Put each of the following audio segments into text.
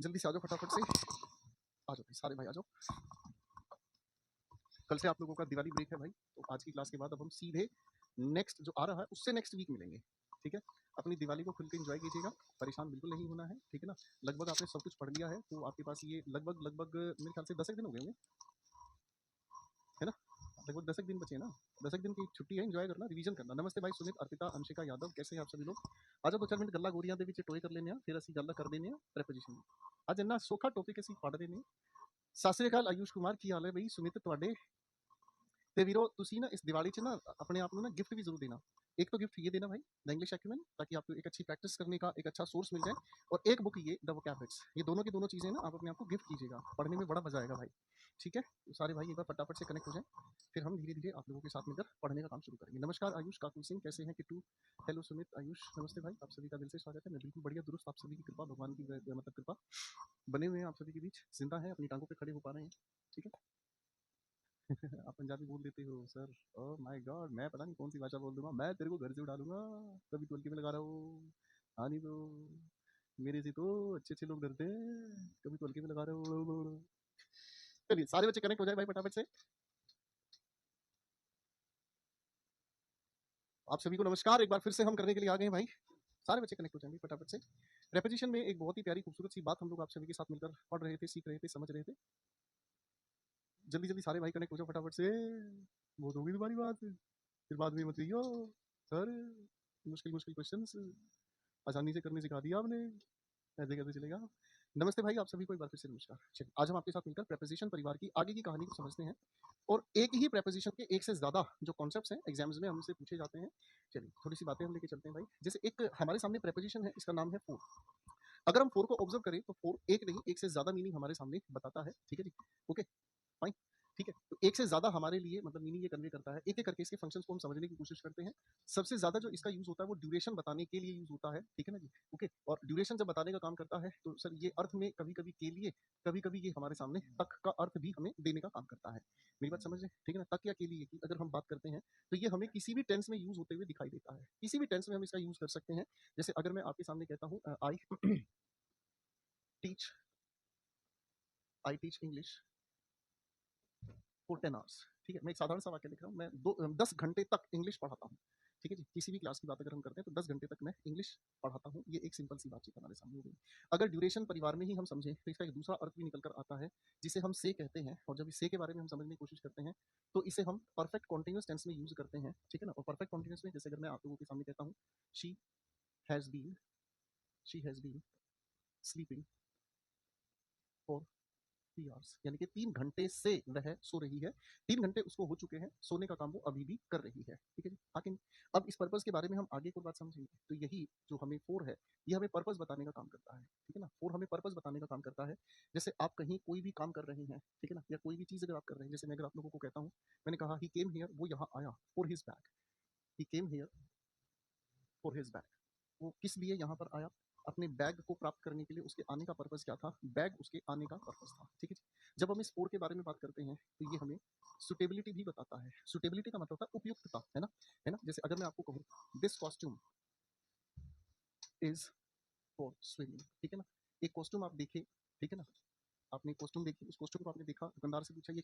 जल्दी से आ जाओ फटाफट से, आ जाओ सारे भाई आ जाओ। कल से आप लोगों का दिवाली ब्रेक है भाई, तो आज की क्लास के बाद अब हम सीधे नेक्स्ट जो आ रहा है उससे नेक्स्ट वीक मिलेंगे, ठीक है। अपनी दिवाली को खुल के एंजॉय कीजिएगा, परेशान बिल्कुल नहीं होना है, ठीक है ना। लगभग आपने सब कुछ पढ़ लिया है, तो आपके पास ये लगभग लगभग मेरे ख्याल से 10 दिन हो गए होंगे, है ना। लगभग 10 दिन बचे हैं ना, 10 दिन की छुट्टी है, एंजॉय करना, रिवीजन करना। नमस्ते भाई सुमित, अर्पिता, अंशिका यादव, कैसे हैं आप सभी लोग। आज 2-4 मिनट गल्ला गोरियां ਦੇ ਵਿੱਚ ਟੋਏ ਕਰ ਲੈਨੇ ਆ, ਫਿਰ ਅਸੀਂ ਗੱਲ ਕਰ ਦਿੰਨੇ ਆ ਪ੍ਰੈਪੋਜੀਸ਼ਨ ਦੀ। ਅੱਜ ਇੰਨਾ ਸੌਖਾ ਟੌਪਿਕ ਅਸੀਂ ਪੜ੍ਹ ਰਹੇ ਨੇ। ਸਤਿ ਸ੍ਰੀ ਅਕਾਲ ਆਯੂਸ਼ ਕੁਮਾਰ, ਕੀ ਹਾਲ ਹੈ ਬਈ। ਸੁਮਿਤ ਤੁਹਾਡੇ ਤੇ ਵੀਰੋ ਤੁਸੀਂ ना इस दिवाली च ना अपने आप को ना गिफ्ट भी जरूर देना। एक तो गिफ्ट ये देना भाई द इंग्लिश एक्यूमेन, ताकि आपको एक अच्छी प्रैक्टिस करने का एक अच्छा सोर्स मिल जाए, और एक बुक ये द वोकैब्युलरीज, ये दोनों की दोनों चीजें ना आप अपने आप को गिफ्ट कीजिएगा, पढ़ने में बड़ा मजा आएगा भाई, ठीक है। तो सारे भाई एक बार फटाफट से कनेक्ट हो जाए, फिर हम धीरे धीरे आप लोगों के साथ मिलकर पढ़ने का काम शुरू करेंगे। नमस्कार आयुष, काकुल सिंह कैसे हैं, किट्टू, हेलो सुमित, आयुष नमस्ते भाई, आप सभी का दिल से स्वागत है। मैं बिल्कुल बढ़िया दुरुस्त, आप सभी की कृपा, भगवान की मतलब कृपा बने हुए हैं, आप सभी के बीच जिंदा है, अपनी टांगों पे खड़े हो पा रहे हैं, ठीक है। आप पंजाबी बोल देते हो सर, ओह माय गॉड, मैं पता नहीं कौन सी भाषा बोल दूंगा, मैं तेरे को घर से उठा लूंगा। कभी टोलकी में लगा रहा हूँ, हाँ नहीं तो मेरे से तो अच्छे अच्छे लोग डरते हैं, कभी टोलकी में लगा रहे हो। चलिए सारे बच्चे कनेक्ट हो जाए भाई फटाफट से। आप सभी को नमस्कार, एक बार फिर से हम करने के लिए आ गए हैं भाई, सारे बच्चे कनेक्ट हो जाएंगे फटाफट से। रेपोजिशन में एक बहुत ही प्यारी खूबसूरत सी बात हम लोग आप सभी के साथ मिलकर पढ़ रहे थे, सीख रहे थे, समझ रहे थे। जल्दी जल्दी सारे भाई कनेक्ट हो जाओ फटाफट से, बहुत होगी तुम्हारी बात, फिर बाद में मत कहियो सर मुश्किल मुश्किल क्वेश्चंस आसानी से करने सिखा दिया आपने, ऐसे कैसे चलेगा। नमस्ते भाई, आप सभी को एक बार फिर से नमस्कार। चलिए आज हम आपके साथ मिलकर प्रेपोजिशन परिवार की आगे की कहानी को समझते हैं, और एक ही प्रेपोजिशन के एक से ज्यादा जो कॉन्सेप्ट्स हैं एग्जाम्स में हमसे पूछे जाते हैं। चलिए थोड़ी सी बातें हम लेके चलते हैं भाई। जैसे एक हमारे सामने प्रेपोजिशन है, इसका नाम है फोर। अगर हम फोर को ऑब्जर्व करें तो फोर एक नहीं, एक से ज्यादा मीनिंग हमारे सामने बताता है, ठीक है जी, ओके फाइन, ठीक है। तो एक से ज्यादा हमारे लिए मतलब मीनिंग ये कन्वे करता है, एक एक करके इसके फंक्शंस को हम समझने की कोशिश करते हैं। सबसे ज्यादा जो इसका यूज होता है वो ड्यूरेशन बताने के लिए यूज होता है, ठीक है ना जी, ओके। और ड्यूरेशन जब बताने का काम करता है तो सर ये अर्थ में कभी कभी के लिए, कभी कभी ये हमारे सामने तक का अर्थ भी हमें देने का काम करता है। मेरी बात समझ रहे हैं, ठीक है ना। तक या के लिए की अगर हम बात करते हैं तो ये हमें किसी भी टेंस में यूज होते हुए दिखाई देता है, किसी भी टेंस में हम इसका यूज कर सकते हैं। जैसे अगर मैं आपके सामने कहता हूँ I teach, I teach English for 10 hours, ठीक है। मैं एक साधारण सा वाक्य लिख रहा हूँ, मैं 10 घंटे तक इंग्लिश पढ़ाता हूँ, ठीक है जी। किसी भी क्लास की बात अगर हम करते हैं तो 10 घंटे तक मैं इंग्लिश पढ़ाता हूँ, ये एक सिंपल सी बातचीत हमारे सामने हो गई। अगर ड्यूरेशन परिवार में ही हम समझें तो इसका एक दूसरा अर्थ भी निकल कर आता है, जिसे हम से कहते हैं। और जब इस से के बारे में हम समझने की कोशिश करते हैं तो इसे हम परफेक्ट कॉन्टिन्यूस टेंस में यूज करते हैं, ठीक है ना। और परफेक्ट कॉन्टिन्यूस में जैसे अगर मैं आप लोगों के सामने कहता हूँ she has been, she has been sleeping for 3 hours, यानी कि 3 घंटे से वह सो रही है, 3 घंटे उसको हो चुके हैं, सोने का काम वो अभी भी कर रही है, ठीक है जी। आगे अब इस पर्पस के बारे में हम आगे को बात समझेंगे, तो यही जो हमें फोर है ये हमें पर्पस बताने का काम करता है, ठीक है ना। फोर हमें पर्पस बताने का काम करता है। जैसे आप कहीं कोई भी काम कर रहे हैं, ठीक है ना, या कोई भी चीज अगर आप कर रहे हैं, जैसे मैं अगर आप लोगों को कहता हूँ, मैंने कहा ही केम हियर, वो यहाँ आया for his bag, he came here for his bag, वो किस लिए यहाँ पर आया, अपने बैग को प्राप्त करने के लिए। उसके आने का पर्पस क्या था, बैग उसके आने का पर्पस था, ठीक है जी। जब हम इस फोर के बारे में बात करते हैं तो ये हमें सुटेबिलिटी भी बताता है। सुटेबिलिटी का मतलब होता है उपयुक्तता, है ना, है ना। जैसे अगर मैं आपको कहूँ this costume is for swimming, ठीक है ना। एक कॉस्ट्यूम आप देखें, ठीक है ना, आपने कॉस्ट्यूम देखी, उस कॉस्ट्यूम को आपने देखा, दुकानदार से पूछा ये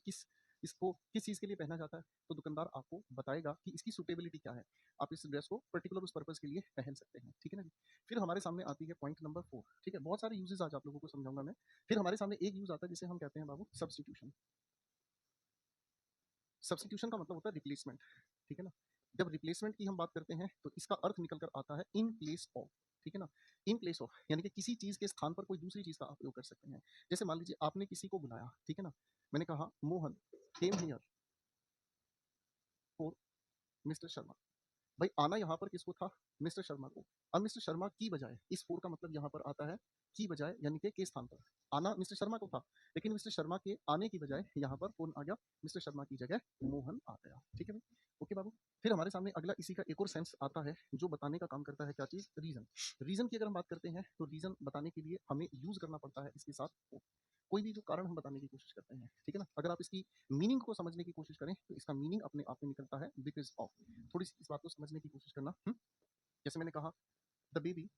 इसको किस चीज के लिए पहना जाता है, तो दुकानदार आपको बताएगा कि इसकी सुटेबिलिटी क्या है, आप इस ड्रेस को पर्टिकुलर उस पर्पस के लिए पहन सकते हैं, ठीक है ना जी। फिर हमारे सामने आती है पॉइंट नंबर 4, ठीक है। बहुत सारे यूजेस आज आप लोगों को समझाऊंगा मैं। फिर हमारे सामने एक यूज आता है जिसे हम कहते हैं बाबू सब्स्टिट्यूशन। सब्स्टिट्यूशन का मतलब होता है रिप्लेसमेंट, ठीक है ना। जब रिप्लेसमेंट की हम बात करते हैं तो इसका अर्थ निकल कर आता है इन प्लेस ऑफ, ठीक है ना। इन प्लेस ऑफ यानी कि किसी चीज के स्थान पर कोई दूसरी चीज का आप प्रयोग कर सकते हैं। जैसे मान लीजिए आपने किसी को बुलाया, ठीक है ना, मैंने कहा Mohan came here for mister Sharma. भाई आना यहाँ पर किसको था, मिस्टर शर्मा को। अब मिस्टर शर्मा की बजाय, इस फोर का मतलब यहाँ पर आता है की बजाय, यानी कि के स्थान पर। आना मिस्टर शर्मा को था, लेकिन मिस्टर शर्मा के आने की बजाय यहाँ पर कौन आ गया, मिस्टर शर्मा की जगह मोहन आ गया, ठीक है भाई, ओके बाबू। फिर हमारे सामने अगला इसी का एक और सेंस आता है जो बताने का काम करता है, क्या चीज, रीजन। रीजन की अगर हम बात करते हैं तो रीजन बताने के लिए हमें यूज करना पड़ता है इसके साथ for। कोई भी जो कारण हम बताने की कोशिश करते हैं, ठीक है ना, अगर आप इसकी मीनिंग को समझने की कोशिश करें तो इसका मीनिंग अपने आप में निकलता है बिकॉज ऑफ। थोड़ी सी इस बात को समझने की कोशिश करना। जैसे मैंने कहा the baby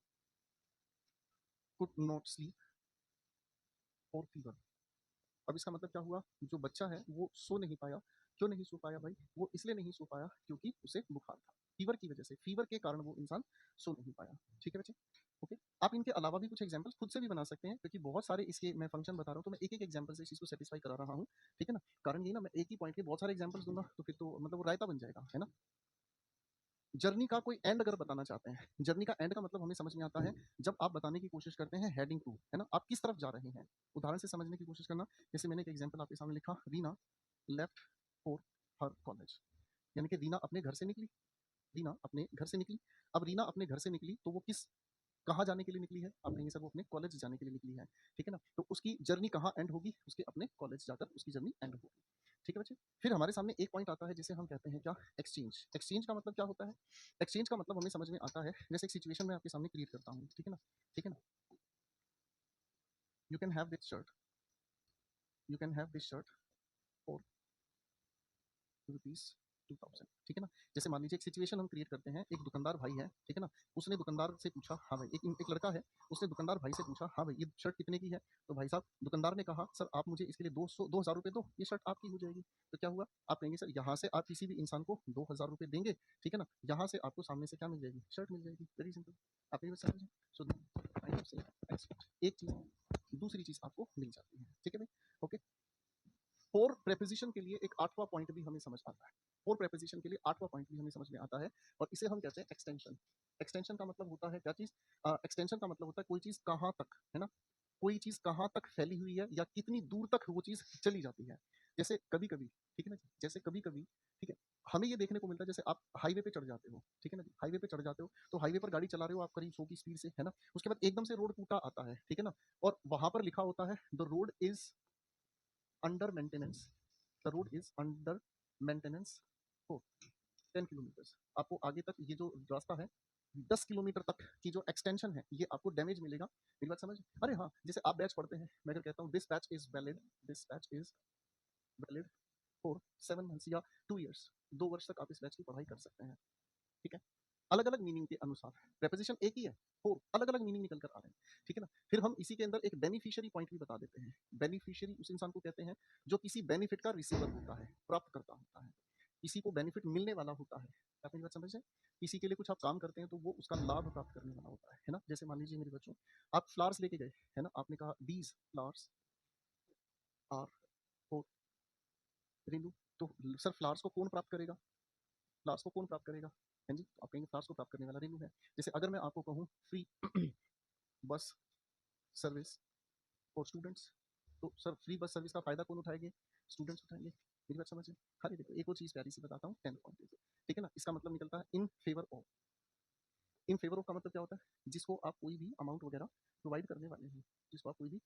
could not sleep और फीवर। अब इसका मतलब क्या हुआ, जो बच्चा है वो सो नहीं पाया। क्यों नहीं सो पाया भाई, वो इसलिए नहीं सो पाया क्योंकि उसे बुखार था, फीवर की वजह से, फीवर के कारण वो इंसान सो नहीं पाया। ठीक है बच्चे, ओके। आप इनके अलावा भी कुछ एग्जांपल्स खुद से भी बना सकते हैं, क्योंकि बहुत सारे इसके मैं फंक्शन बता रहा हूँ, तो मैं एक एक एग्जांपल से इस चीज को सेटिस्फाई करा रहा हूँ। ठीक है ना, कारण ये ना, मैं एक ही पॉइंट के बहुत सारे एग्जांपल्स दूंगा तो फिर तो मतलब वो रायता बन जाएगा, है ना। जर्नी का कोई एंड अगर बताना चाहते हैं, जर्नी का एंड का मतलब हमें समझ में आता है जब आप बताने की कोशिश करते हैं हेडिंग टू, है ना, आप किस तरफ जा रहे हैं। उदाहरण से समझने की कोशिश करना, जैसे मैंने एक एग्जांपल आपके सामने लिखा, Reena left for her college, यानी कि रीना अपने घर से निकली, रीना अपने घर से निकली। अब रीना अपने घर से निकली तो वो किस, कहाँ जाने के लिए निकली है, आप कहेंगे सर वो अपने कॉलेज जाने के लिए निकली है। ठीक है ना, तो उसकी जर्नी कहाँ एंड होगी, उसके अपने कॉलेज जाकर उसकी जर्नी एंड होगी। ठीक है बच्चे, फिर हमारे सामने एक पॉइंट आता है जिसे हम कहते हैं क्या, एक्सचेंज। एक्सचेंज का मतलब क्या होता है, एक्सचेंज का मतलब हमें समझ में आता है, जैसे एक सिचुएशन में आपके सामने क्रिएट करता हूँ। ठीक है ना, ठीक है ना, you can have this shirt, you can have this shirt for rupees 2000। ठीक है ना, जैसे मान लीजिए एक सिचुएशन हम क्रिएट करते हैं, एक दुकानदार भाई है, ठीक है ना, उसने दुकानदार से पूछा, हाँ भाई, एक लड़का है, उसने दुकानदार भाई से पूछा, हाँ भाई ये शर्ट कितने की है। तो भाई साहब, दुकानदार ने कहा, सर आप मुझे इसके लिए 200 रुपये दो, ये शर्ट आपकी हो जाएगी। तो क्या हुआ, आप कहेंगे सर यहाँ से आप किसी भी इंसान को 2000 रुपये देंगे, ठीक है ना, यहाँ से आपको सामने से क्या मिल जाएगी, शर्ट मिल जाएगी। वेरी सिंपल, आप ये समझे। सो एक चीज दूसरी चीज आपको मिल जाती है। ठीक है भाई, ओके। फोर प्रेपोजिशन के लिए एक आठवां पॉइंट भी हमें समझ आता है, फोर प्रेपोजिशन के लिए आठवां पॉइंट भी हमें समझ में आता है, और इसे हम कहते हैं एक्सटेंशन। एक्सटेंशन का मतलब होता है क्या चीज, एक्सटेंशन का मतलब होता है कोई चीज कहाँ तक, है ना, कोई चीज कहाँ तक फैली हुई है या कितनी दूर तक वो चीज चली जाती है। जैसे कभी कभी, ठीक है ना जी, जैसे कभी कभी, ठीक है, हमें ये देखने को मिलता है, जैसे आप हाईवे पे चढ़ जाते हो, ठीक है ना जी, हाईवे पे चढ़ जाते हो, तो हाईवे पर गाड़ी चला रहे हो आप करीब 100 की स्पीड से, है ना, उसके बाद एकदम से रोड टूटा आता है, ठीक है ना, और वहां पर लिखा होता है the road is under maintenance, the road is under maintenance for 10 kilometre. आपको आगे तक ये जो रास्ता है 10 किलोमीटर तक की जो एक्सटेंशन है, ये आपको डैमेज मिलेगा। मेरी बात समझ, अरे हाँ, जैसे आप बैच पढ़ते हैं, मैं अगर कहता हूँ this batch is valid, this batch is valid for 7 months या 2 ईयर्स, 2 वर्ष तक आप इस बैच की पढ़ाई कर सकते हैं। ठीक है, अलग अलग मीनिंग के अनुसार, प्रेपोजिशन एक ही है, फोर अलग अलग मीनिंग निकल कर आ रहे हैं। ठीक है ना, फिर हम इसी के अंदर एक बेनिफिशियरी पॉइंट भी बता देते हैं। बेनिफिशियरी उस इंसान को कहते हैं जो किसी बेनिफिट का रिसीवर होता है, प्राप्त करता होता है, किसी को बेनिफिट मिलने वाला होता है। आप मेरी बात समझ रहे हैं, किसी के लिए कुछ आप काम करते हैं तो वो उसका लाभ प्राप्त करने वाला होता है ना। जैसे मान लीजिए मेरे बच्चों, आप फ्लावर्स लेके गए, है ना, आपने कहा these flowers are for Renu, तो सर फ्लावर्स को कौन प्राप्त करेगा, फ्लावर्स को कौन प्राप्त करेगा, है जी, तो आप कहेंगे फ्लावर्स को प्राप्त करने वाला रेनू है। जैसे अगर मैं आपको कहूँ free bus service for students, तो सर फ्री बस सर्विस का फायदा कौन उठाएंगे, स्टूडेंट्स उठाएंगे। मेरी बात समझिए, खाली देखो एक और चीज प्यारी सी बताता हूँ, 10 पॉइंट। ठीक है ना, इसका मतलब निकलता है in favour of. In favour of का मतलब क्या होता है, जिसको आप कोई भी अमाउंट वगैरह प्रोवाइड करने वाले हैं, जिसको आप कोई भी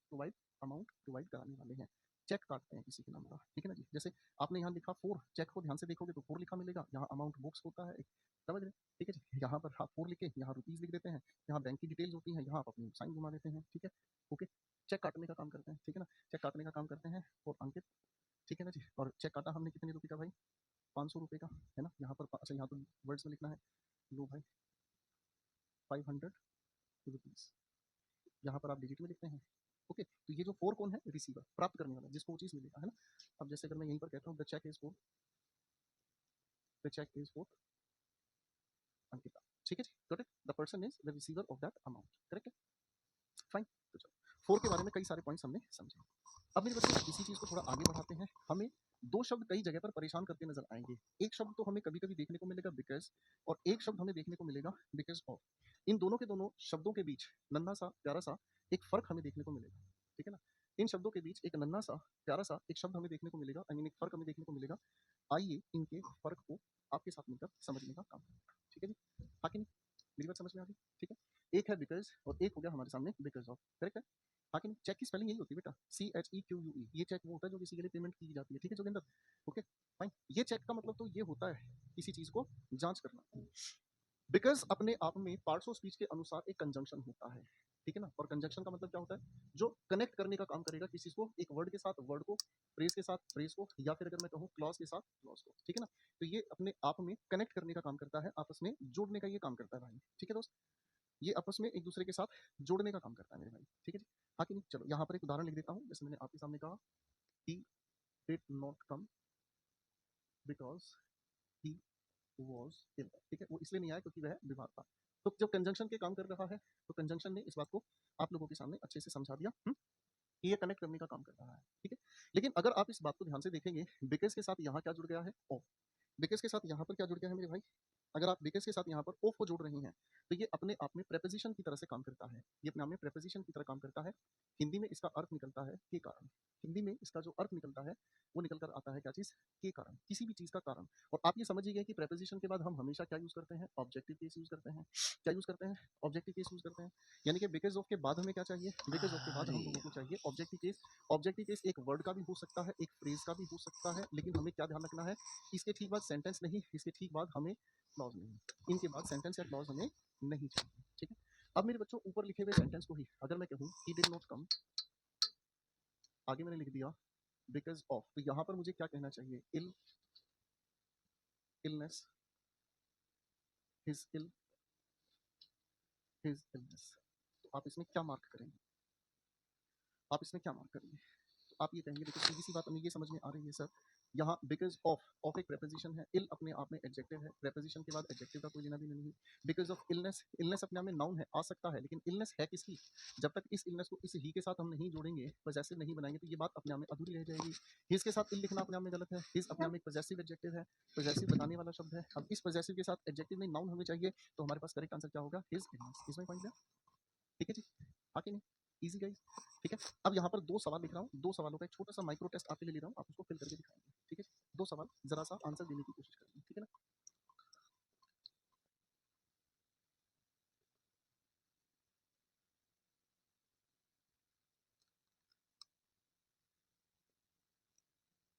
अमाउंट प्रोवाइड कराने वाले हैं। चेक काटते हैं किसी के नाम का, ठीक है ना जी, जैसे आपने यहाँ लिखा 4, चेक को ध्यान से देखोगे तो 4 लिखा मिलेगा, यहाँ अमाउंट बॉक्स होता है एक, समझ रहे, ठीक है जी, यहाँ पर आप 4 लिखे, यहाँ रुपीज लिख देते हैं, यहाँ बैंक की डिटेल्स होती है, यहाँ आप अपनी साइन घुमा देते हैं। ठीक है, ओके, चेक काटने का काम करते हैं, ठीक है ना, चेक काटने का काम करते हैं और अंकित, ठीक है ना जी, और चेक काटा हमने कितने रुपये का भाई, 500 रुपये का, है ना, यहाँ पर अच्छा यहाँ तो वर्ड्स में लिखना है, लो भाई 500 रुपीज, यहाँ पर आप डिजिट में लिखते हैं। ओके, तो ये जो 4 कौन है, रिसीवर, प्राप्त करने वाला, जिसको वो चीज मिलेगा, है ना। अब जैसे अगर मैं यहीं पर कहता हूँ the check is for, the check is for Ankita, ठीक है जी, correct, the person is the receiver of that amount, correct है, फाइन। तो चलो 4 के बारे में कई सारे पॉइंट्स हमने समझे। अब मेरे बच्चों इसी चीज को थोड़ा आगे बढ़ाते हैं, हमें 2 शब्द कई जगह पर परेशान करते नजर आएंगे। एक शब्द तो हमें कभी कभी देखने को मिलेगा बिकॉज, और एक शब्द हमें देखने को मिलेगा बिकॉज ऑफ। इन दोनों के दोनों शब्दों के बीच नन्हा सा प्यारा सा एक फर्क हमें देखने को मिलेगा। ठीक है ना, इन शब्दों के बीच एक नन्हा सा प्यारा सा एक शब्द हमें देखने को मिलेगा, आई मीन एक फर्क हमें देखने को मिलेगा। आइए इनके फर्क को आपके साथ मिलकर समझने का काम करें। ठीक है जी, हाँ कि नहीं, मेरी बात समझ में आ गई। ठीक है, एक है बिकॉज और एक हो गया हमारे सामने बिकॉज ऑफ, करेक्ट है। हाँ कि नहीं, चेक की स्पेलिंग यही होती है बेटा, CHEQUE, ये चेक वो होता है जो किसी के लिए पेमेंट की जाती है। ठीक है जोगिंदर, ओके फाइन। ये चेक का मतलब तो ये होता है किसी चीज को जांच करना। बिकॉज अपने आप में पार्ट्स ऑफ स्पीच के अनुसार एक कंजंक्शन होता है, ठीक है ना, और कंजंक्शन का मतलब क्या होता है, जो कनेक्ट करने का काम करेगा किसी को, एक वर्ड के साथ वर्ड को, फ्रेज के साथ फ्रेज को, या फिर अगर मैं कहूँ क्लॉज के साथ क्लॉज को। ठीक है ना, तो ये अपने आप में कनेक्ट करने का काम करता है, आपस में जोड़ने का ये काम करता है भाई। ठीक है दोस्त, ये आपस में एक दूसरे के साथ जोड़ने का काम करता है मेरे भाई। ठीक है जी, हाँ कि नहीं? चलो यहाँ पर एक उदाहरण लिख देता हूँ, जैसे मैंने आपके सामने कहा, he did not come because he was ill, ठीक है? वो इसलिए नहीं आया क्योंकि वह बीमार था। तो जब कंजंक्शन के काम कर रहा है, तो कंजंक्शन ने इस बात को आप लोगों के सामने अच्छे से समझा दिया। कि ये कनेक्ट करने का काम कर रहा है, ठीक है? लेकिन अगर आप इस बात को ध्यान से देखेंगे, बिकॉज़ के साथ यहाँ क्या जुड़ गया है? ऑफ। बिकॉज़ के साथ यहाँ पर क्या जुड़ गया है मेरे भाई? अगर आप बिकॉज़ के साथ यहाँ पर ऑफ को जोड़ रहे हैं, तो ये अपने आप में प्रेपोज़िशन की तरह से काम करता है। ये अपने आप में प्रेपोज़िशन की तरह काम करता है। हिंदी में इसका अर्थ निकलता है के कारण। हिंदी में इसका जो अर्थ निकलता है, वो निकल कर आता है क्या चीज़? के कारण, किसी भी चीज़ का कारण। और आप ये समझ ही गए कि प्रेपोज़िशन के बाद हम हमेशा क्या यूज़ करते हैं? ऑब्जेक्टिव केस यूज़ करते हैं। क्या यूज़ करते हैं? ऑब्जेक्टिव केस यूज़ करते हैं। यानी कि बिकॉज़ ऑफ के बाद हमें क्या चाहिए? बिकॉज़ ऑफ के बाद हम लोगों को चाहिए ऑब्जेक्टिव केस। ऑब्जेक्टिव केस एक वर्ड का भी हो सकता है, एक फ्रेज़ का भी हो सकता है, लेकिन हमें क्या ध्यान रखना है? इसके ठीक बाद सेंटेंस नहीं, इसके ठीक बाद हमें क्लॉज नहीं। इनके बाद सेंटेंस या क्लॉज हमें नहीं चाहिए, ठीक है? अब मेरे बच्चों ऊपर लिखे हुए सेंटेंस को ही अगर मैं कहूँ ही डिड नॉट कम, आगे मैंने लिख दिया बिकॉज ऑफ, तो यहाँ पर मुझे क्या कहना चाहिए? Illness, his illness. तो आप इसमें क्या मार्क करेंगे? आप इसमें क्या मार्क करेंगे? तो आप ये कहेंगे, देखो सीधी सी बात हमें ये समझ में आ रही है सर, यहाँ बिकॉज ऑफ एक प्रेपोजिशन है, इल अपने आप में एडजेक्टिव है, प्रेपोजिशन के बाद एडजेक्टिव का कोई लेना देना नहीं। बिकॉज ऑफ इलनेस, इलनेस अपने आप में नाउन है, आ सकता है, लेकिन इलनेस है किसकी? जब तक इस इलनेस को इस ही के साथ हम नहीं जोड़ेंगे, पॉजेसिव नहीं बनाएंगे, तो ये बात अपने आप में अधूरी रह जाएगी। हिज के साथ इल लिखना अपने आप में गलत है। हिज अपने आप में एक पॉजेसिव एडजेक्टिव है, पॉजेसिव बताने वाला शब्द है। अब इस पॉजेसिव के साथ एडजेक्टिव में नाउन हमें चाहिए, तो हमारे पास करेक्ट आंसर क्या होगा? His illness. इसमें पॉइंट है, ठीक है जी? हाँ कि नहीं? इजी गाइस, ठीक है? अब यहाँ पर दो सवाल लिख रहा हूँ, दो सवालों का एक छोटा सा माइक्रो टेस्ट आपके लिए ले रहा हूँ, आप उसको फिल करके दिखाएंगे, ठीक है? दो सवाल, जरा सा आंसर देने की कोशिश करेंगे, ठीक है ना?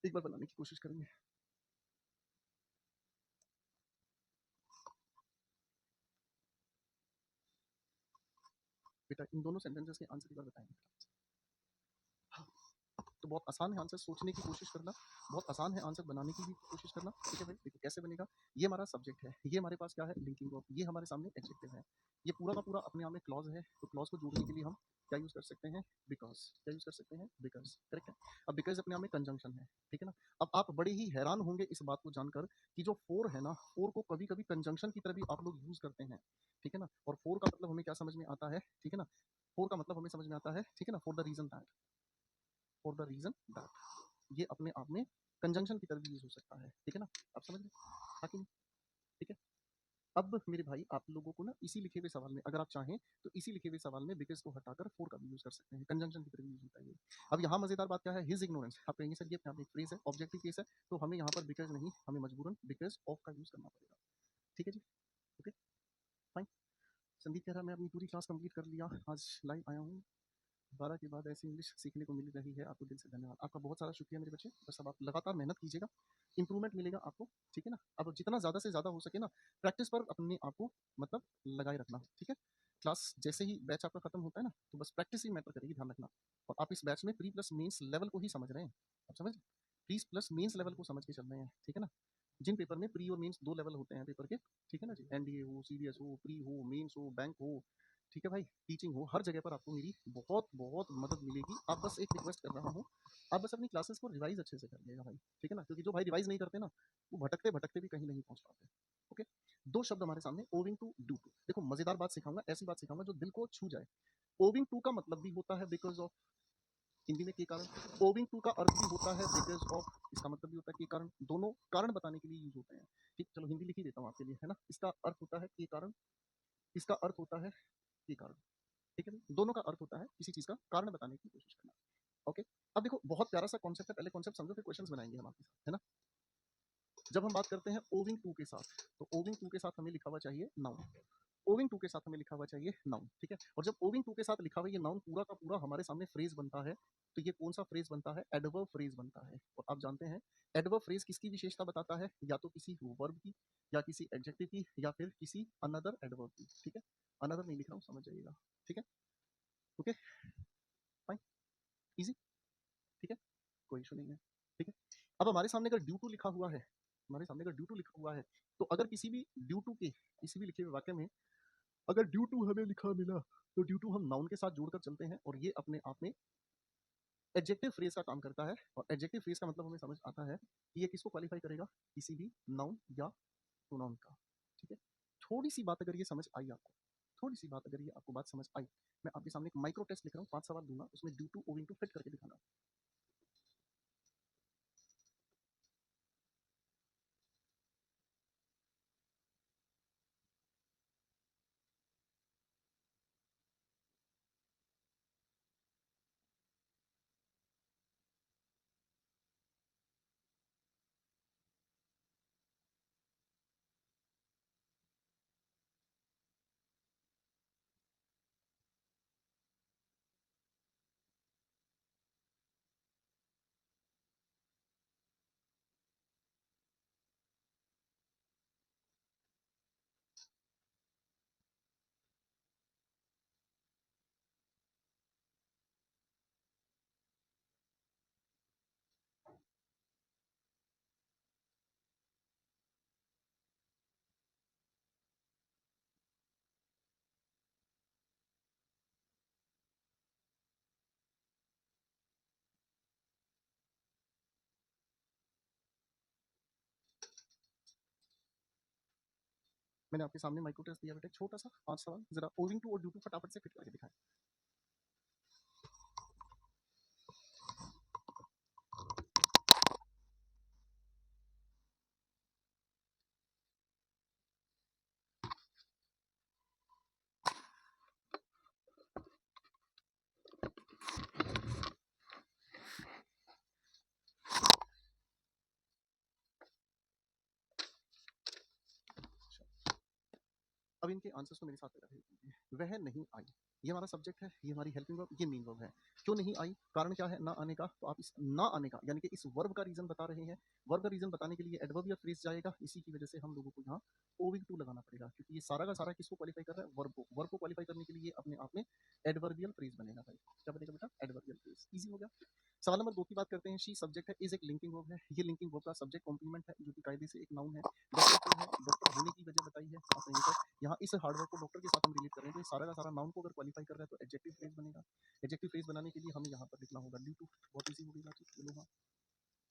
एक बार बनाने की कोशिश करेंगे। बेटा इन दोनों सेंटेंसेस के आंसर एक बार बताएंगे। तो बहुत आसान है आंसर सोचने की कोशिश करना, बहुत आसान है आंसर बनाने की भी कोशिश करना, ठीक है भाई? देखो कैसे बनेगा, ये हमारा सब्जेक्ट है, ये हमारे पास क्या है? लिंकिंग वर्ब, ये हमारे सामने एडजेक्टिव है, ये पूरा का पूरा अपने आप में क्लॉज है, तो क्लॉज को जोड़ने के लिए हम क्या यूज कर सकते हैं? बिकॉज। क्या यूज कर सकते हैं? बिकॉज, करेक्ट है। अब बिकॉज अपने आप में कंजंक्शन है, ठीक है ना? अब आप बड़े ही हैरान होंगे इस बात को जानकर कि जो फोर है ना, फोर को कभी कभी कंजंक्शन की तरह भी आप लोग यूज करते हैं, ठीक है ना? और फोर का मतलब हमें क्या समझ में आता है, ठीक है ना? फोर का मतलब हमें समझ में आता है, ठीक है ना? For the reason that, for the reason that, ये अपने आप में कंजंक्शन की तरह भी यूज हो सकता है, ठीक है ना? आप समझ रहे हैं? हाँ कि नहीं? ठीक है। अब मेरे भाई आप लोगों को ना इसी लिखे हुए सवाल में अगर आप चाहें तो इसी लिखे हुए सवाल में बिकॉज को हटाकर फोर का भी यूज कर सकते हैं, कंजंक्शन की तरह यूज होता है ये। अब यहाँ मजेदार बात क्या है? His ignorance. आप कहेंगे सर ये अपने आप में एक फ्रेज है, ऑब्जेक्टिव केस है, तो हमें यहाँ पर बिकॉज नहीं, हमें मजबूरन बिकॉज ऑफ का यूज करना पड़ेगा, ठीक है जी? Okay fine. संदीप कह रहा है मैं अपनी पूरी क्लास कंप्लीट कर लिया, आज लाइव आया हूँ, 12 के बाद ऐसी इंग्लिश सीखने को मिल रही है, आपको दिल से धन्यवाद। आपका बहुत सारा शुक्रिया मेरे बच्चे, बस अब आप लगातार मेहनत कीजिएगा, इंप्रूवमेंट मिलेगा आपको, ठीक है ना? अब जितना ज़्यादा से ज़्यादा हो सके ना, प्रैक्टिस पर अपने आप को मतलब लगाए रखना, ठीक है? क्लास जैसे ही बैच आपका खत्म होता है ना, तो बस प्रैक्टिस ही मैटर करेगी, ध्यान रखना। और आप इस बैच में प्री प्लस मेंस लेवल को ही समझ रहे हैं, आप समझ, प्री प्लस मेंस लेवल को समझ के चल रहे हैं, ठीक है ना? जिन पेपर में प्री और मेंस दो लेवल होते हैं पेपर के, ठीक है ना जी? एनडीए हो, सीडीएस हो, प्री हो, मेंस हो, बैंक हो, ठीक है भाई, टीचिंग हो, हर जगह पर आपको मेरी बहुत बहुत मदद मिलेगी। आप बस एक रिक्वेस्ट कर रहा हूँ, आप बस अपनी क्लासेस को रिवाइज अच्छे से कर लिएगा भाई, ठीक है ना? क्योंकि जो भाई रिवाइज नहीं करते ना, वो भटकते भटकते भी कहीं नहीं पहुंच पाते। ओके, दो शब्द हमारे सामने, ओविंग टू, ड्यू टू। देखो मजेदार बात सिखाऊंगा, ऐसी बात सिखाऊंगा जो दिल को छू जाए। ओविंग टू का मतलब भी होता है बिकॉज ऑफ, हिंदी में के कारण। ओविंग टू का अर्थ भी होता है बिकॉज ऑफ, इसका मतलब भी होता है के कारण। दोनों कारण बताने के लिए यूज होते हैं, ठीक? चलो हिंदी लिख ही देता हूँ आपके लिए, है ना? इसका अर्थ होता है के कारण, इसका अर्थ होता है के कारण, ठीक है? दोनों का अर्थ होता है किसी चीज का कारण बताने की कोशिश करना। ओके, अब देखो बहुत प्यारा सा कॉन्सेप्ट है, पहले कॉन्सेप्ट समझो फिर क्वेश्चंस बनाएंगे हम आपके साथ, है ना? जब हम बात करते हैं ओविंग टू के साथ, तो ओविंग टू के साथ हमें लिखा हुआ चाहिए नाउन। ओविंग टू के साथ हमें लिखा हुआ चाहिए नाउन, ठीक है? और जब ओविंग टू के साथ लिखा हुआ ये नाउन पूरा का पूरा हमारे सामने फ्रेज बनता है, तो ये कौन सा फ्रेज बनता है? एडवर्ब फ्रेज बनता है। और आप जानते हैं एडवर्ब फ्रेज किसकी विशेषता बताता है? या तो किसी वर्ब की, या किसी एडजेक्टिव की, या फिर किसी अनदर एडवर्ब की, ठीक है? अनदर नहीं लिख रहा हूँ, समझ जाइएगा, ठीक है? ओके फाइन, इजी, ठीक है? कोई इशू नहीं है, ठीक है? अब हमारे सामने अगर ड्यू टू लिखा हुआ है, हमारे सामने अगर ड्यू टू लिखा हुआ है, तो अगर किसी भी ड्यू टू के किसी भी लिखे हुए वाक्य में अगर ड्यू टू हमें लिखा मिला तो ड्यू टू हम नाउन के साथ जोड़कर चलते हैं और ये अपने आप में एडजेक्टिव फ्रेज का काम करता है। और एडजेक्टिव फ्रेज का मतलब हमें समझ आता है कि ये किसको क्वालिफाई करेगा, किसी भी नाउन या प्रोनाउन का। ठीक है, थोड़ी सी बात अगर ये समझ आई आपको, थोड़ी सी बात अगर ये आपको बात समझ आई, मैं आपके सामने एक माइक्रो टेस्ट लिख रहा हूँ, 5 सवाल दूंगा, उसमें due to owing to fit करके दिखाना। मैंने आपके सामने माइक्रो टेस्ट दिया बेटा, छोटा सा 5 सवाल, जरा ओविंग टू और ड्यू टू फटाफट से फिट करके दिखाएं। अब इनके आंसर्स को मेरे साथ लगा दीजिए। वह नहीं आई, ये हमारा सब्जेक्ट है, ये हमारी हेल्पिंग वर्ब, ये मेन वर्ब है। क्यों नहीं आई, कारण क्या है ना आने का, तो आप इस ना आने का यानी कि इस वर्ब का रीजन बता रहे हैं। वर्ब का रीजन बताने के लिए एडवर्बियल फ्रेज जाएगा, इसी की वजह से हम लोगों को यहाँ ओविंग टू लगाना पड़ेगा, क्योंकि ये सारा का सारा किसको क्वालिफाई कर रहा है, वर्ब को क्वालिफाई करने के लिए अपने आप में एडवर्बियल फ्रेज बनेगा। भाई क्या बनेगा बेटा, एडवर्बियल फ्रेज। इजी हो गया। सवाल नंबर 2 की बात करते हैं। शी सब्जेक्ट है, इज एक लिंकिंग वर्ब है, ये लिंकिंग वर्ब का सब्जेक्ट कॉम्प्लीमेंट है, जो कि कायदे से एक नाउन है। डॉक्टर क्यों है, डॉक्टर होने की वजह बताई है आपने सर। यहाँ इस हार्डवर्क को डॉक्टर के साथ हम रिलेट कर रहे हैं, तो ये सारा का सारा नाउन को अगर क्वालिफाई कर रहा है तो एडजेक्टिव फ्रेज बनेगा। एडजेक्टिव फ्रेज बनाने के लिए हमें यहाँ पर लिखना होगा ड्यू टू। बहुत ईजी हो गई बात, बोलो हाँ।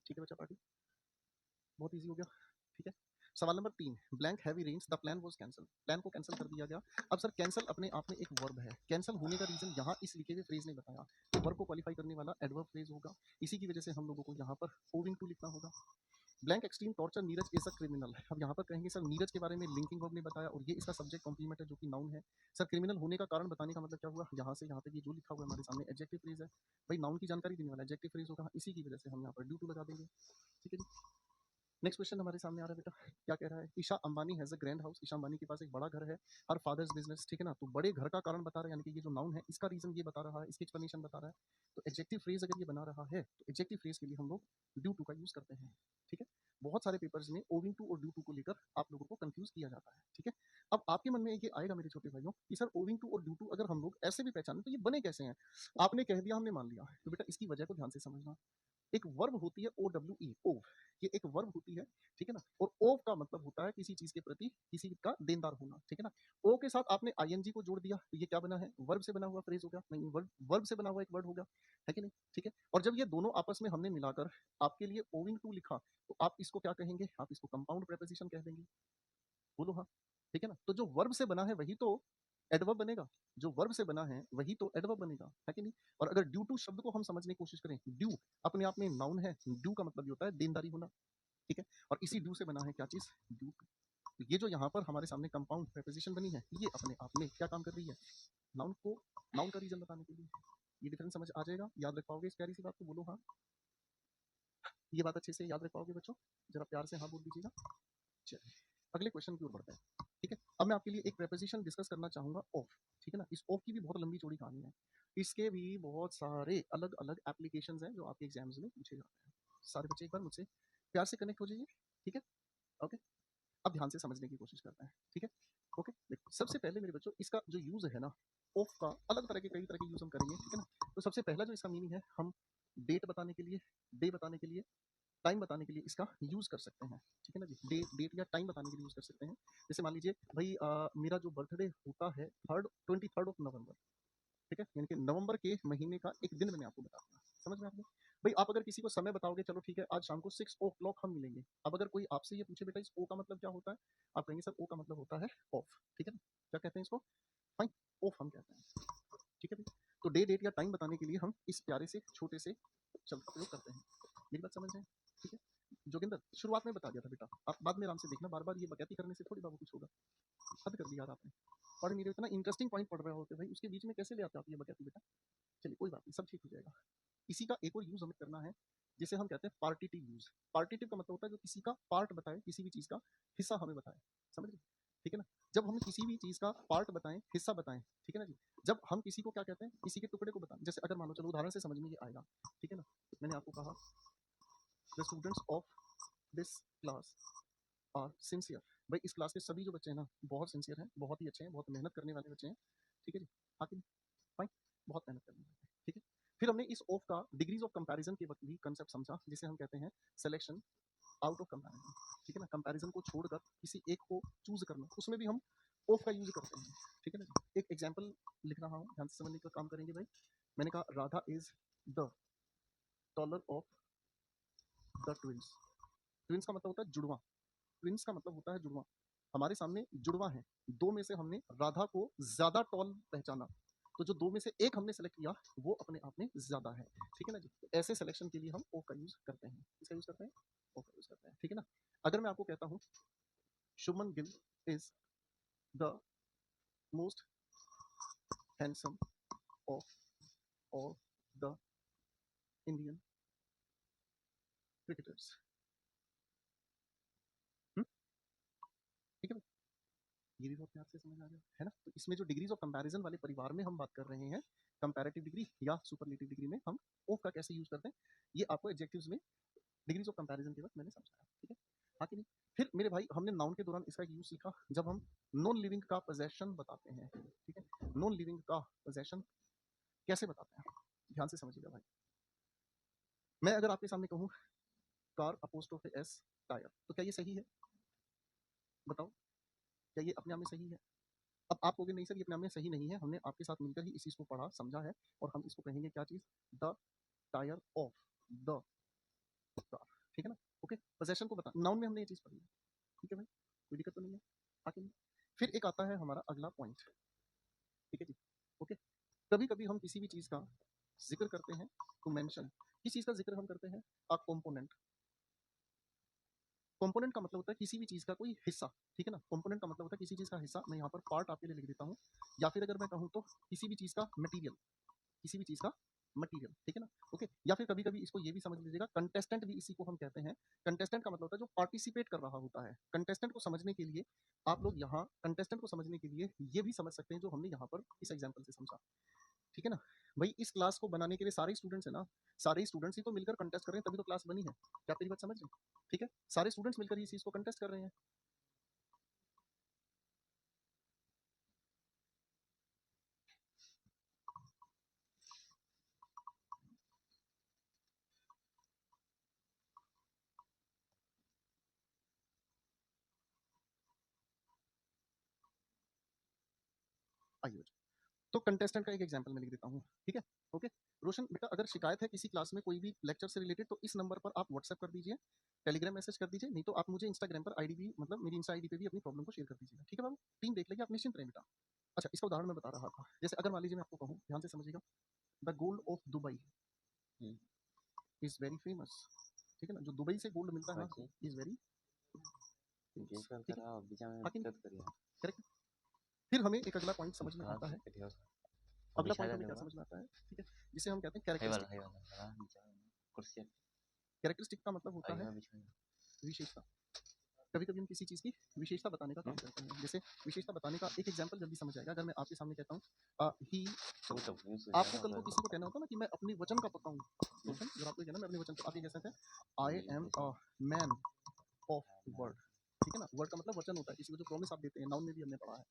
ठीक है बच्चा पार्टी, बहुत ईजी हो गया। ठीक है, सवाल number 3, blank heavy rains the plan was cancel, plan को कैंसिल कर दिया गया। अब सर कैंसिल अपने आप में एक वर्ब है, कैंसिल होने का रीजन यहाँ इस लिखे हुए फ्रेज ने बताया, तो वर्ब को क्वालिफाई करने वाला एडवर्ब फ्रेज होगा, इसी की वजह से हम लोगों को यहाँ पर ओविंग टू लिखना होगा। Blank extreme torture Neeraj is a criminal, अब यहाँ पर कहेंगे सर नीरज के बारे में लिंकिंग वर्ब ने बताया और ये इसका सब्जेक्ट कॉम्प्लीमेंट है जो कि नाउन है। सर क्रिमिनल होने का कारण बताने का मतलब क्या हुआ, यहाँ से यहाँ तक ये जो लिखा हुआ है हमारे सामने एडजेक्टिव फ्रेज है। भाई नाउन की जानकारी देने वाला एडजेक्टिव फ्रेज होगा, इसी की वजह से हम यहाँ पर ड्यू टू लगा देंगे। ठीक है जी, नेक्स्ट क्वेश्चन हमारे सामने आ रहा है बेटा, क्या कह रहा है, Isha Ambani has a grand house, Isha Ambani के पास एक बड़ा घर है, हर फादर्स बिजनेस। ठीक है ना, तो बड़े घर का कारण बता रहा है, यानी कि ये जो नाउन है इसका रीजन ये बता रहा है, इसकी एक्सप्लेनेशन बता रहा है। तो एडजेक्टिव फ्रेज अगर ये बना रहा है तो एडजेक्टिव फ्रेज के लिए हम लोग ड्यू टू का यूज करते हैं। ठीक है, बहुत सारे पेपर्स में ओविंग टू और ड्यू टू को लेकर आप लोगों को कंफ्यूज किया जाता है। ठीक है, अब आपके मन में ये आएगा मेरे छोटे भाइयों कि सर ओविंग टू और ड्यू टू अगर हम लोग ऐसे भी पहचाने तो ये बने कैसे हैं। आपने कह दिया हमने मान लिया, तो बेटा इसकी वजह को ध्यान से समझना। एक वर्ब होती है ओ डब्ल्यू ई, ओव, ये एक वर्ब होती है। ठीक है ना, और ओव का मतलब होता है किसी चीज के प्रति किसी का देनदार होना। ठीक है ना, ओ के साथ आपने आईएनजी को जोड़ दिया तो ये क्या बना है, वर्ब से बना हुआ फ्रेज हो गया, नहीं वर्ब से बना हुआ एक वर्ड हो गया, है कि नहीं। ठीक है, और जब ये दोनों आपस में हमने मिलाकर आपके लिए ओविंग टू लिखा तो आप इसको क्या कहेंगे, आप इसको कंपाउंड प्रेपोजिशन कह देंगे। बोलो हाँ। ठीक है ना, तो जो वर्ब से बना है वही तो एडवर्ब बनेगा, जो वर्ब से बना है वही तो एडवर्ब बनेगा, है कि नहीं। और अगर ड्यू टू शब्द को हम समझने की कोशिश करें, ड्यू अपने आप में नाउन है, ड्यू का मतलब ये होता है देनदारी होना। ठीक है, और इसी ड्यू से बना है क्या चीज, ड्यू टू। तो ये जो यहाँ पर हमारे सामने कंपाउंड प्रेपोजिशन बनी है, ये अपने आप में क्या काम कर रही है, नाउन को, नाउन का रीजन बताने के लिए। ये डिफरेंस समझ आ जाएगा, याद रख पाओगे इस प्यारी सी बात को, बोलो हाँ। ये बात अच्छे से याद रख पाओगे बच्चों, जरा प्यार से हाँ बोल दीजिएगा। चलिए अगले क्वेश्चन की ओर बढ़ते हैं। ठीक है, अब मैं आपके लिए एक प्रेपोजिशन डिस्कस करना चाहूंगा, ऑफ। ठीक है ना, इस ऑफ की भी बहुत लंबी चौड़ी कहानी है, इसके भी बहुत सारे अलग अलग एप्लीकेशंस हैं जो आपके एग्जाम्स में पूछे जाते हैं। सारे बच्चे एक बार मुझसे प्यार से कनेक्ट हो जाइए। ठीक है, ओके, अब ध्यान से समझने की कोशिश करते हैं। ठीक है, ओके, देखो सबसे पहले मेरे बच्चों इसका जो यूज है ना, ऑफ का अलग तरह के कई तरह के यूज हम करेंगे। ठीक है ना, तो सबसे पहला जो इसका मीनिंग है, हम डेट बताने के लिए, डे बताने के लिए टाइम बताने के लिए इसका यूज़ कर सकते हैं, ठीक है ना जी। डेट या टाइम बताने के लिए यूज़ कर सकते हैं। जैसे मान लीजिए भाई मेरा जो बर्थडे होता है 23 ऑफ नवंबर, ठीक है, यानी कि नवंबर के महीने का एक दिन मैंने आपको बता दिया, समझ में आपने। भाई आप अगर किसी को समय बताओगे, चलो ठीक है आज शाम को 6 o'clock हम मिलेंगे। अब अगर कोई आपसे ये पूछे बेटा इस ओ का मतलब क्या होता है, आप कहेंगे सर ओ का मतलब होता है ऑफ, ठीक है ना। क्या कहते हैं इसको, फाइन, ऑफ हम कहते हैं, ठीक है भाई। तो डेट या टाइम बताने के लिए हम इस प्यारे से छोटे से शब्द का प्रयोग करते हैं। मेरी बात समझ रहे हैं, ठीक है। जोगिंदर शुरुआत में बता दिया था बेटा, आप बाद में आराम से देखना, बार बार ये बकैती करने से थोड़ी बाबू कुछ होगा। हद कर दिया यार आपने, पढ़ नहीं रहे, इतना इंटरेस्टिंग पॉइंट पढ़ रहे होते भाई, उसके बीच में कैसे ले आते आप ये बकैती बेटा। चलिए कोई बात नहीं, सब ठीक हो जाएगा। इसी का एक और यूज हमें करना है जिसे हम कहते हैं पार्टिटिव यूज। पार्टिटिव का मतलब होता है जो किसी का पार्ट बताए, किसी भी चीज का हिस्सा हमें बताए, समझ रहे, ठीक है ना। जब हम किसी भी चीज का पार्ट बताएं, हिस्सा बताएं, ठीक है ना जी। जब हम किसी को क्या कहते हैं, किसी के टुकड़े को बताएं, जैसे अगर मान लो, चलो उदाहरण से समझ में ये आएगा, ठीक है ना। मैंने आपको कहा the students of this class are sincere. भाई इस क्लास के सभी जो बच्चे हैं ना बहुत सिंसियर हैं, बहुत ही अच्छे हैं, बहुत मेहनत करने वाले बच्चे हैं, ठीक है जी। आगे फाइन, बहुत मेहनत करने वाले हैं, ठीक है। फिर हमने इस ऑफ का डिग्रीज ऑफ कंपैरिजन के वक्त भी कंसेप्ट समझा, जिसे हम कहते हैं सिलेक्शन आउट ऑफ कंपैरिजन, ठीक है ना। कंपैरिजन को छोड़कर किसी एक को चूज करना, उसमें भी हम ऑफ का यूज करते हैं, ठीक है ना। एक एग्जाम्पल लिख रहा हूँ, ध्यान से समझने का काम करेंगे भाई। मैंने कहा Radha is the taller of the twins. Twins का मतलब होता है जुड़वा, ट्विंस का मतलब होता है जुड़वा। हमारे सामने जुड़वा है, दो में से हमने राधा को ज्यादा टॉल पहचाना, तो जो दो में से एक हमने सेलेक्ट किया वो अपने आप में ज्यादा है, ठीक है ना जी। तो ऐसे सिलेक्शन के लिए हम ओ का यूज करते हैं, इसका यूज करते हैं, ओ का यूज करते हैं, ठीक है ना। अगर मैं आपको कहता हूँ Shubman Gill is the most handsome of all the Indian cricketers, ठीक है, ये भी बहुत प्यार से समझ आ गया है ना। तो इसमें जो डिग्रीज ऑफ कंपैरिजन वाले परिवार में हम बात कर रहे हैं, कंपैरेटिव डिग्री या सुपरलेटिव डिग्री में हम ऑफ का कैसे यूज करते हैं, ये आपको एडजेक्टिव्स में डिग्रीज ऑफ कंपैरिजन के वक्त मैंने समझाया, ठीक है। हाँ कि नहीं। फिर मेरे भाई हमने नाउन के दौरान इसका यूज सीखा जब हम नॉन लिविंग का पोजेशन बताते हैं, ठीक है। नॉन लिविंग का पोजेशन कैसे बताते हैं, ध्यान से समझिएगा भाई। मैं अगर आपके सामने कहूँ कार अपोस्ट्रोफ एस टायर, तो क्या ये सही है, बताओ, क्या ये अपने आप में सही है। अब आप कहोगे नहीं सर ये अपने आप में सही नहीं है, हमने आपके साथ मिलकर ही इस चीज को पढ़ा समझा है, और हम इसको कहेंगे क्या चीज, the tyre of the car, ठीक है ना। ओके, पोजेशन को बता, नाउन में हमने ये चीज पढ़ी है, ठीक है भाई, कोई दिक्कत तो नहीं है, आगे नहीं। फिर एक आता है हमारा अगला पॉइंट, ठीक है जी। ओके, कभी कभी हम किसी भी चीज का जिक्र करते हैं, टू मेंशन, किस चीज का जिक्र हम करते हैं, अ कंपोनेंट। कंपोनेंट का मतलब होता है किसी भी चीज का कोई हिस्सा, ठीक है ना। कंपोनेंट का मतलब होता है किसी चीज का हिस्सा, मैं यहाँ पर पार्ट आपके लिए लिख देता हूँ, या फिर अगर मैं कहूँ तो किसी भी चीज का मटेरियल, किसी भी चीज का मटेरियल, ठीक है ना। ओके, या फिर कभी कभी इसको ये भी समझ लीजिएगा कंटेस्टेंट भी इसी को हम कहते हैं। कंटेस्टेंट का मतलब होता है जो पार्टिसिपेट कर रहा होता है। कंटेस्टेंट को समझने के लिए आप लोग यहाँ कंटेस्टेंट को समझने के लिए ये भी समझ सकते हैं जो हमने यहाँ पर इस एग्जाम्पल से समझा, ठीक है ना। भाई इस क्लास को बनाने के लिए सारे स्टूडेंट्स है ना, सारे स्टूडेंट्स ही तो मिलकर कंटेस्ट कर रहे हैं, तभी तो क्लास बनी है। क्या आप मेरी बात समझ रहे हैं, ठीक है, सारे स्टूडेंट्स मिलकर इस चीज को कंटेस्ट कर रहे हैं। आइए, तो कंटेस्टेंट का एक एग्जांपल मैं लिख देता हूँ, ठीक है। ओके, रोशन बेटा अगर शिकायत है किसी क्लास में कोई भी लेक्चर से रिलेटेड, तो इस नंबर पर आप व्हाट्सएप कर दीजिए, टेलीग्राम मैसेज कर दीजिए, नहीं तो आप मुझे इंस्टाग्राम पर आईडी भी, मतलब मेरी इंस्टा आईडी पे भी अपनी प्रॉब्लम को शेयर कर दीजिएगा, ठीक है बाबू, टीम देख लेगी, आप निश्चिंत रहें बेटा। अच्छा, इसका उदाहरण मैं बता रहा था, जैसे अगर मान लीजिए मैं आपको कहूँ, ध्यान से समझिएगा, the gold of Dubai is very famous, ठीक है ना। जो दुबई से गोल्ड मिलता है ना इज वेरी फेमस, ठीक है, करेक्ट। फिर हमें एक अगला पॉइंट समझ में आता है, अगला पॉइंट हमें क्या समझ में आता है, ठीक है, जिसे हम कहते हैं कैरेक्टरिस्टिक। कैरेक्टरिस्टिक का मतलब होता है विशेषता। कभी कभी हम किसी चीज की विशेषता बताने का काम करते हैं, जैसे विशेषता बताने का एक एग्जांपल जल्दी समझ आएगा। अगर मैं आपके सामने कहता हूँ ही, आपको कल को किसी को कहना होता है ना कि मैं अपने वचन का पक्का हूँ, जब आपको कहना मैं अपने वचन, तो आप ये कह सकते हैं I am a man of word, ठीक है ना। वर्ड का मतलब वचन होता है, किसी को जो प्रॉमिस आप देते हैं, नाउन में भी हमने पढ़ा है।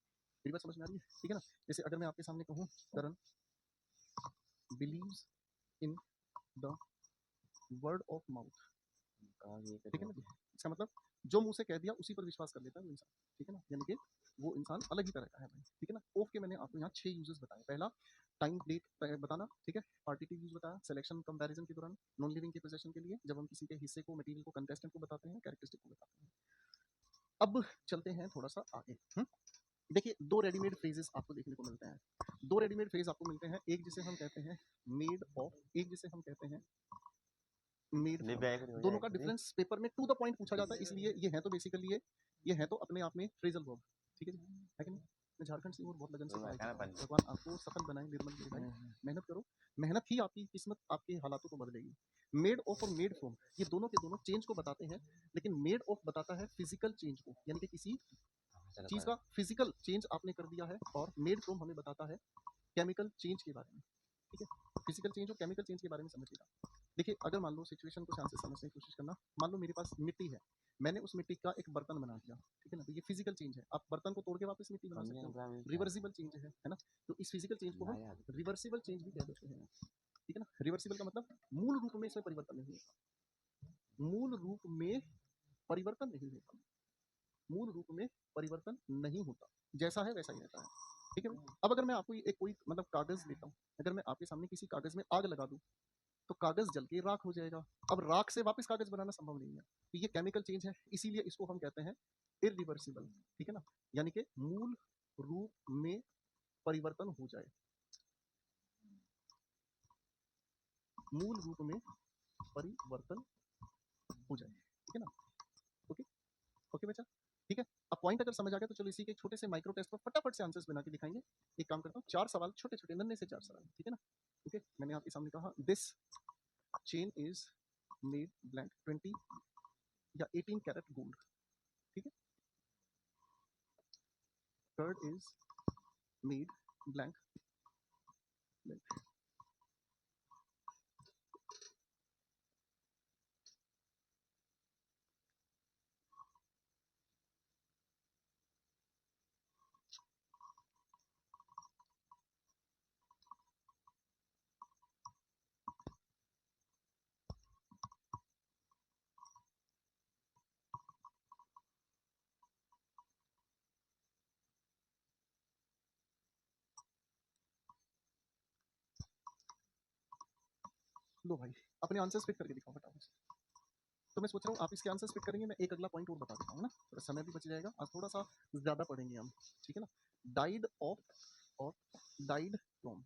मेरी बात समझ में आ रही है, ठीक है ना। जैसे अगर मैं आपके सामने कहूँ Karan believes in the word of mouth, ठीक है ना जी। इसका मतलब जो मुंह से कह दिया उसी पर विश्वास कर लेता है वो इंसान, ठीक है ना, यानी कि वो इंसान अलग ही तरह का है भाई, ठीक है ना। ऑफ के मैंने आपको यहाँ 6 यूजेस बताए। पहला, टाइम डेट बताना, ठीक है। पार्टिटिव यूज बताया सिलेक्शन कंपैरिजन के दौरान, नॉन लिविंग के पोजेशन के लिए जब हम किसी के हिस्से को, मटेरियल को, कंटेस्टेंट को बताते हैं, कैरेक्टरिस्टिक को बताते हैं। अब चलते हैं थोड़ा सा आगे। देखिए, दो रेडीमेड फ्रेजेस आपको देखने को मिलते हैं। दो रेडीमेड फ्रेज आपको मिलते हैं, एक जिसे हम कहते हैं मेड ऑफ, एक जिसे हम कहते हैं मेड फ्रॉम। दोनों का डिफरेंस पेपर में टू द पॉइंट पूछा जाता है, इसलिए ये है तो बेसिकली ये है तो अपने आप में फ्रेजल वर्ब, ठीक है जी, है कि नहीं। मैं झारखंड से और बहुत लगन से पढ़ाई कर रहा हूं। भगवान आपको सफल बनाए, निर्मल बनाए। मेहनत करो, मेहनत ही आपकी किस्मत, आपके हालातों को बदलेगी। मेड ऑफ और मेड फ्रॉम ये दोनों के दोनों चेंज को बताते हैं, लेकिन मेड ऑफ बताता है फिजिकल चेंज को, यानी कि किसी चीज का फिजिकल चेंज आपने कर दिया है, और मेड फ्रॉम हमें बताता है केमिकल चेंज के बारे में, ठीक है। फिजिकल चेंज और केमिकल चेंज के बारे में समझिएगा। देखिए, अगर मान लो सिचुएशन को ध्यान से समझने की कोशिश करना, मान लो मेरे पास मिट्टी है, मैंने उस मिट्टी का एक बर्तन बना दिया, ठीक है ना, तो ये फिजिकल चेंज है। आप बर्तन को तोड़ के वापस मिट्टी बना सकते हो, रिवर्सिबल चेंज है ना। तो इस फिजिकल चेंज को हम रिवर्सिबल चेंज भी कह देते हैं, ठीक है ना। रिवर्सिबल का मतलब मूल रूप में इसमें परिवर्तन नहीं होता, मूल रूप में परिवर्तन नहीं होता, मूल रूप में परिवर्तन नहीं होता, जैसा है वैसा ही रहता है, ठीक है। अब अगर मैं आपको एक कोई मतलब कागज लेता हूँ, अगर मैं आपके सामने किसी कागज में आग लगा दूं, तो कागज जल के राख हो जाएगा। अब राख से वापस कागज बनाना संभव नहीं है, तो ये केमिकल चेंज है, इसीलिए इसको हम कहते हैं इरिवर्सिबल, ठीक है ना, यानी कि मूल रूप में परिवर्तन हो जाए, मूल रूप में परिवर्तन हो जाए, ठीक है ना। ओके, ओके बच्चा, ठीक है। अब पॉइंट अगर समझ आ गया तो चलो इसी के छोटे से माइक्रो टेस्ट पर फटाफट से आंसर्स बना के दिखाएंगे। एक काम करता हूँ, 4 सवाल, छोटे छोटे नन्हे से 4 सवाल, ठीक है ना। ओके, मैंने आपके सामने कहा this chain is made blank 20 या 18 कैरेट गोल्ड, ठीक है। Third is made blank blank. लो भाई, अपने आंसर्स पिक करके दिखाओ फटाफट से। तो मैं सोच रहा हूँ आप इसके आंसर्स पिक करेंगे, मैं एक अगला पॉइंट और बता देता हूँ ना, थोड़ा समय भी बच जाएगा, आज थोड़ा सा ज्यादा पढ़ेंगे हम, ठीक है ना। डाइड ऑफ और डाइड फ्रॉम,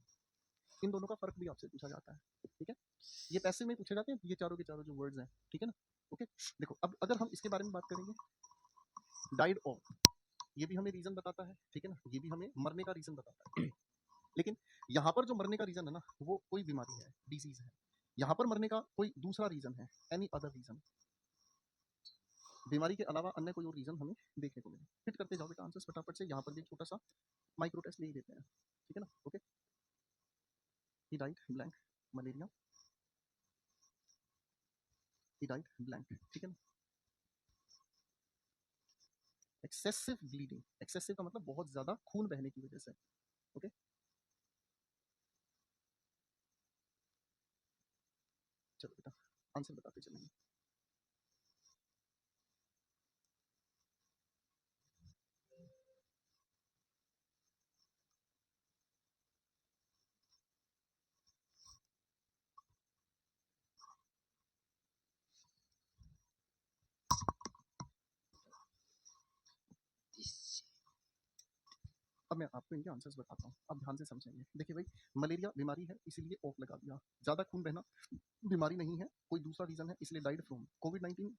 इन दोनों का फर्क भी आपसे पूछा जाता है, ठीक है। ये पैसिव में पूछे जाते हैं, ये चारों के चारों जो वर्ड्स हैं, ठीक है ना। ओके, देखो अब अगर हम इसके बारे में बात करेंगे, डाइड ऑफ, ये भी हमें रीजन बताता है, ठीक है ना, ये भी हमें मरने का रीजन बताता है। लेकिन यहाँ पर जो मरने का रीजन है ना, वो कोई बीमारी है, डिजीज है। यहाँ पर मरने का कोई दूसरा रीजन है, एनी अदर रीजन, बीमारी के अलावा अन्य कोई और रीजन हमें देखने को मिले। फिट करते जाओ बेटा आंसर्स फटाफट से, यहाँ पर भी एक छोटा सा माइक्रो टेस्ट ले ही देते हैं, ठीक है ना। Okay, he died blank malaria, he died blank, ठीक है ना। एक्सेसिव ब्लीडिंग, एक्सेसिव का मतलब बहुत ज्यादा खून बहने की वजह से, ओके। चलो बेटा आंसर बताते चलेंगे। अब मैं आपको इनके आंसर्स बताता हूँ, अब ध्यान से समझेंगे। देखिए भाई, मलेरिया बीमारी है इसीलिए ऑफ लगा दिया, ज्यादा खून बहना बीमारी नहीं है, कोई दूसरा रीजन है इसलिए डाइड फ्रॉम। कोविड-19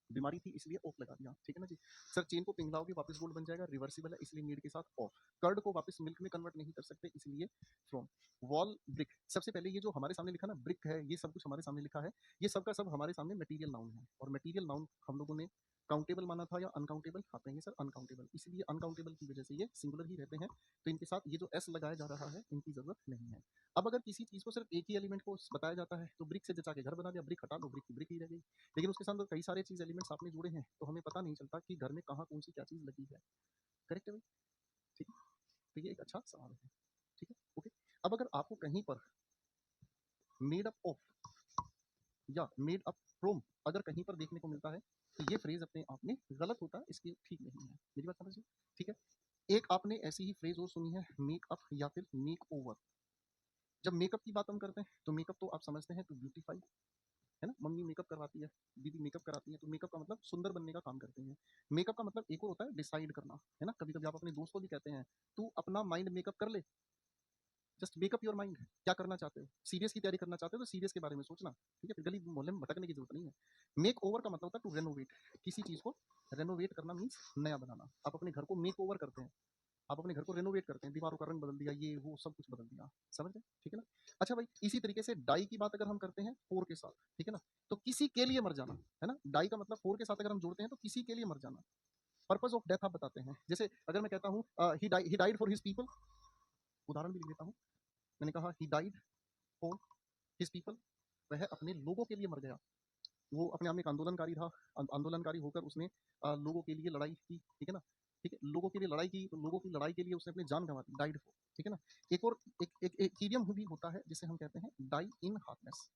बीमारी थी इसलिए ऑफ लगा दिया, ठीक है ना जी। सर चेन को पिघलाओगे वापस गोल्ड बन जाएगा, रिवर्सिबल है इसलिए नीड के साथ ऑफ। कर्ड को वापस मिल्क में कन्वर्ट नहीं कर सकते इसलिए फ्रॉम। वॉल ब्रिक, सबसे पहले ये जो हमारे सामने लिखा ना ब्रिक है, ये सब कुछ हमारे सामने लिखा है, ये सब का सब हमारे सामने मटेरियल नाउन है, और मटेरियल नाउन हम लोगों ने काउंटेबल माना था या अनकाउंटेबल, आप कहेंगे सर अनकाउंटेबल, इसलिए अनकाउंटेबल की वजह से ये सिंगुलर ही रहते हैं, तो इनके साथ ये जो एस लगाया जा रहा है इनकी जरूरत नहीं है। अब अगर किसी चीज को सिर्फ एक ही एलिमेंट को बताया जाता है, तो ब्रिक से जचा के घर बना दिया, ब्रिक हटा दो, ब्रिक की ब्रिक ही रह गई। लेकिन उसके साथ कई सारे चीज एलिमेंट्स आपने जुड़े हैं, तो हमें पता नहीं चलता कि घर में कहाँ कौन सी क्या चीज लगी है। करेक्ट है भाई, ठीक है। तो ये एक अच्छा सवाल है, ठीक है। ओके, अब अगर आपको कहीं पर मेड अप ऑफ या मेड अप फ्रॉम अगर कहीं पर देखने को मिलता है तो ये फ्रेज अपने आप में गलत होता है, इसकी ठीक नहीं है। मेरी बात समझिए, ठीक है। एक आपने ऐसी ही फ्रेज और सुनी है, मेक अप या फिर मेक ओवर। जब मेकअप की बात हम करते हैं तो मेकअप तो आप समझते हैं, टू ब्यूटीफाई, है ना। मम्मी मेकअप करवाती है, दीदी मेकअप कराती है, तो मेकअप का मतलब सुंदर बनने का काम करते हैं। मेकअप का मतलब एक और होता है डिसाइड करना, है ना। कभी कभी आप अपने दोस्त को भी कहते हैं तू अपना माइंड मेकअप कर ले, जस्ट मेकअप योर माइंड। क्या करना चाहते हो, सीरियस की तैयारी करना चाहते हो तो सीरियस के बारे में सोचना, ठीक है। फिर गली मोहल्ले में भटकने की जरूरत नहीं है। मेक ओवर का मतलब होता है टू रेनोवेट, किसी चीज को रेनोवेट करना मीन्स नया बनाना। आप अपने घर को मेक ओवर करते हैं, आप अपने घर को रेनोवेट करते हैं, दीवारों का रंग बदल दिया, ये वो सब कुछ बदल दिया, समझ रहे हैं, ठीक है ना। अच्छा भाई, इसी तरीके से डाई की बात अगर हम करते हैं फोर के साथ, ठीक है ना, तो किसी के लिए मर जाना, है ना। डाई का मतलब फोर के साथ अगर हम जोड़ते हैं तो किसी के लिए मर जाना। पर्पज ऑफ डेथ आप बताते हैं, जैसे अगर मैं कहता हूँ he died for his people, उदाहरण भी लिख देता हूँ। मैंने कहा he died for his people, वह अपने लोगों के लिए मर गया। वो अपने आप में एक आंदोलनकारी था, आंदोलनकारी होकर उसने लोगों के लिए लड़ाई की, ठीक है ना। ठीक है, लोगों के लिए लड़ाई की, तो लोगों की लड़ाई के लिए उसने अपनी जान गंवा दी, डाइड फॉर, ठीक है ना। एक और एक ईडियम भी होता है जिसे हम कहते हैं डाई इन हार्नेस।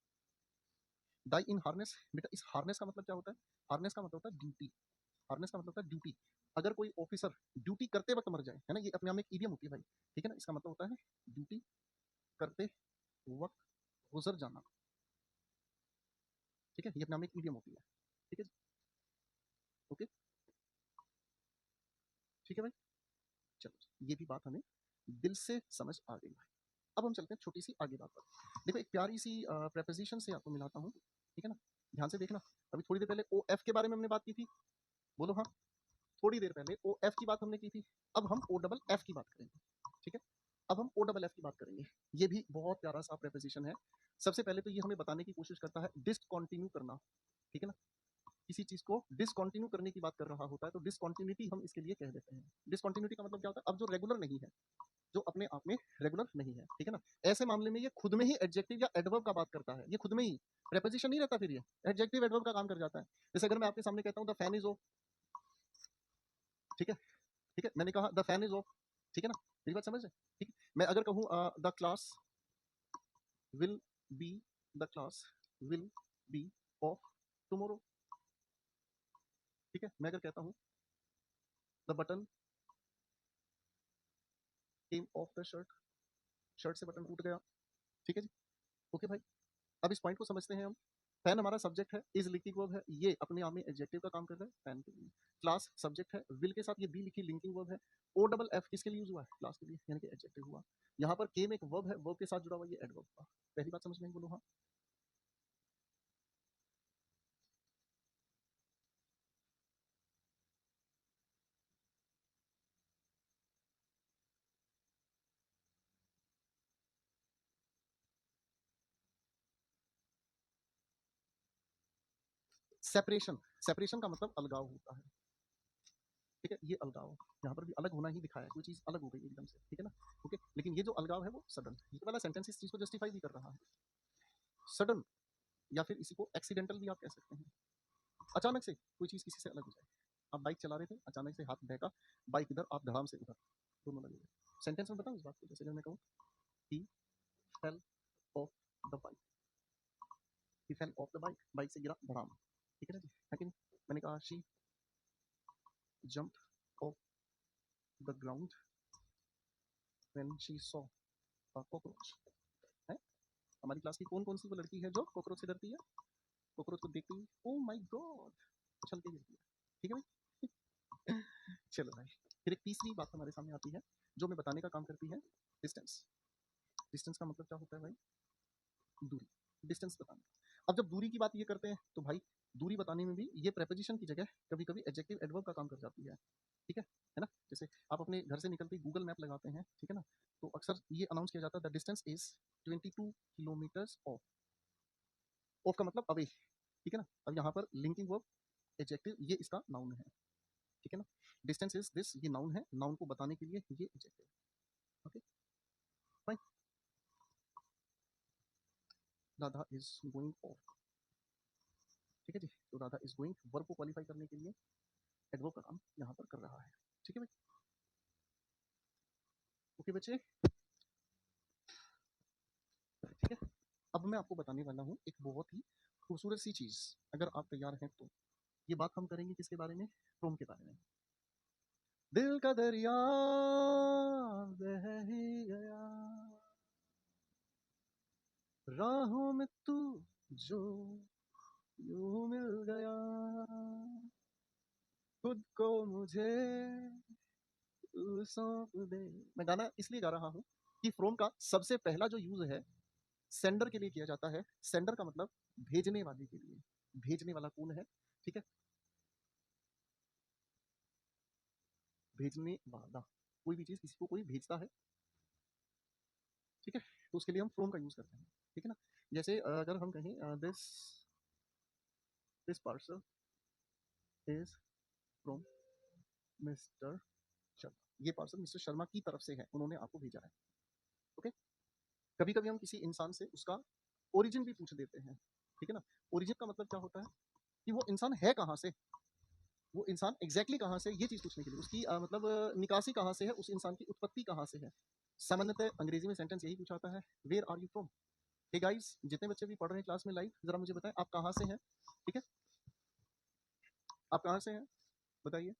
डाई इन हार्नेस, बेटा इस हार्नेस का मतलब क्या होता है, हार्नेस का मतलब होता है ड्यूटी, हार्नेस का मतलब होता है ड्यूटी। अगर कोई ऑफिसर ड्यूटी करते वक्त मर जाए, है ना, ये अपने आप में एक ईडियम होती है भाई, ठीक है ना। इसका मतलब होता है ड्यूटी करते वक्त गुजर जाना, ठीक है, ये अपने आप में एक ईडियम होती है, ठीक है। ओके, ठीक है भाई, चलो ये भी बात हमें दिल से समझ आ गई भाई। अब हम चलते हैं छोटी सी आगे बात पर। देखो एक प्यारी सी प्रेपोजिशन से आपको मिलाता हूँ, ठीक है ना। ध्यान से देखना, अभी थोड़ी देर पहले ओ एफ के बारे में हमने बात की थी, बोलो हाँ। थोड़ी देर पहले ओ एफ की बात हमने की थी, अब हम ओ डबल एफ की बात करेंगे, ठीक है। अब हम ओ डबल एफ की बात करेंगे। ये भी बहुत प्यारा सा प्रेपोजिशन है। सबसे पहले तो ये हमें बताने की कोशिश करता है डिसकंटिन्यू करना, ठीक है ना। किसी चीज को डिसकंटिन्यू करने की बात कर रहा होता है तो डिसकंटिन्यूटी हम इसके लिए कह देते हैं। डिसकंटिन्यूटी का मतलब क्या होता है, अब जो रेगुलर नहीं है, जो अपने आप में रेगुलर नहीं है, ठीक है ना। ऐसे मामले में ये खुद में ही एडजेक्टिव या एडवर्ब का बात करता है, ये खुद में ही प्रेपोजिशन नहीं रहता, फिर ये एडजेक्टिव एडवर्ब का काम कर जाता है। जैसे अगर मैं आपके सामने कहता हूँ द फैन इज ऑफ, ठीक है, ठीक है, मैंने कहा द फैन इज ऑफ, ठीक है ना, मेरी बात समझ है, ठीक है। मैं अगर कहूँ the class will be, the class will be of tomorrow, ठीक है। मैं अगर कहता हूँ the button came of the shirt, shirt से बटन टूट गया, ठीक है जी। ओके भाई, अब इस पॉइंट को समझते हैं हम। फैन हमारा सब्जेक्ट है, इज लिंकिंग वर्ब है, ये अपने आप में एडजेक्टिव का काम कर रहा है फैन के लिए। क्लास सब्जेक्ट है, विल के साथ ये बी लिखी लिंकिंग वर्ब है। ओ डबल एफ किसके लिए यूज हुआ है, क्लास के लिए, यानी कि एडजेक्टिव हुआ। यहाँ पर केम एक वर्ब है, वर्ब के साथ जुड़ा हुआ ये एडवर्ब हुआ। पहली बात समझ में आई, बोलो हाँ। सेपरेशन, सेपरेशन का मतलब अलगाव होता है, ठीक है। ये अलगाव यहाँ पर भी अलग होना ही दिखाया है, कोई चीज अलग हो गई एकदम से, ठीक है ना। ओके, लेकिन ये जो अलगाव है वो सडन, ये वाला सेंटेंस इस चीज को जस्टिफाई भी कर रहा है। सडन, या फिर इसी को एक्सीडेंटल भी आप कह सकते हैं। अचानक से कोई चीज किसी से अलग हो जाए, आप बाइक चला रहे थे, अचानक से हाथ बहका, बाइक इधर, आप धड़ाम से उधर, दोनों लगे हुए। सेंटेंस में बताऊं इस बात को, जैसे अगर मैं कहूँ he fell off the bike, he fell off the bike, bike से गिरा धड़ाम, ठीक है ना जी, है कि नहीं। मैंने कहा she jumped of the ground when she saw a cockroach, है। हमारी क्लास की कौन कौन सी वो लड़की है जो कॉकरोच से डरती है, कॉकरोच को देखती ही ओ माय गॉड उछल के गिरती है, ठीक है भाई। चलो भाई, फिर एक तीसरी बात हमारे सामने आती है जो हमें बताने का काम करती है, डिस्टेंस। डिस्टेंस का मतलब क्या होता है भाई, दूरी, डिस्टेंस बताना। अब जब दूरी की बात ये करते हैं तो भाई दूरी बताने में भी ये प्रेपोजिशन की जगह कभी कभी एडजेक्टिव एडवर्ब का काम कर जाती ठीक है ना। जैसे आप अपने घर से निकलते ही गूगल मैप लगाते हैं, ठीक है ना, तो अक्सर ये अनाउंस किया जाता है the distance is 22 kilometres of, of का मतलब अवे, ठीक है ना। अब यहाँ पर लिंकिंग वर्ब एडजेक्टिव, ये इसका नाउन है, ठीक है ना। डिस्टेंस इज दिस, ये नाउन है, नाउन को बताने के लिए ये adjective, okay fine. Radha is going of, ठीक है जी, तो राधा इज गोइंग वर्ब को क्वालिफाई करने के लिए एडवर्ब का काम यहाँ पर कर रहा है, ठीक है भाई। ओके बच्चे, ठीक है। अब मैं आपको बताने वाला हूँ एक बहुत ही खूबसूरत सी चीज, अगर आप तैयार हैं तो ये बात हम करेंगे किसके बारे में? प्रोम के बारे में। दिल का दरिया बह ही गया, राहों में तू जो यूं मिल गया, खुद को मुझे तू सौंप दे। मैं गाना इसलिए गा रहा हूं कि फ्रॉम का सबसे पहला जो यूज है सेंडर के लिए किया जाता है। सेंडर का मतलब भेजने वाले के लिए। भेजने वाला कौन है? ठीक है, भेजने वाला, कोई भी चीज किसी को कोई भेजता है, ठीक है, तो उसके लिए हम फ्रॉम का यूज करते हैं। ठीक है ना, जैसे अगर हम कहें this this parcel is from mister Sharma, ये पार्सल मिस्टर शर्मा की तरफ से है, उन्होंने आपको भेजा है। ओके, कभी कभी हम किसी इंसान से उसका ओरिजिन भी पूछ देते हैं। ठीक है ना, ओरिजिन का मतलब क्या होता है कि वो इंसान है कहाँ से, वो इंसान एग्जैक्टली कहाँ से, ये चीज पूछने के लिए उसकी मतलब निकासी कहाँ से है, उस इंसान की उत्पत्ति कहाँ से है। सामान्यतः अंग्रेजी में सेंटेंस यही पूछा जाता है, where are you from. Hey guys, जितने बच्चे भी पढ़ रहे हैं क्लास में लाइव, जरा मुझे बताएं आप कहाँ से हैं। ठीक है, आप कहाँ से हैं बताइए।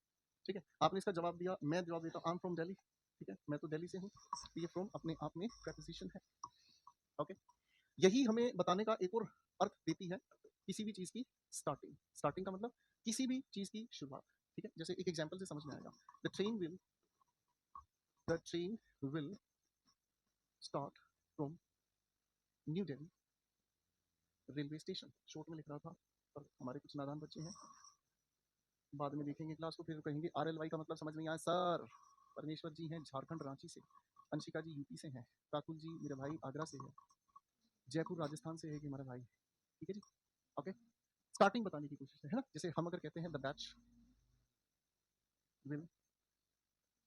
ठीक है, आपने इसका जवाब दिया, मैं जवाब देता हूँ आई एम फ्रॉम दिल्ली। ठीक है, मैं तो दिल्ली से हूँ, तो ये फ्रॉम अपने आप में प्रेपोजिशन है। ओके, यही हमें बताने का एक और अर्थ देती है किसी भी चीज की स्टार्टिंग। स्टार्टिंग का मतलब किसी भी चीज की शुरुआत। ठीक है, जैसे एक एग्जांपल से समझ में आएगा, the train will start from new Delhi railway station. Short में लिख रहा था, पर हमारे कुछ नादान बच्चे हैं, बाद में देखेंगे क्लास को फिर कहेंगे RLY का मतलब समझ नहीं आया सर। परमेश्वर जी हैं झारखंड रांची से, अंशिका जी यूपी से हैं, काकुल जी मेरा भाई आगरा से है, जयपुर राजस्थान से है कि हमारा भाई। ठीक है जी, ओके, स्टार्टिंग बताने की कोशिश है ना। जैसे हम अगर कहते हैं द बैच विल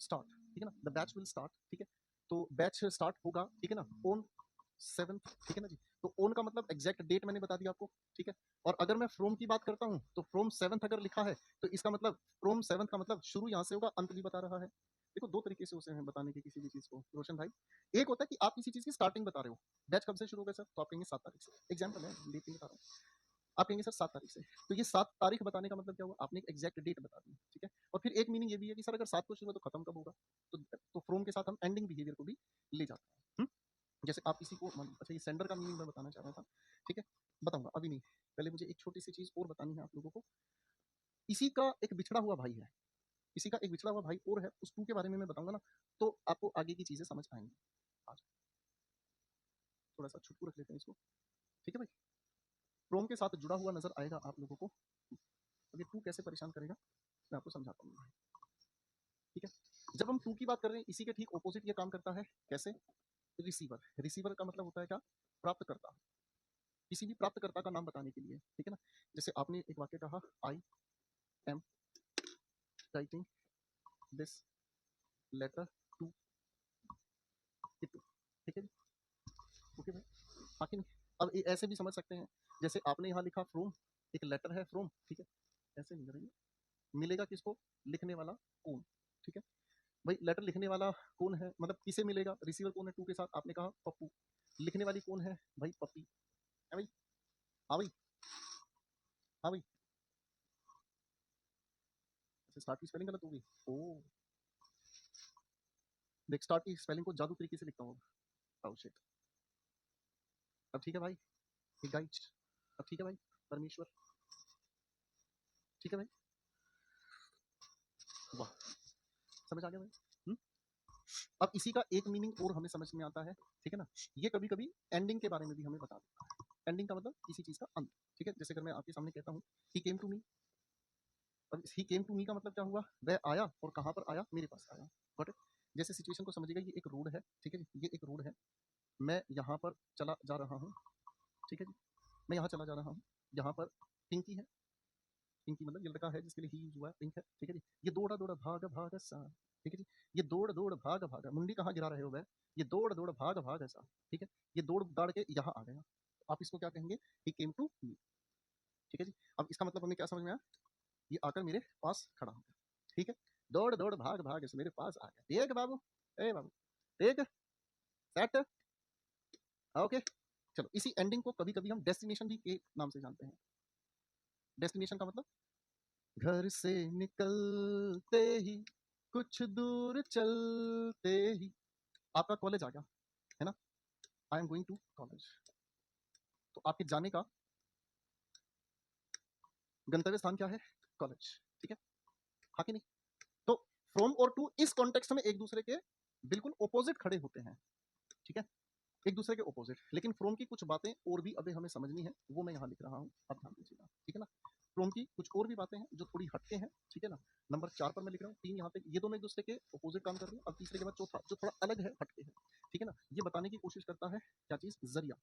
स्टार्ट, ठीक है ना, द बैच विल स्टार्ट। ठीक है, तो बैच स्टार्ट होगा, ठीक है ना, ऑन 7th। ठीक है ना जी, तो ऑन का मतलब एग्जैक्ट डेट मैंने बता दिया आपको। ठीक है, और अगर मैं फ्रॉम की बात करता हूँ तो फ्रॉम 7th अगर लिखा है तो इसका मतलब फ्रॉम 7th का मतलब शुरू यहाँ से होगा, अंत भी बता रहा है। देखो दो तरीके से उसे हैं बताने के किसी भी चीज को रोशन भाई। एक होता है कि आप किसी चीज की स्टार्टिंग बता रहे हो, बैच कब से शुरू होगा सर, तो आप कहेंगे 7 तारीख से। एग्जाम्पल है, डेट नहीं बता रहा हूँ, आप कहेंगे सर 7 तारीख से, तो ये 7 तारीख बताने का मतलब क्या हुआ, आपने एक एग्जैक्ट डेट बता दी। ठीक है, और फिर एक मीनिंग ये भी है कि सर अगर 7 को शुरू है तो खत्म कब होगा, तो फ्रॉम के साथ हम एंडिंग बिहेवियर को भी ले जाते हैं। जैसे आप किसी को अच्छा, ये सेंडर का मीनिंग मैं बताना चाह रहा था। ठीक है, बताऊंगा अभी नहीं, पहले मुझे एक छोटी सी चीज और बतानी है आप लोगों को। इसी का एक बिछड़ा हुआ भाई है, इसी का एक बिछड़ा हुआ भाई और है, उस टू के बारे में मैं बताऊंगा ना, तो आपको आगे की चीजें समझ आएंगी। आज थोड़ा सा छुटकू रख लेते हैं इसको। ठीक है भाई, प्रोम के साथ जुड़ा हुआ नजर आएगा आप लोगों को। अब ये टू कैसे परेशान करेगा मैं आपको समझाता हूँ। ठीक है, जब हम टू की बात कर रहे हैं, इसी के ठीक ऑपोजिट ये काम करता है। कैसे? रिसीवर। रिसीवर का मतलब होता है क्या? प्राप्तकर्ता। किसी भी प्राप्तकर्ता का नाम बताने के लिए। ठीक है ना, जैसे आपने एक वाक्य कहा, I am writing this letter to Kittu. ठीक है जी, ओके भाई, हाँ कि नहीं? अब ऐसे भी समझ सकते हैं, जैसे आपने यहाँ लिखा फ्रोम, एक लेटर है फ्रोम। ठीक है, ऐसे नहीं करेंगे, मिलेगा किसको? लिखने वाला कौन? ठीक है भाई, लेटर लिखने वाला कौन है, मतलब किसे मिलेगा? रिसीवर कौन है टू के साथ? आपने कहा पप्पू। लिखने वाली कौन है भाई? पप्पी है भाई। हाँ भाई, हाँ भाई। अच्छा, स्टार्ट की स्पेलिंग गलत होगी। ओ देख, स्टार्ट की स्पेलिंग को जादू तरीके से लिखता हूँ। अब शिट, अब ठीक है भाई, गाइड, अब ठीक है भाई, परमेश्वर। ठीक है भाई, वाह, समझ आ गया भाई। हुँ? अब इसी का एक मीनिंग और हमें समझ में आता है। ठीक है ना, ये कभी कभी एंडिंग के बारे में भी हमें बता देता है। एंडिंग का मतलब किसी चीज का अंत। ठीक है, जैसे अगर मैं आपके सामने कहता हूँ ही केम टू मी, अब ही केम टू मी का मतलब क्या हुआ? वह आया, और कहाँ पर आया? मेरे पास आया। Got it? जैसे सिचुएशन को समझिएगा, ये एक रोड है। ठीक है जी, ये एक रोड है, मैं यहाँ पर चला जा रहा हूँ। ठीक है जी, मैं यहाँ चला जा रहा हूँ, यहाँ पर पिंकी है। पिंकी मतलब ये लड़का है जिसके लिए ही यूज हुआ है, पिंक है। ठीक है जी, ये दौड़ा दौड़ा भाग भाग सा। ठीक है जी, ये दौड़ दौड़ भाग भाग, मुंडी कहाँ गिरा रहे हो वह, ये दौड़ दौड़ भाग भाग सा। ठीक है, ये दौड़ दाड़ के यहाँ आ गया, आप इसको क्या कहेंगे? ही केम टू मी। ठीक है जी, अब इसका मतलब हमें क्या समझ में आया? ये आकर मेरे पास खड़ा हो गया। ठीक है, दौड़ दौड़ भाग भाग से मेरे पास आ गया। ठीक बाबू, ए बाबू, ठीक, सेट, ओके, चलो इसी एंडिंग को कभी कभी हम डेस्टिनेशन भी के नाम से जानते हैं। डेस्टिनेशन का मतलब घर से निकलते ही कुछ दूर चलते ही आपका कॉलेज आ गया, है ना, I am going to college. तो आपके जाने का गंतव्य स्थान क्या है? कॉलेज, ठीक है, हाँ कि नहीं? तो फ्रॉम और टू इस कॉन्टेक्स्ट में एक दूसरे के बिल्कुल ऑपोजिट खड़े होते हैं, ठीक है, एक दूसरे के ऑपोजिट। लेकिन फ्रॉम की कुछ बातें और भी अभी हमें समझनी है, वो मैं यहाँ लिख रहा हूँ, अब ध्यान दीजिएगा, ठीक है ना। फ्रॉम की कुछ और भी बातें हैं जो थोड़ी हटके हैं, ठीक है ना। नंबर 4 पर मैं लिख रहा हूँ, 3 यहाँ पे, ये दोनों एक दूसरे के ऑपोजिट काम कर रही है। अब तीसरे के बाद चौथा जो थोड़ा अलग है, हटके है, ठीक है ना। ये बताने की कोशिश करता है क्या चीज? जरिया।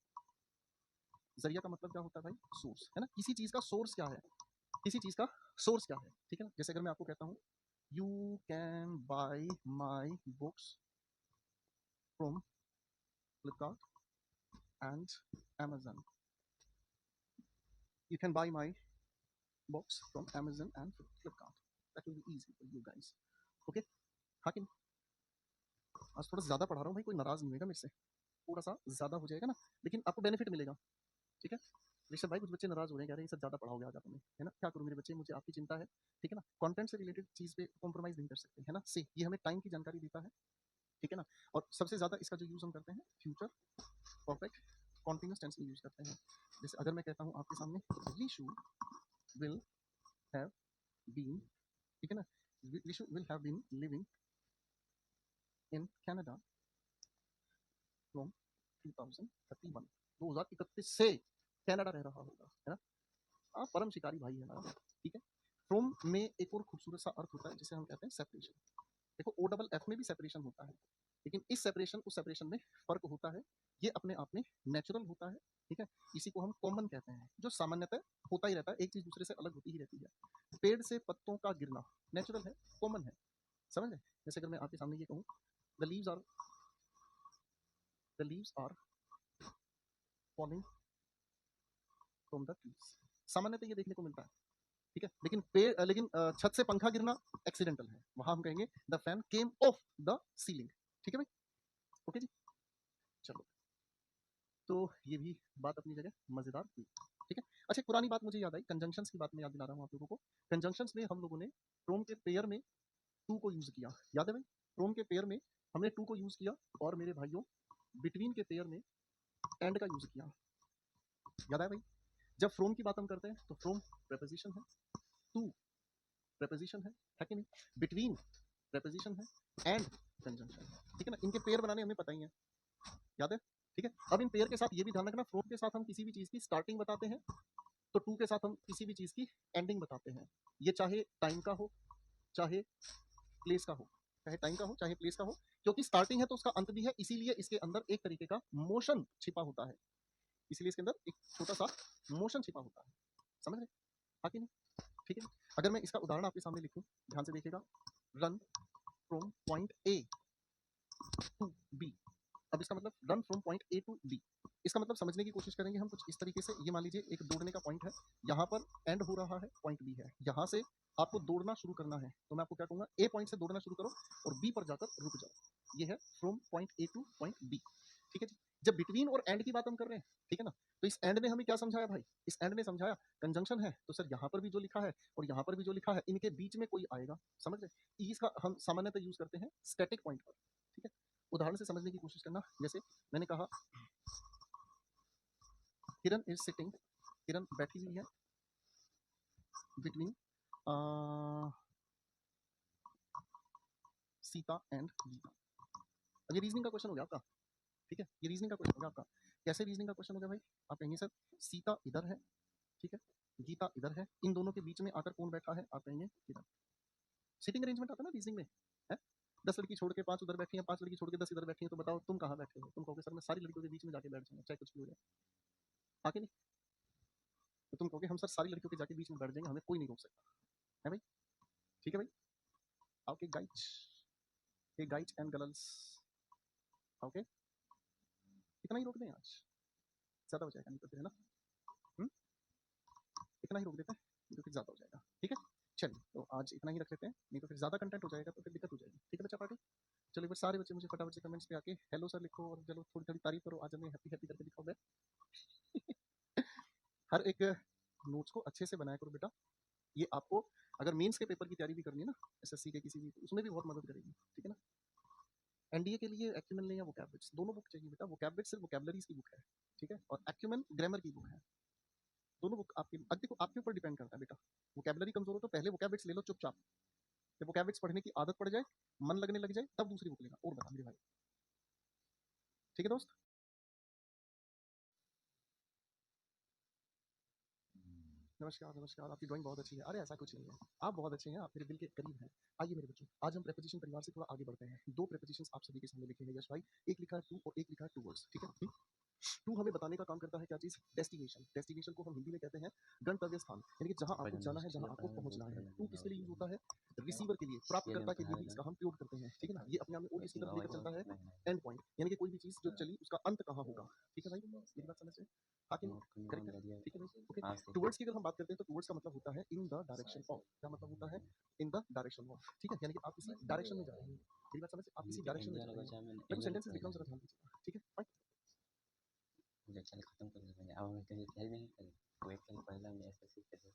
जरिया का मतलब क्या होता है भाई? सोर्स, है ना। किसी चीज का सोर्स क्या है? किसी चीज का सोर्स क्या है, ठीक है ना। जैसे अगर मैं आपको कहता हूँ you can buy my books from Flipkart and Amazon. You can buy my box from Amazon and Flipkart. That will be easy for you guys. Okay? हाँ कि नहीं? आज थोड़ा ज़्यादा पढ़ा रहा हूँ भाई, कोई नाराज़ नहीं होगा मेरे से, थोड़ा सा ज़्यादा हो जाएगा ना, लेकिन आपको बेनिफिट मिलेगा, ठीक है। ऋषभ भाई कुछ बच्चे नाराज़ हो रहे हैं, कह रहे हैं ये सब ज़्यादा पढ़ाओगे आज आपने, है ना। क्या करूँ मेरे बच्चे, मुझे आपकी चिंता है, ठीक है ना। कंटेंट से रिलेटेड चीज़ पे कॉम्प्रोमाइज़ नहीं कर सकते, है ना। से ये हमें टाइम की जानकारी देता है, ठीक है ना। और सबसे ज़्यादा इसका जो यूज़ हम करते हैं फ्यूचर परफेक्ट कॉन्टिन्यूस टेंस में यूज़ करते हैं। जैसे अगर मैं कहता हूँ आपके सामने ऋषु विल have been, ठीक है ना, Vishu will have been living in Canada from 2031, 2031 से कनाडा रह रहा होगा, है ना। हाँ, परम शिकारी भाई है हमारा, ठीक है। फ्रॉम में एक और खूबसूरत सा अर्थ होता है जिसे हम कहते हैं सेपरेशन। देखो ओ डबल एफ में भी सेपरेशन होता है, लेकिन इस सेपरेशन उस सेपरेशन में फर्क होता है। ये अपने आप में नेचुरल होता है, ठीक है। इसी को हम कॉमन कहते हैं, जो सामान्यतः होता ही रहता है, एक चीज दूसरे से अलग होती ही रहती है। पेड़ से पत्तों का गिरना नेचुरल है, कॉमन है, समझ रहे। जैसे अगर मैं आपके सामने ये कहूँ the leaves are falling from the trees, सामान्यतः ये देखने को मिलता है, ठीक है। लेकिन छत से पंखा गिरना एक्सीडेंटल है, वहां हम कहेंगे the fan came of the ceiling, ठीक है भाई, ओके जी। चलो, तो ये भी बात अपनी जगह मजेदार हुई, ठीक है। अच्छा, एक पुरानी बात मुझे याद आई, कंजंक्शंस की बात मैं याद दिला रहा हूँ आप लोगों को। कंजंक्शंस में हम लोगों ने फ्रॉम के पेयर में टू को यूज किया, याद है भाई। फ्रॉम के पेयर में हमने टू को यूज किया, और मेरे भाइयों बिटवीन के पेयर में एंड का यूज किया, याद है भाई। जब फ्रॉम की बात हम करते हैं तो फ्रॉम प्रेपोजिशन है, टू प्रेपोजिशन है कि नहीं, बिटवीन प्रेपोजिशन है, एंड कंजंक्शन है, ठीक है ना। इनके पेयर बनाने हमें पता ही है, याद है, ठीक है। अब इन पेयर के साथ ये भी ध्यान रखना, फ्रॉम के साथ हम किसी भी चीज की स्टार्टिंग बताते हैं, तो टू के साथ हम किसी भी चीज की एंडिंग बताते हैं। ये चाहे टाइम का हो, चाहे प्लेस का हो, चाहे टाइम का हो, चाहे प्लेस का हो, क्योंकि स्टार्टिंग है तो उसका अंत भी है, इसीलिए इसके अंदर एक तरीके का मोशन छिपा होता है, इसलिए इसके अंदर एक छोटा सा मोशन छिपा होता है, समझ रहे, हाँ कि नहीं, ठीक है। अगर मैं इसका उदाहरण आपके सामने लिखूं, ध्यान से देखिएगा, run from point A to B. अब इसका मतलब run from point A to B, इसका मतलब समझने की कोशिश करेंगे हम कुछ इस तरीके से। ये मान लीजिए एक दौड़ने का पॉइंट है, यहाँ पर एंड हो रहा है, पॉइंट बी है, यहाँ से आपको दौड़ना शुरू करना है, तो मैं आपको क्या कहूंगा, ए पॉइंट से दौड़ना शुरू करो और बी पर जाकर रुक जाओ। ये है from point A to point B, ठीक है जी। जब बिटवीन और एंड की बात हम कर रहे हैं, ठीक है ना, तो इस एंड ने हमें क्या समझाया भाई? इस एंड ने समझाया कंजंक्शन है, तो सर यहाँ पर भी जो लिखा है और यहाँ पर भी जो लिखा है, इनके बीच में कोई आएगा, समझ रहे। इसका हम सामान्यतः यूज करते हैं स्टैटिक पॉइंट पर, ठीक है। उदाहरण से समझने की कोशिश करना, जैसे मैंने कहा किरण इज सिटिंग, किरण बैठी हुई है बिटवीन सीता एंड गीता। अब ये रीजनिंग का क्वेश्चन हो गया आपका, ठीक है, ये रीजनिंग का क्वेश्चन हो गया आपका। कैसे रीजनिंग का क्वेश्चन हो गया भाई? आप कहेंगे सर सीता इधर है, ठीक है, गीता इधर है, इन दोनों के बीच में आकर कौन बैठा है? आप कहेंगे किरण। सिटिंग अरेंजमेंट आता है ना रीजनिंग में, है। 10 लड़की छोड़ के 5 उधर बैठी हैं, 5 लड़की छोड़ के 10 इधर बैठी हैं, तो बताओ तुम कहाँ बैठे हो? तुम कहोगे सर मैं सारी लड़कियों के बीच में जाके बैठ जाऊंगा, चाहे कुछ भी हो जाए, आके नहीं। तो तुम कहोगे हम सर सारी लड़कियों के जाके बीच में बैठ जाएंगे, हमें कोई नहीं रोक सकता, है भाई, ठीक है भाई। Okay guys, hey guys and girls, okay, इतना ही रोक दें आज, ज्यादा हो जाएगा नहीं तो फिर, है ना। हुँ? इतना ही रोक देते हैं, नहीं तो फिर ज्यादा हो जाएगा, ठीक है। चलिए, तो आज इतना ही रख लेते हैं, नहीं तो फिर ज्यादा कंटेंट हो जाएगा तो फिर दिक्कत हो जाएगी, ठीक है बच्चा पार्टी। चलो एक बार सारे बच्चे मुझे फटाफट से कमेंट्स पे आके हेलो सर लिखो, और चलो थोड़ी थोड़ी तारीफ करो, आज हमें हैप्पी हैप्पी करके दिखाओ। हर एक नोट्स को अच्छे से बनाया करो बेटा। ये आपको अगर मेंस के पेपर की तैयारी भी करनी है ना, एसएससी के किसी भी, उसमें भी बहुत मदद करेगी, ठीक है ना। एनडीए के लिए एक्यूमेन नहीं है, वोकैबुलरीज, दोनों बुक चाहिए बेटा। वोकैबुलरी सिर्फ वोकैबुलरीज की बुक है, ठीक है, और एक्यूमेन ग्रामर की बुक है। दोनों बुक आपके, अब देखो आपके ऊपर डिपेंड करता है बेटा। वोकैबुलरी कमजोर हो तो पहले वोकैबुलरीज ले लो चुपचाप, जब वोकैबुलरीज पढ़ने की आदत पड़ जाए, मन लगने लग जाए, तब दूसरी बुक लेना। और बता मेरे भाई, ठीक है दोस्त। नमस्कार नमस्कार, आपकी ड्राइंग बहुत अच्छी है। अरे ऐसा कुछ नहीं है, आप बहुत अच्छे हैं, आप मेरे दिल के करीब हैं। आइए मेरे बच्चों, आज हम प्रेपोजिशन परिवार से थोड़ा आगे बढ़ते हैं। दो प्रेपोजिशंस आप सभी के सामने लिखे हैं यश भाई, एक लिखा है टू और एक लिखा है टूवर्ड्स, ठीक है। टू हमें बताने का काम करता है क्या चीज, डेस्टिनेशन। डेस्टिनेशन को हम हिंदी में कहते हैं गंतव्य स्थान, यानी कि जहां आपको जाना है, जहां आपको पहुंचना है। टू किसके लिए यूज होता है, रिसीवर के लिए, प्राप्तकर्ता के लिए भी इसका हम प्रयोग करते हैं, ठीक है ना। ये अपने आप में और किसकी तरफ लेकर चलता है, एंड पॉइंट, यानी कि कोई भी चीज जो चली उसका अंत कहाँ होगा, ठीक है भाई, मेरी बात समझ रहे हैं। हाँ कि नहीं, करेक्ट है, ठीक है भाई, ओके। टुवर्ड्स की अगर हम बात करते हैं तो टुवर्ड्स का मतलब होता है इन द डायरेक्शन ऑफ। क्या मतलब होता है, इन द डायरेक्शन ऑफ, ठीक है, यानी कि आप किसी डायरेक्शन में जा रहे हैं। मेरी बात समझ, आप किसी डायरेक्शन में जा रहे हैं। मैं कुछ सेंटेंसेस लिख रहा हूं, जरा ध्यान दीजिएगा, ठीक है फाइन।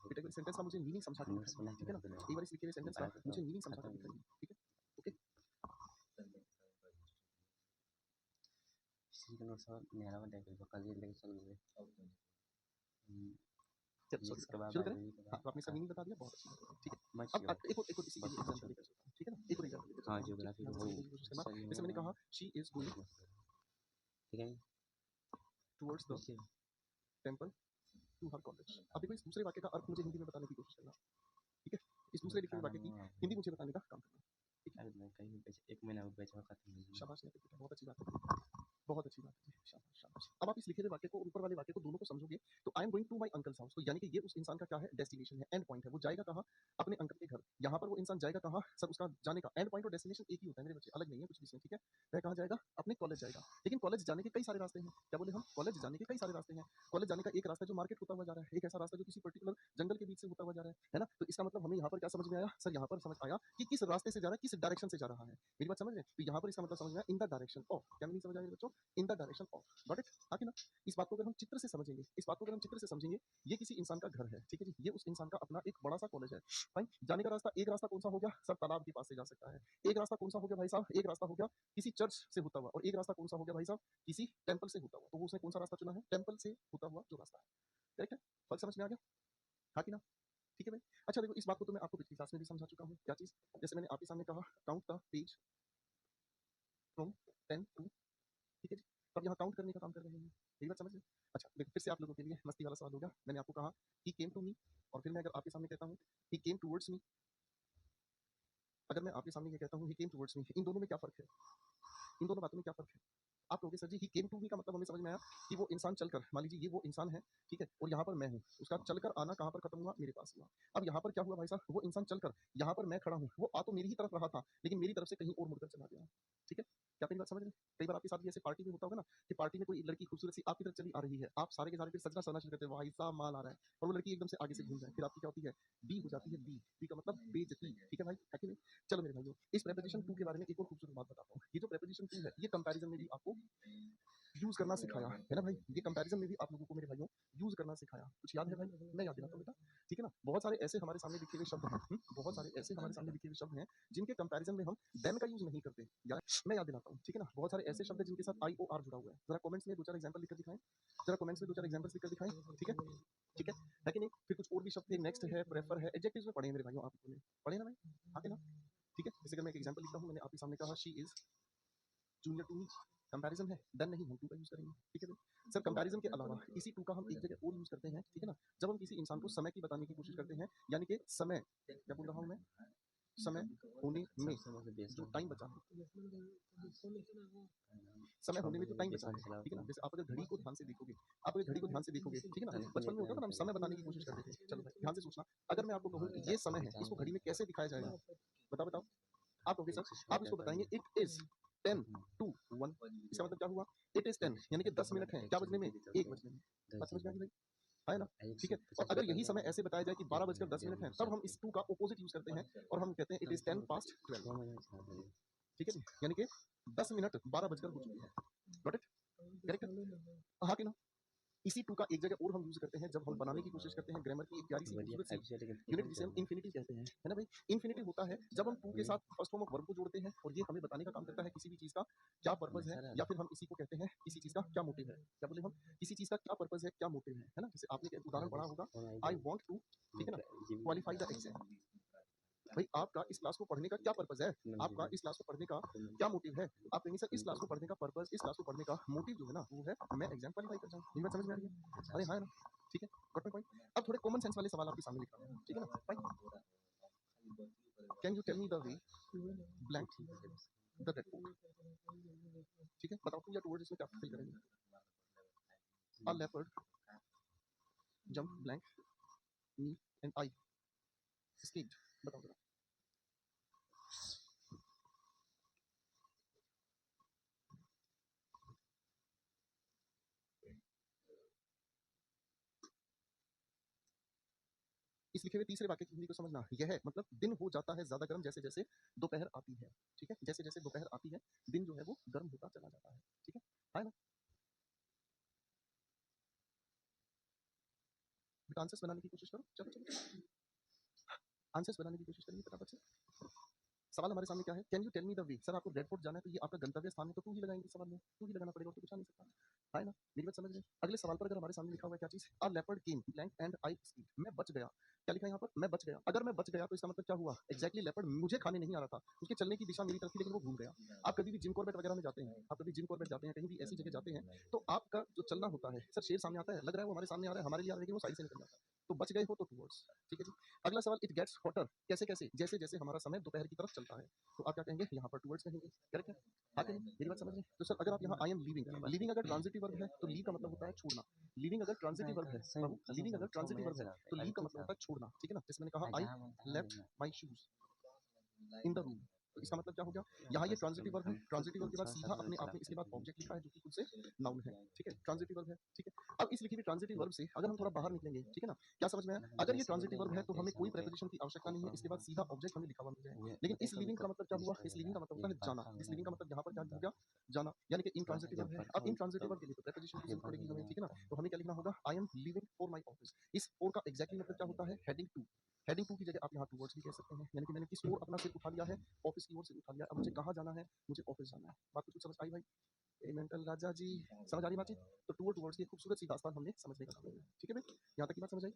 बेटा कोई सेंटेंस का मुझे मीनिंग समझा के दिखाइए, ठीक है ना। एक बार इस लिखे हुए सेंटेंस का मुझे मीनिंग समझा के दिखाइए, ठीक है, ओके। चलो सॉरी, शुरू करें। हाँ, तो आपने इसका मीनिंग बता दिया, बहुत अच्छी बात है, ठीक है। अब एक और इसी के लिए एग्जांपल लेकर चलता हूं, ठीक है ना। एक और एग्जांपल लेकर चलता हूँ, ध्यान से समझने की कोशिश करना। जैसे मैंने कहा she is going towards the temple to her college. अब देखो इस दूसरे वाक्य का अर्थ मुझे हिंदी में बताने की कोशिश करना, ठीक है। इस दूसरे लिखे हुए वाक्य की हिंदी मुझे बताने का काम करना, ठीक है। शाबाश बेटा, बहुत अच्छी बात है, बहुत अच्छी बात है, शाबाश शाबाश। अब आप इस लिखे हुए वाक्य को, ऊपर वाले वाक्य को, दोनों को समझोगे तो I am going to my uncle's house, तो यानी कि ये उस इंसान का क्या है, डेस्टिनेशन है, एंड पॉइंट है। वो जाएगा कहाँ, अपने अंकल के घर। यहाँ पर वो इंसान जाएगा कहाँ सर, उसका जाने का एंड पॉइंट और डेस्टिनेशन एक ही होता है मेरे बच्चे, अलग नहीं है कुछ भी इसमें, ठीक है। वह कहाँ जाएगा, अपने कॉलेज जाएगा। लेकिन कॉलेज जाने के कई सारे रास्ते हैं, क्या बोले हम, कॉलेज जाने के कई सारे रास्ते हैं। कॉलेज जाने का एक रास्ता जो मार्केट होता हुआ जा रहा है, एक ऐसा रास्ता जो किसी पर्टिकुलर जंगल के बीच से होता हुआ जा रहा है ना। तो इसका मतलब हमें यहाँ पर क्या समझ में आया सर, यहाँ पर समझ आया कि किस रास्ते से जा रहा है, किस डायरेक्शन से जा रहा है। मेरी बात समझ रहे हैं, तो यहाँ पर इसका मतलब समझ में आया, इन द डायरेक्शन ऑफ। क्या नहीं समझ आया मेरे बच्चों, in the direction of, got it, हाँ कि ना। इस बात को अगर हम चित्र से समझेंगे, इस बात को अगर हम चित्र से समझेंगे, ये किसी इंसान का घर है, ठीक है जी, ये उस इंसान का अपना एक बड़ा सा कॉलेज है। भाई जाने का रास्ता, एक रास्ता कौन सा हो गया सर, तालाब के पास से जा सकता है। एक रास्ता कौन सा हो गया भाई साहब, एक रास्ता हो गया किसी चर्च से होता हुआ, और एक रास्ता कौन सा हो गया भाई साहब, किसी टेंपल से होता हुआ। तो वो उसने कौन सा रास्ता चुना है, टेंपल से होता हुआ जो रास्ता है, करेक्ट है। फर्क समझ में आ गया, हाँ कि ना, ठीक है भाई। अच्छा देखो, इस बात को तो मैं आपको पिछली क्लास में भी समझा चुका हूँ, क्या चीज, जैसे मैंने आपके सामने कहा count the page from 10 to, ठीक है जी। तब यहाँ काउंट करने का काम कर रहे हैं, यही बात समझ में। अच्छा देखो, फिर से आप लोगों के लिए मस्ती वाला सवाल होगा। मैंने आपको कहा ही केम टू मी, और फिर मैं अगर आपके सामने कहता हूँ ही केम टूवर्ड्स मी, अगर मैं आपके सामने ये कहता हूँ ही केम टूवर्ड्स मी, इन दोनों में क्या फर्क है, इन दोनों बातों में क्या फर्क है। आप कहोगे sir ji he came to me का मतलब हमें समझ में आया कि वो इंसान चलकर, मान लीजिए ये वो इंसान है, ठीक है, और यहाँ पर मैं हूँ, उसका चलकर आना कहाँ पर खत्म हुआ, मेरे पास हुआ। अब यहाँ पर क्या हुआ भाई साहब, वो इंसान चलकर, यहाँ पर मैं खड़ा हूँ, वो आ तो मेरी ही तरफ रहा था, लेकिन मेरी तरफ से कहीं और मुड़कर चला गया, ठीक है। क्या मेरी बात समझ रहे हैं? कई बार आपके साथ भी ऐसे पार्टी में होता होगा ना, कि पार्टी में कोई लड़की खूबसूरत सी आपकी तरफ चली आ रही है, आप सारे के सारे फिर सजना सजना शुरू करते हैं, भाई साहब माल आ रहा है, और वो लड़की एकदम से आगे से घूम जाए, फिर आपकी क्या होती है, बी हो जाती है, बी, बी का मतलब बेइज्जती, ठीक है भाई, है कि नहीं। चलो मेरे भाइयों, इस प्रेपोजिशन टू के बारे में एक और खूबसूरत बात बताता हूँ। ये जो प्रेपोजिशन टू है, ये कंपैरिजन में भी आपको यूज करना सिखाया है ना भाई, ये कंपैरिजन में भी आप लोगों को मेरे भाइयों यूज करना सिखाया। कुछ याद है भाई, मैं याद दिलाता हूँ बेटा, ठीक है ना। बहुत सारे ऐसे हमारे सामने लिखे हुए शब्द हैं, बहुत सारे ऐसे हमारे सामने लिखे हुए शब्द हैं जिनके कंपैरिजन में हम देन का यूज नहीं करते, या मैं याद दिलाता हूँ, ठीक है ना। बहुत सारे ऐसे शब्द हैं जिनके साथ आई ओ आर जुड़ा हुआ है। जरा कमेंट्स में दो चार एग्जांपल लिखकर दिखाएं, जरा कमेंट्स में दो चार एग्जांपल्स लिखकर दिखाएं, ठीक है, ठीक है कि नहीं। फिर कुछ और भी शब्द थे, नेक्स्ट है, प्रेफर है, एडजेक्टिव्स में पढ़े हैं मेरे भाइयों, आप लोगों ने पढ़े ना भाई, हाँ कि ना, ठीक है। जैसे अगर मैं एक एग्जांपल लिखता हूँ, मैंने आपके सामने कहा she is junior to me, comparison है, देन नहीं हम टू का यूज करेंगे, ठीक है सर। कंपैरिजन के अलावा इसी टू का हम एक जगह और यूज करते हैं, ठीक है ना, जब हम किसी इंसान को समय की बताने की कोशिश करते हैं, यानी कि समय, क्या बोल रहा हूँ मैं, समय होने में जो टाइम बचा है, समय होने में जो टाइम बचा है, ठीक है ना। जैसे आप अगर घड़ी को ध्यान से देखोगे, आप अगर घड़ी को ध्यान से देखोगे, ठीक है ना, बचपन में होता था ना, हम समय बताने की कोशिश करते थे। चलो भाई ध्यान से सोचना, अगर मैं आपको कहूँ ये समय है, इसको घड़ी में कैसे दिखाया जाएगा, बताओ बताओ। आप कहोगे सर, आप इसको बताएंगे इट इज 10 टू 1, इसका मतलब क्या हुआ, इट इज 10 यानी कि 10 मिनट है, क्या बजने में, 1 बजने में, बात समझ में आ गई भाई, है ना, ठीक है। और अगर यही समय ऐसे बताया जाए कि 12:10 है, तब हम इस टू का ऑपोजिट यूज करते हैं और हम कहते हैं इट इज 10 past 12, ठीक है जी, यानी कि 10 मिनट 12 बजकर हो चुकी है, गॉट इट, करेक्ट, हाँ कि ना, इसी टू का एक जगह और हम यूज करते हैं जब हम बनाने की कोशिश करते हैं ग्रामर की एक प्यारी सी खूबसूरत सी यूनिट जिसे हम इन्फिनिटी कहते हैं, है ना भाई। इन्फिनिटी होता है जब हम टू के साथ फर्स्ट फॉर्म ऑफ वर्ब को जोड़ते हैं और ये हमें बताने का काम करता है किसी भी चीज का क्या पर्पज है, या फिर हम इसी को कहते हैं किसी चीज का क्या मोटिव है। क्या बोले हम, किसी चीज का क्या पर्पज है, क्या मोटिव है ना। जैसे आपने एक उदाहरण पढ़ा होगा, आई वॉन्ट टू, ठीक है ना, क्वालिफाई द एग्जाम। भाई आपका इस क्लास को पढ़ने का क्या पर्पज है, आपका इस क्लास को पढ़ने का क्या मोटिव है। आप कहेंगे सर इस क्लास को पढ़ने का पर्पज, इस क्लास को पढ़ने का मोटिव जो है ना वो है मैं एग्जाम क्वालिफाई कर जाऊं। ये बात समझ में आ रही है? अरे हाँ ना, ठीक है, गॉट माय पॉइंट। अब थोड़े कॉमन सेंस वाले सवाल आपके सामने लिखा है, ठीक है ना। Fine, can you tell me the way blank the Red Fort, ठीक है, बताओ तुम या टुवर्ड्स इसमें क्या फिल करेंगे। अ leopard jump blank me and I escaped, बताओ जरा। इस लिखे हुए तीसरे वाक्य की हिंदी को समझना, यह है मतलब दिन हो जाता है ज्यादा गर्म जैसे जैसे दोपहर आती है, ठीक है, जैसे जैसे दोपहर आती है दिन जो है वो गर्म होता चला जाता है, ठीक है ना। आंसर्स बनाने की कोशिश करो, चलो चलो आंसर्स बनाने की कोशिश करेंगे फटाफट से। सवाल हमारे सामने क्या है, can you tell me the way. Sir आपको रेड फोर्ट जाना है तो ये आपका गंतव्य स्थान है, तो टू ही लगाएंगे सवाल में, टू ही लगाना पड़ेगा, तो कुछ आ नहीं सकता, है ना। मेरी बात समझ रहे हैं। अगले सवाल पर अगर हमारे सामने लिखा हुआ है क्या चीज, अ leopard came blank and I स्कीड, मैं बच गया। क्या लिखा है यहाँ पर, मैं बच गया। अगर मैं बच गया तो इसका मतलब क्या हुआ, एक्जैक्टली लेपर्ड मुझे खाने नहीं आ रहा था, उसके चलने की दिशा मेरी तरफ थी लेकिन वो भूल गया। आप कभी भी जिम कॉर्बेट वगैरह में जाते हैं, आप कभी जिम कॉर्बेट जाते हैं, कहीं भी ऐसी जगह जाते हैं, तो आपका जो चलना होता है, सर शेर सामने आता है, लग रहा है वो हमारे सामने आ रहा है, हमारे लिए आ रहा है, लेकिन वो साइड से निकल जाता है, तो बच गए हो तो टूवर्ड्स, ठीक है जी। अगला सवाल, इट गेट्स हॉटर, कैसे कैसे, जैसे जैसे हमारा समय दोपहर की तरफ चलता है, तो आप क्या कहेंगे, यहाँ पर टूवर्ड्स कहेंगे, करेक्ट है। हाँ कहेंगे, मेरी बात समझ रहे हैं। तो सर अगर आप यहाँ आई एम लिविंग, लिविंग अगर ट्रांजिटिव वर्ब है तो लीव का मतलब होता है छोड़ना। लिविंग अगर ट्रांजिटिव वर्ब है, लिविंग अगर ट्रांजिटिव वर्ब है तो लीव का मतलब होता है छोड़ना, ठीक है ना। जैसे मैंने कहा I left my shoes in the room, तो इसका मतलब क्या हो गया, यहाँ ये ट्रांजिटिव वर्ब है, ट्रांजिटिव वर्ब के बाद सीधा अपने आप में इसके बाद ऑब्जेक्ट लिखा है जो कि खुद से नाउन है, ठीक है, ट्रांजिटिव वर्ब है, ठीक है। अब इस लिखी हुई ट्रांजिटिव वर्ब से अगर हम थोड़ा बाहर निकलेंगे, ठीक है ना, क्या समझ में आया, अगर ये ट्रांजिटिव वर्ब है तो हमें कोई प्रेपोजिशन की आवश्यकता नहीं है, इसके बाद सीधा ऑब्जेक्ट हमें लिखा हुआ मिल जाए। लेकिन इस लिविंग का मतलब क्या हुआ, इस लिविंग का मतलब होता है जाना, इस लिविंग का मतलब यहाँ पर क्या हो गया, जाना, यानी कि इंट्रांजिटिव वर्ब है। अब इंट्रांजिटिव वर्ब के लिए तो प्रेपोजिशन की जरूरत पड़ेगी हमें, ठीक है ना, तो हमें क्या लिखना होगा, I am living for my office. इस फॉर का एग्जैक्टली मतलब क्या होता है, हेडिंग टू। हेडिंग टू की जगह आप यहाँ टूवर्ड्स भी कह सकते हैं, यानी कि मैंने किस ओर अपना सिर उठा लिया है, ऑफिस की ओर से उठा लिया। अब मुझे कहाँ जाना है, मुझे ऑफिस जाना है। बात कुछ समझ आई भाई, ए मेंटल राजा जी, समझ आ रही बातचीत। तो टूवर्ड्स की खूबसूरत सी दास्तान हमने समझने का काम किया, ठीक है भाई, यहाँ तक की बात समझ आई।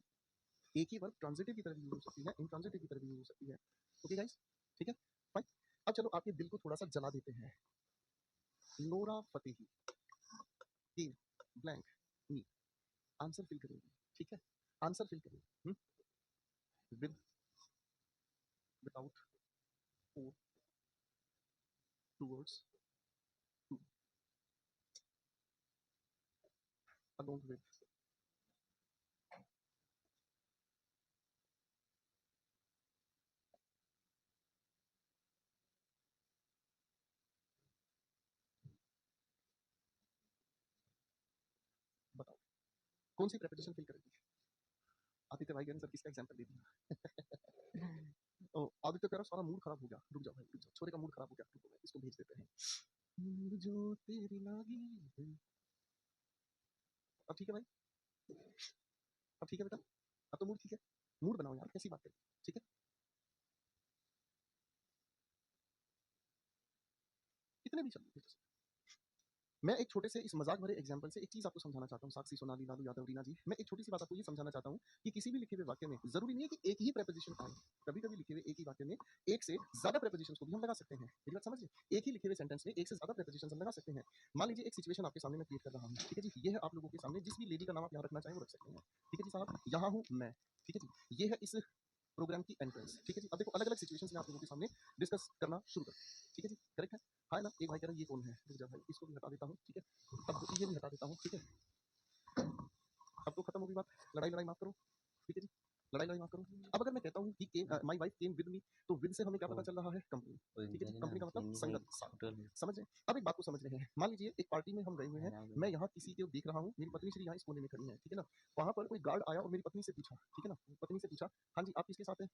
एक ही वर्ब ट्रांजिटिव की तरह भी यूज हो सकती है, इंट्रांजिटिव की तरह भी यूज हो सकती है, ओके गाइस, ठीक है फाइन। अब चलो आपके दिल को थोड़ा सा जला देते हैं। Nora Fatehi give blank me, answer fill करेंगे, ठीक है, आंसर फिल करेंगे with, without, for, towards, to, along with. बताओ कौन सी प्रेपोजिशन फिल करेंगे। आदित्य भाई सर किसका एग्जांपल दे दिया। ओ आदित्य कह रहा सारा मूड खराब हो गया, रुक जाओ भाई रुक जाओ, छोरे का मूड खराब हो गया, रुको भाई इसको भेज देते हैं। मूड जो तेरी लागी है। अब ठीक है भाई, अब ठीक है बेटा, अब तो मूड ठीक है, मूड बनाओ यार, कैसी बात है, ठीक है। कितने भी चलो, मैं एक छोटे से इस मजाक भरे एग्जाम्पल से एक चीज आपको समझाना चाहता हूँ, साक्षी, सोनाली, लालू यादव, रीना जी, मैं एक छोटी सी बात आपको ये समझाना चाहता हूँ कि किसी भी लिखे हुए वाक्य में जरूरी नहीं है कि एक ही प्रेपोजिशन आए। कभी कभी लिखे हुए एक ही वाक्य में एक से ज्यादा प्रेपोजिशन को भी हम लगा सकते हैं, मेरी बात समझिए। एक ही लिखे हुए सेंटेंस में एक से ज्यादा प्रेपोजिशन हम लगा सकते हैं। मान लीजिए एक सिचुएशन आपके सामने मैं क्रिएट कर रहा हूँ, ठीक है जी, ये है आप लोगों के सामने, जिस भी लेडी का नाम आप यहाँ रखना चाहें वो रख सकते हैं, ठीक है जी साहब, यहाँ हूँ मैं, ठीक है जी, ये है इस प्रोग्राम की एंट्रेंस, ठीक है जी। अब देखो अलग अलग सिचुएशंस में आप लोगों के सामने डिस्कस करना शुरू कर, ठीक है जी, करेक्ट है। हाँ ना, एक भाई कह रहा है ये कौन है, रुक जा भाई इसको भी हटा देता हूँ, ठीक है, अब ये भी हटा देता हूँ, ठीक है। अब तो खत्म होगी बात, लड़ाई लड़ाई माफ करो, ठीक है जी। लड़ाई माफ करो। अब अगर मैं कहता हूँ कि my wife came with me, तो विद से हमें क्या पता चल रहा है? कंपनी। ठीक है, कंपनी का मतलब संगत, साथ। समझ रहे? अब एक बात को समझ रहे हैं, मान लीजिए एक पार्टी में हम गए हुए हैं, मैं यहाँ किसी को देख रहा हूँ, मेरी पत्नी श्री यहाँ इस कोने में खड़ी है, ठीक है ना? वहाँ पर कोई गार्ड आया और मेरी पत्नी से पूछा, ठीक है ना? पत्नी से पूछा, हाँ जी, आप किसके साथ हैं?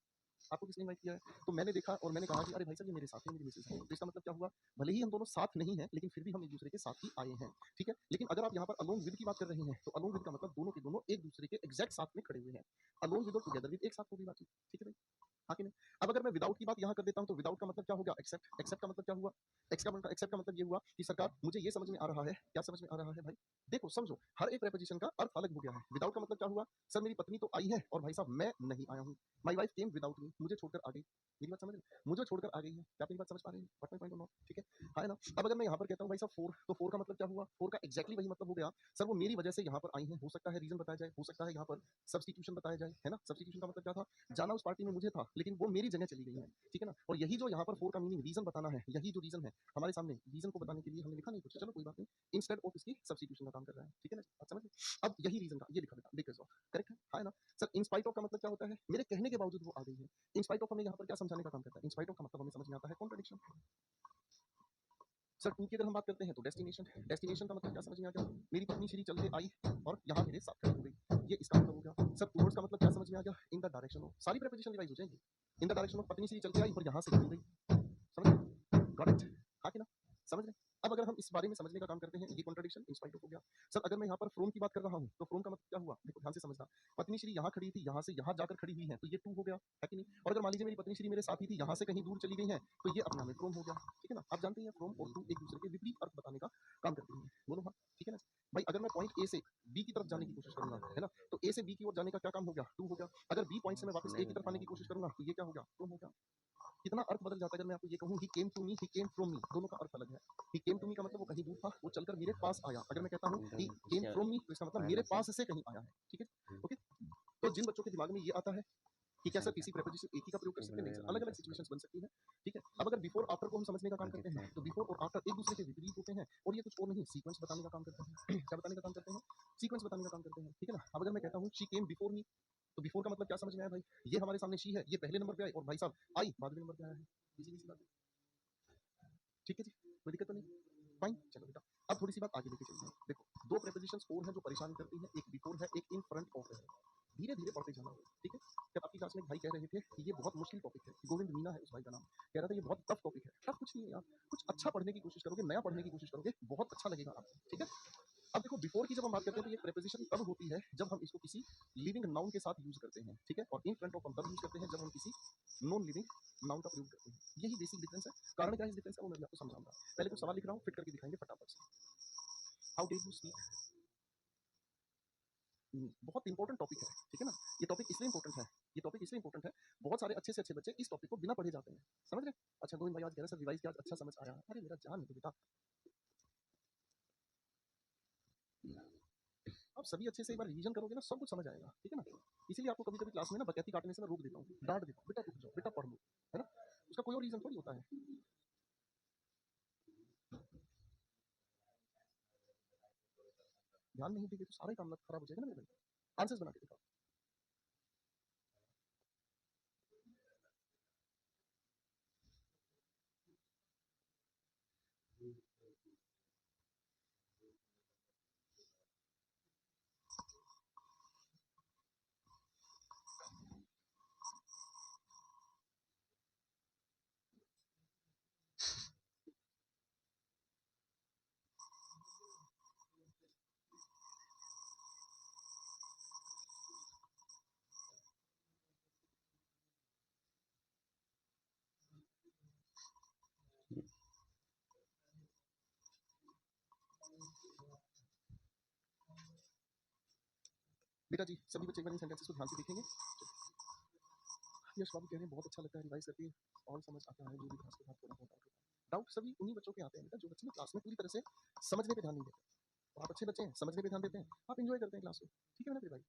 आपको किसने इनवाइट किया है? तो मैंने देखा और मैंने कहा कि अरे भाई साहब, ये मेरे साथ है, मेरी मिसेज है। तो इसका मतलब क्या हुआ? भले ही हम दोनों साथ नहीं हैं, लेकिन फिर भी हम एक दूसरे के साथ ही आए हैं, ठीक है? लेकिन अगर आप यहाँ पर अलोन विद की बात कर रहे हैं, तो अलोन विद का मतलब दोनों के दोनों एक दूसरे के एग्जैक्ट साथ में खड़े हुए हैं। अलोन विद और टुगेदर विद एक साथ होगी बातचीत, ठीक है भाई? हाँ कि नहीं? अब अगर मैं विदाउट की बात यहाँ कर देता हूँ, तो विदाउट का मतलब क्या हो गया? एक्सेप्ट। एक्सेप्ट का मतलब क्या हुआ? एक्सेप्ट का मतलब ये हुआ कि सरकार, मुझे ये समझ में आ रहा है। क्या समझ में आ रहा है भाई? देखो, समझो, हर एक प्रेपोजिशन का अर्थ अलग हो गया है। विदाउट का मतलब क्या हुआ? सर, मेरी पत्नी तो आई है और भाई साहब मैं नहीं आया हूँ। My wife came without me, मुझे छोड़कर आ गई। मेरी बात समझ रहे हैं? मुझे छोड़कर आ गई है। क्या आप मेरी बात समझ पा रहे हैं? व्हाट माय पॉइंट और नॉट? ठीक है, हाँ है ना? अब अगर मैं यहाँ पर कहता हूँ भाई साहब फोर, तो फोर का मतलब क्या हुआ? फोर का एग्जैक्टली वही मतलब हो गया, सर वो मेरी वजह से यहाँ पर आई हैं। हो सकता है रीजन बताया जाए, हो सकता है यहाँ पर सब्सटीट्यूशन बताया जाए, है ना? सब्सटीट्यूशन का मतलब क्या था? जाना उस पार्टी में मुझे था, लेकिन वो मेरी जगह चली गई है, ठीक है ना? और यही जो यहाँ पर फोर का मीनिंग रीजन बताना है, यही जो रीजन है हमारे सामने, रीजन को बताने के लिए हमने लिखा नहीं कुछ, चलो कोई बात नहीं, इंस्टेड ऑफ इसकी सब्सटीट्यूशन का काम कर रहा है, ठीक है ना? आप समझ गए? अब यही रीजन का ये लिखा था, बिकॉज ऑफ, करेक्ट है, हाँ है ना? सर, इन स्पाइट ऑफ का मतलब क्या होता है? मेरे कहने के बावजूद वो आ गई है। इन स्पाइट ऑफ हमें यहाँ पर क्या समझाने का काम करता है? इन स्पाइट ऑफ का मतलब हमें समझ में आता है कॉन्ट्रडिक्शन। सर, टू की अगर हम बात करते हैं तो डेस्टिनेशन। डेस्टिनेशन का मतलब क्या समझ में आ गया? मेरी पत्नी श्री चल के आई और यहाँ मेरे साथ खड़ी हो गई, ये इसका मतलब हो गया। सर, टुवर्ड्स का मतलब क्या समझ में आ गया? In the direction of. सारी प्रेपोजिशन रिवाइज हो जाएंगी। इन द डायरेक्शन ऑफ, पत्नी श्री चल के आई और यहाँ से हो गई। समझ रहे? Got it? हाँ कि ना? समझ रहे? अब अगर हम इस बारे में समझने का काम करते हैं, ये कॉन्ट्रडिक्शन इन स्पाइट ऑफ हो गया। सर, अगर मैं यहाँ पर फ्रॉम की बात कर रहा हूँ, तो फ्रॉम का मतलब क्या हुआ? देखो ध्यान से समझना, पत्नी श्री यहाँ खड़ी थी, यहाँ से यहाँ जाकर खड़ी हुई है, तो ये टू हो गया, है कि नहीं? और अगर मान लीजिए मेरी पत्नी श्री मेरे साथ ही थी, यहाँ से कहीं दूर चली गई है, तो ये अपने आप में फ्रॉम हो गया, ठीक है ना? आप जानते हैं फ्रॉम और टू एक दूसरे के विपरीत अर्थ बताने का काम करते हैं। बोलो हाँ, ठीक है ना? भाई, अगर मैं पॉइंट ए से बी की तरफ जाने की कोशिश करूंगा, है ना, तो ए से बी की ओर जाने का क्या काम हो गया? टू हो गया। अगर बी पॉइंट से मैं वापस ए की तरफ आने की कोशिश करूंगा, तो ये क्या हो गया? फ्रॉम हो गया। कितना अर्थ बदल जाता है अगर मैं आपको ये कहूँ ही came to me, he came from me, दोनों का अर्थ अलग है। ही केम टू मी का मतलब वो कहीं दूर था, वो चलकर मेरे पास आया। अगर मैं कहता हूँ ही केम फ्रॉम मी, तो इसका मतलब मेरे पास से कहीं आया है, ठीक है? ओके, तो जिन बच्चों के दिमाग में ये आता है कि क्या सर किसी प्रेपोजिशन एक ही का प्रयोग कर सकते हैं? नहीं सर, अलग अलग सिचुएशंस बन सकती है, ठीक है? अब अगर बिफोर आफ्टर को हम समझने का काम करते हैं, तो बिफोर और आफ्टर एक दूसरे के विपरीत होते हैं, और ये कुछ और नहीं, सीक्वेंस बताने का काम करते हैं। क्या बताने का काम करते हैं? सीक्वेंस बताने का काम करते हैं, ठीक है ना? अब अगर मैं कहता हूँ शी केम बिफोर मी, तो बिफोर का मतलब क्या समझ में आया भाई? ये हमारे सामने शी है, ये पहले नंबर पे आई, और भाई साहब आई बाद में नंबर पे आया है। इसी सी बात है, ठीक है जी, कोई दिक्कत तो नहीं? फाइन, चलो बेटा, अब थोड़ी सी बात आगे लेके चलते हैं। देखो, दो प्रेपोजिशंस और हैं जो परेशान करती हैं, एक बिफोर है, एक इन फ्रंट ऑफ है। धीरे धीरे पढ़ते जाना, ठीक है? जब आपकी क्लास में एक भाई कह रहे थे कि ये बहुत मुश्किल टॉपिक है, गोविंद मीना है उस भाई का नाम, कह रहा था ये बहुत टफ टॉपिक है। टफ कुछ नहीं है यार, कुछ अच्छा पढ़ने की कोशिश करोगे, नया पढ़ने की कोशिश करोगे, बहुत अच्छा लगेगा आपको, ठीक है? अब देखो, बिफोर की जब हम बात करते हैं, तो ये प्रेपोजिशन तब होती है जब हम इसको किसी लिविंग नाउन के साथ यूज करते हैं, ठीक है? और इन फ्रंट ऑफ हम तब यूज करते हैं जब हम किसी नॉन लिविंग नाउन का प्रयोग करते हैं। यही बेसिक डिफरेंस है। कारण क्या है इस डिफरेंस का, वो मैं आपको समझाऊंगा। पहले तो सवाल लिख रहा हूँ, फिट करके दिखाएंगे फटाफट से। How did you speak? बहुत इंपॉर्टेंट टॉपिक है, ठीक है ना? ये टॉपिक इसलिए इंपॉर्टेंट है, ये टॉपिक इसलिए इंपॉर्टेंट है, बहुत सारे अच्छे से अच्छे बच्चे इस टॉपिक को बिना पढ़े जाते हैं। समझ रहे? अच्छा, गोविंद भाई आज कह रहे हैं सर रिवाइज किया, आज अच्छा समझ आया। अरे मेरा जान है बेटा, आप सभी अच्छे से एक बार रिवीजन करोगे ना, सब कुछ समझ आएगा, ठीक है ना? इसीलिए आपको कभी कभी क्लास में ना बकैती काटने से मैं रोक देता हूँ, डांट देता हूँ, बेटा रुक जाओ, बेटा पढ़ लो, है ना? उसका कोई और रीजन थोड़ी होता है। ध्यान नहीं देंगे तो सारा ही काम खराब हो जाएगा ना मेरे भाई। आंसर्स बना के दिखाओ। बेटा जी, सभी बच्चे एक बार इन सेंटेंसेस को ध्यान से देखेंगे। यश बाबू कह रहे हैं बहुत अच्छा लगता है रिवाइज करके, और समझ आता है जो भी क्लास के बाद थोड़ा बहुत डाउट होता है। डाउट सभी उन्हीं बच्चों के आते हैं बेटा, जो बच्चे ना क्लास में पूरी तरह से समझने पे ध्यान नहीं देते। तो आप अच्छे बच्चे हैं, समझने पे ध्यान देते हैं, आप इंजॉय करते हैं क्लास को, ठीक है ना मेरे भाई?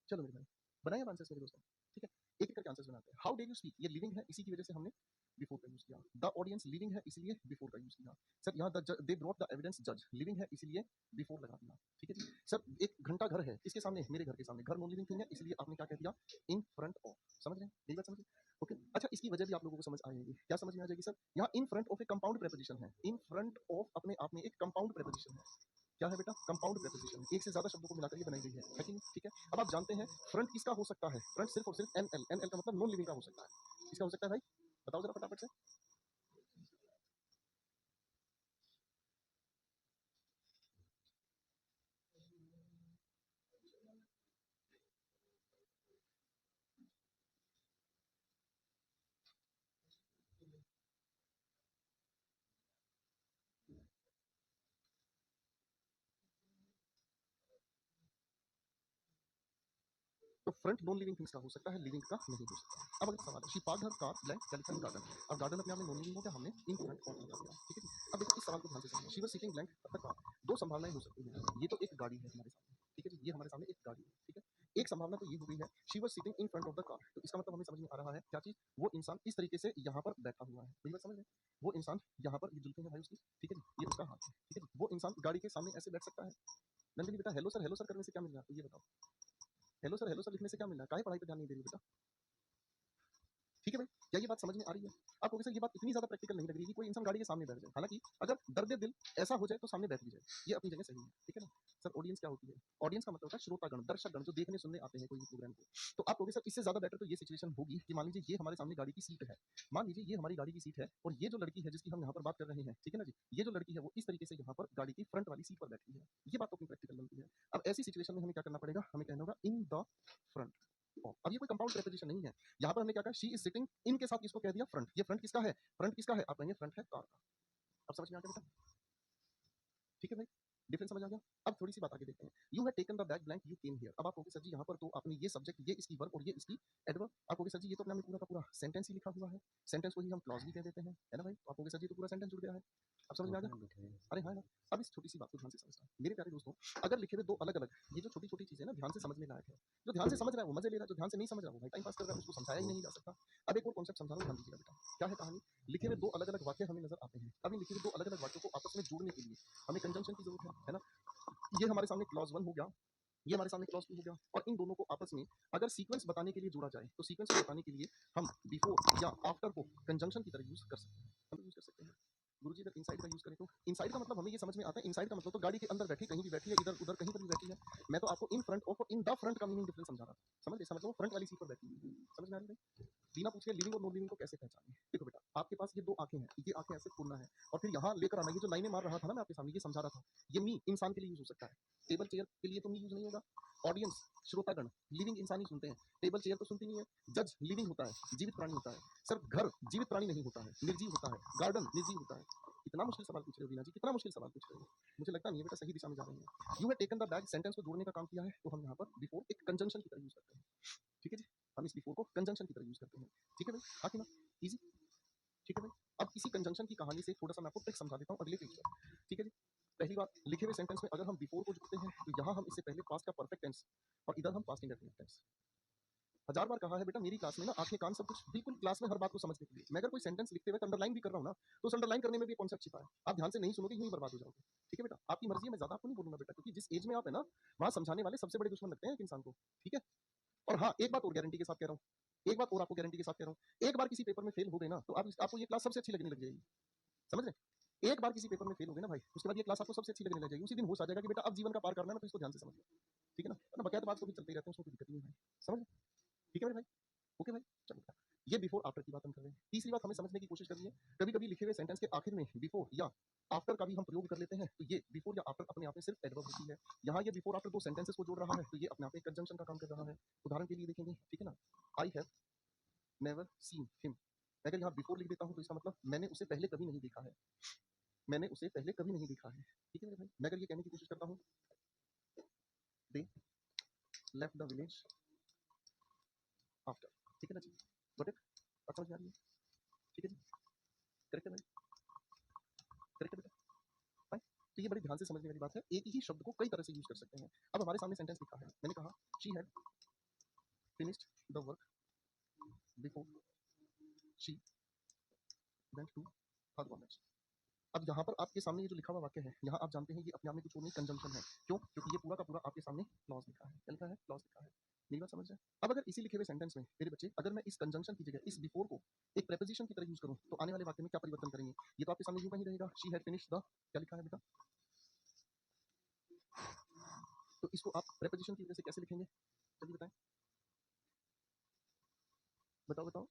चलो मेरे भाई, बनाए आप आंसर्स मेरे दोस्तों, ठीक है? एक एक करके आंसर्स बनाते हैं। हाउ डेड यू स्पीक, ये लिविंग है, इसी की वजह से हमने बिफोर का यूज किया। द ऑडियंस लिविंग है इसलिए बिफोर का यूज किया। सर यहाँ दे ब्रॉट द एविडेंस जज लिविंग है इसलिए बिफोर लगा दिया। ठीक है जी। सर एक घंटा घर है किसके सामने, मेरे घर के सामने, घर नॉन लिविंग थिंग है इसलिए आपने क्या कह दिया, इन फ्रंट ऑफ। समझ रहे हैं, यही बात समझ रहे हैं? ओके अच्छा, इसकी वजह भी आप लोगों को समझ आएगी। क्या समझ में आ जाएगी सर, यहाँ इन फ्रंट ऑफ एक कंपाउंड प्रेपोजिशन है। इन फ्रंट ऑफ अपने आप में एक कंपाउंड प्रेपोजिशन है। क्या है बेटा, कंपाउंड प्रेपोजिशन, एक से ज्यादा शब्दों को मिलाकर ये बनाई गई है कि नहीं? ठीक है, अब आप जानते हैं फ्रंट किसका हो सकता है, फ्रंट सिर्फ और सिर्फ एनएल, एनएल का मतलब नॉन लिविंग का हो सकता है। किसका हो सकता है भाई, बताओ जरा फटाफट से। तो फ्रंट नॉन लिविंग थिंग्स का हो सकता है, लिविंग का नहीं हो सकता। अब अगला सवाल है, she parked her car blank क्या लिखा है, गार्डन। अब गार्डन अपने आप में नॉन लिविंग हो गया, हमने इन फ्रंट ऑफ लगा दिया। ठीक है जी। अब देखो इस सवाल को ध्यान से समझो, she was sitting blank her car. दो संभावनाएं हो सकती हैं, ये तो एक गाड़ी है हमारे सामने। ठीक है जी, ये हमारे सामने एक गाड़ी है। ठीक है, एक संभावना तो ये हो गई है, she was sitting in front of the car, तो इसका मतलब हमें समझ में आ रहा है क्या चीज, वो इंसान इस तरीके से यहाँ पर बैठा हुआ है। यही बात समझ रहे हैं, वो इंसान यहाँ पर, ये जुल्फे हैं भाई उसकी। ठीक है जी, ये उसका हाथ है। ठीक है जी, वो इंसान गाड़ी के सामने ऐसे बैठ सकता है। नंदिनी बेटा हेलो सर करने से क्या मिल रहा है, तो ये बताओ, हेलो सर लिखने से क्या मिल रहा है, काहे पढ़ाई पे ध्यान नहीं दे रही बेटा। ठीक है भाई, क्या ये बात समझ में आ रही है आपको? वैसे ये बात इतनी ज्यादा प्रैक्टिकल नहीं लग रही कि कोई इंसान गाड़ी के सामने बैठ जाए, हालांकि अगर दर्द दिल ऐसा हो जाए तो सामने बैठ भी जाए, ये अपनी जगह सही है। ठीक है ना सर, ऑडियंस क्या होती है, ऑडियंस का मतलब होता है श्रोतागण, दर्शकगण जो देखने सुनने आते हैं कोई भी प्रोग्राम को। तो आप कहोगे सर इससे ज्यादा बेटर तो ये सिचुएशन होगी कि मान लीजिए ये हमारे सामने गाड़ी की सीट है, मान लीजिए ये हमारी गाड़ी की सीट है और ये जो लड़की है जिसकी हम यहाँ पर बात कर रहे हैं, ठीक है ना जी, ये जो लड़की है वो इस तरीके से यहाँ पर गाड़ी की फ्रंट वाली सीट पर बैठी है। ये बात तो अपनी प्रैक्टिकल बनती है। अब ऐसी सिचुएशन में हमें क्या करना पड़ेगा, हमें कहना होगा इन द फ्रंट। अब ये कोई कंपाउंड प्रेपोजिशन नहीं है, यहाँ पर हमने क्या कहा, शी इज सिटिंग, इन के साथ इसको कह दिया फ्रंट। ये फ्रंट किसका है, फ्रंट किसका है, आप कहेंगे फ्रंट है कार का। अब समझ में आ गया बेटा? ठीक है भाई, डिफरेंस समझ आ गया। अब थोड़ी सी बात आगे देखते हैं, you have taken the bag blank you came here. अब आप कहोगे सर जी यहाँ पर तो आपने ये सब्जेक्ट, ये इसकी वर्ब और ये इसकी एडवर्ब। आप कहोगे सर जी ये तो अपने में पूरा का पूरा सेंटेंस ही लिखा हुआ है, सेंटेंस को ही हम क्लॉज भी कह देते हैं, है ना भाई। आप कहोगे सर जी तो पूरा सेंटेंस जुड़ गया है। अब समझ में आ गया, अरे हाँ ना। अब इस छोटी सी बात को ध्यान से समझना मेरे प्यारे दोस्तों, अगर लिखे हुए दो अलग अलग, ये जो छोटी छोटी चीजें ना ध्यान से समझने लायक है, जो ध्यान से समझ रहा है वो मजे ले रहा है, जो ध्यान से नहीं समझ रहा है वो भाई टाइम पास कर रहा है, उसको समझाया ही नहीं जा सकता। अब एक और कॉन्सेप्ट समझा रहा हूँ, ध्यान दीजिएगा बेटा। क्या है कहानी, लिखे हुए दो अलग अलग वाक्य हमें नजर आते हैं। अब इन लिखे हुए दो अलग अलग वाक्यों को आपस में जोड़ने के लिए हमें कंजंक्शन की जरूरत है ना। ये हमारे सामने क्लॉज 1 हो गया, ये हमारे सामने क्लॉज 2 हो गया, और इन दोनों को आपस में अगर सीक्वेंस बताने के लिए जोड़ा जाए तो सीक्वेंस को बताने के लिए हम बिफोर या आफ्टर को कंजंक्शन की तरह यूज कर सकते हैं। हम यूज कर सकते हैं गुरुजी, अगर इनसाइड का यूज करें तो इनसाइड का मतलब हमें ये समझ में आता है, इनसाइड का मतलब तो गाड़ी के अंदर बैठी, कहीं भी बैठी है, इधर उधर कहीं पर भी बैठी है। मैं तो आपको इन फ्रंट और इन द फ्रंट का मीनिंग डिफरेंस समझा रहा था, समझ गए, मतलब वो फ्रंट वाली सीट पर बैठी है। समझ में आ रही है? बिना पूछे लिविंग और नॉन लिविंग को कैसे पहचानें। देखो बेटा, आपके पास ये दो आंखें हैं, ये आंखें ऐसे खोलना है और फिर यहाँ लेकर आना, ये जो लाइनें मार रहा था ना मैं आपके सामने, ये समझा रहा था, ये मी इंसान के लिए यूज हो सकता है, टेबल चेयर के लिए तो मी यूज नहीं होगा। ऑडियंस श्रोतागण लिविंग इंसान ही सुनते हैं, टेबल चेयर तो सुनती नहीं है। जज लिविंग होता है, जीवित प्राणी होता है। सर घर जीवित प्राणी नहीं होता है, निर्जीव होता है। गार्डन निर्जीव होता है। इतना मुश्किल सवाल पूछ रहे हो बीना जी, कितना मुश्किल सवाल पूछ रहे हो। मुझे लगता नहीं है बेटा सही दिशा में जा रहे हैं। You have taken the bag sentence को जोड़ने का काम किया है, तो हम यहाँ पर बिफोर एक कंजंक्शन की तरह यूज करते हैं। ठीक है जी, हम इस बिफोर को कंजंक्शन की तरह यूज करते हैं। ठीक है भाई, हाँ कि ना, इजी। ठीक है भाई, अब इसी कंजंक्शन की कहानी से थोड़ा सा मैं आपको ट्रिक समझा देता हूँ अगले पेज पर। ठीक है जी, पहली बात, लिखे हुए सेंटेंस में अगर हम बिफोर को जोड़ते हैं तो यहाँ हम इससे पहले पास्ट का परफेक्ट टेंस और इधर हम पास्ट इंडेफिनिट टेंस। हजार बार कहा है बेटा मेरी क्लास में ना, आंखें कान सब कुछ बिल्कुल क्लास में हर बात को समझने के लिए। मैं अगर कोई सेंटेंस लिखते हुए अंडरलाइन भी कर रहा हूँ ना, तो उस अंडरलाइन करने में भी कॉन्सेप्ट छिपा है। आप ध्यान से नहीं सुनोगे, यूं ही बर्बाद हो जाओगे। ठीक है बेटा, आपकी मर्जी है, मैं ज्यादा आपको नहीं बोलूंगा बेटा, क्योंकि जिस एज में आप है ना, वहां समझाने वाले सबसे बड़े दुश्मन लगते हैं एक इंसान को। ठीक है, और हाँ एक बात और गारंटी के साथ कह रहा हूँ, एक बात और आपको गारंटी के साथ कह रहा हूँ, एक बार किसी पेपर में फेल हो गए ना तो आपको ये क्लास सबसे अच्छी लगने लग जाएगी। समझ रहे, एक बार किसी पेपर में फेल हो गए ना भाई, उसके बाद ये क्लास आपको सबसे अच्छी लगने लग जाएगी। उसी दिन होश आ जाएगा कि बेटा अब जीवन का पार करना है ना, तो इसको ध्यान से समझ लो। ठीक है ना, बकायदा बात तो भी चलते ही रहते हैं, उसमें कोई दिक्कत नहीं है। समझ रहे? ठीक है मेरे भाई, ओके भाई, चलो बेटा, ये बिफोर आफ्टर की बात हम कर रहे हैं। तीसरी बात हमें समझने की कोशिश करिए, कभी कभी लिखे हुए सेंटेंस के आखिर में बिफोर या आफ्टर का भी हम प्रयोग कर लेते हैं, तो ये बिफोर या आफ्टर अपने आप में सिर्फ एडवर्ब होती है। यहाँ ये बिफोर आफ्टर दो सेंटेंसेस को जोड़ रहा है, तो ये अपने आप में कंजंक्शन का काम कर रहा है। उदाहरण के लिए देखेंगे, ठीक है ना, I have never seen him. अगर यहाँ बिफोर लिख देता हूँ तो इसका मतलब मैंने उसे पहले कभी नहीं देखा है, मैंने उसे पहले कभी नहीं देखा है। ठीक है मेरे भाई, मैं अगर ये कहने की कोशिश करता हूँ, they left the village after, ठीक है ना जी, गॉट इट, बात समझ में आ रही है? ठीक है जी, करेक्ट है भाई, करेक्ट है बेटा भाई। तो ये बड़ी ध्यान से समझने वाली बात है, एक ही शब्द को कई तरह से यूज कर सकते हैं। अब हमारे सामने सेंटेंस लिखा है, मैंने कहा she had finished the work before she went to third college. अब यहाँ पर आपके सामने ये जो लिखा हुआ वाक्य है, यहाँ आप जानते हैं ये अपने आप में कुछ और नहीं कंजंक्शन है। क्यों? क्योंकि ये पूरा का पूरा आपके सामने क्लॉज लिखा है। क्या लिखा है? क्लॉज लिखा है। मेरी बात समझ रहे हैं? अब अगर इसी लिखे हुए सेंटेंस में मेरे बच्चे, अगर मैं इस कंजंक्शन की जगह इस बिफोर को एक प्रेपोजिशन की तरह यूज करूं, तो आने वाले वाक्य में क्या परिवर्तन करेंगे? ये तो आपके सामने यूं कहीं रहेगा, शी हैड फिनिश्ड द, क्या लिखा है बेटा? तो इसको आप प्रेपोजिशन की वजह से कैसे लिखेंगे? चलिए बताएं, बताओ बताओ,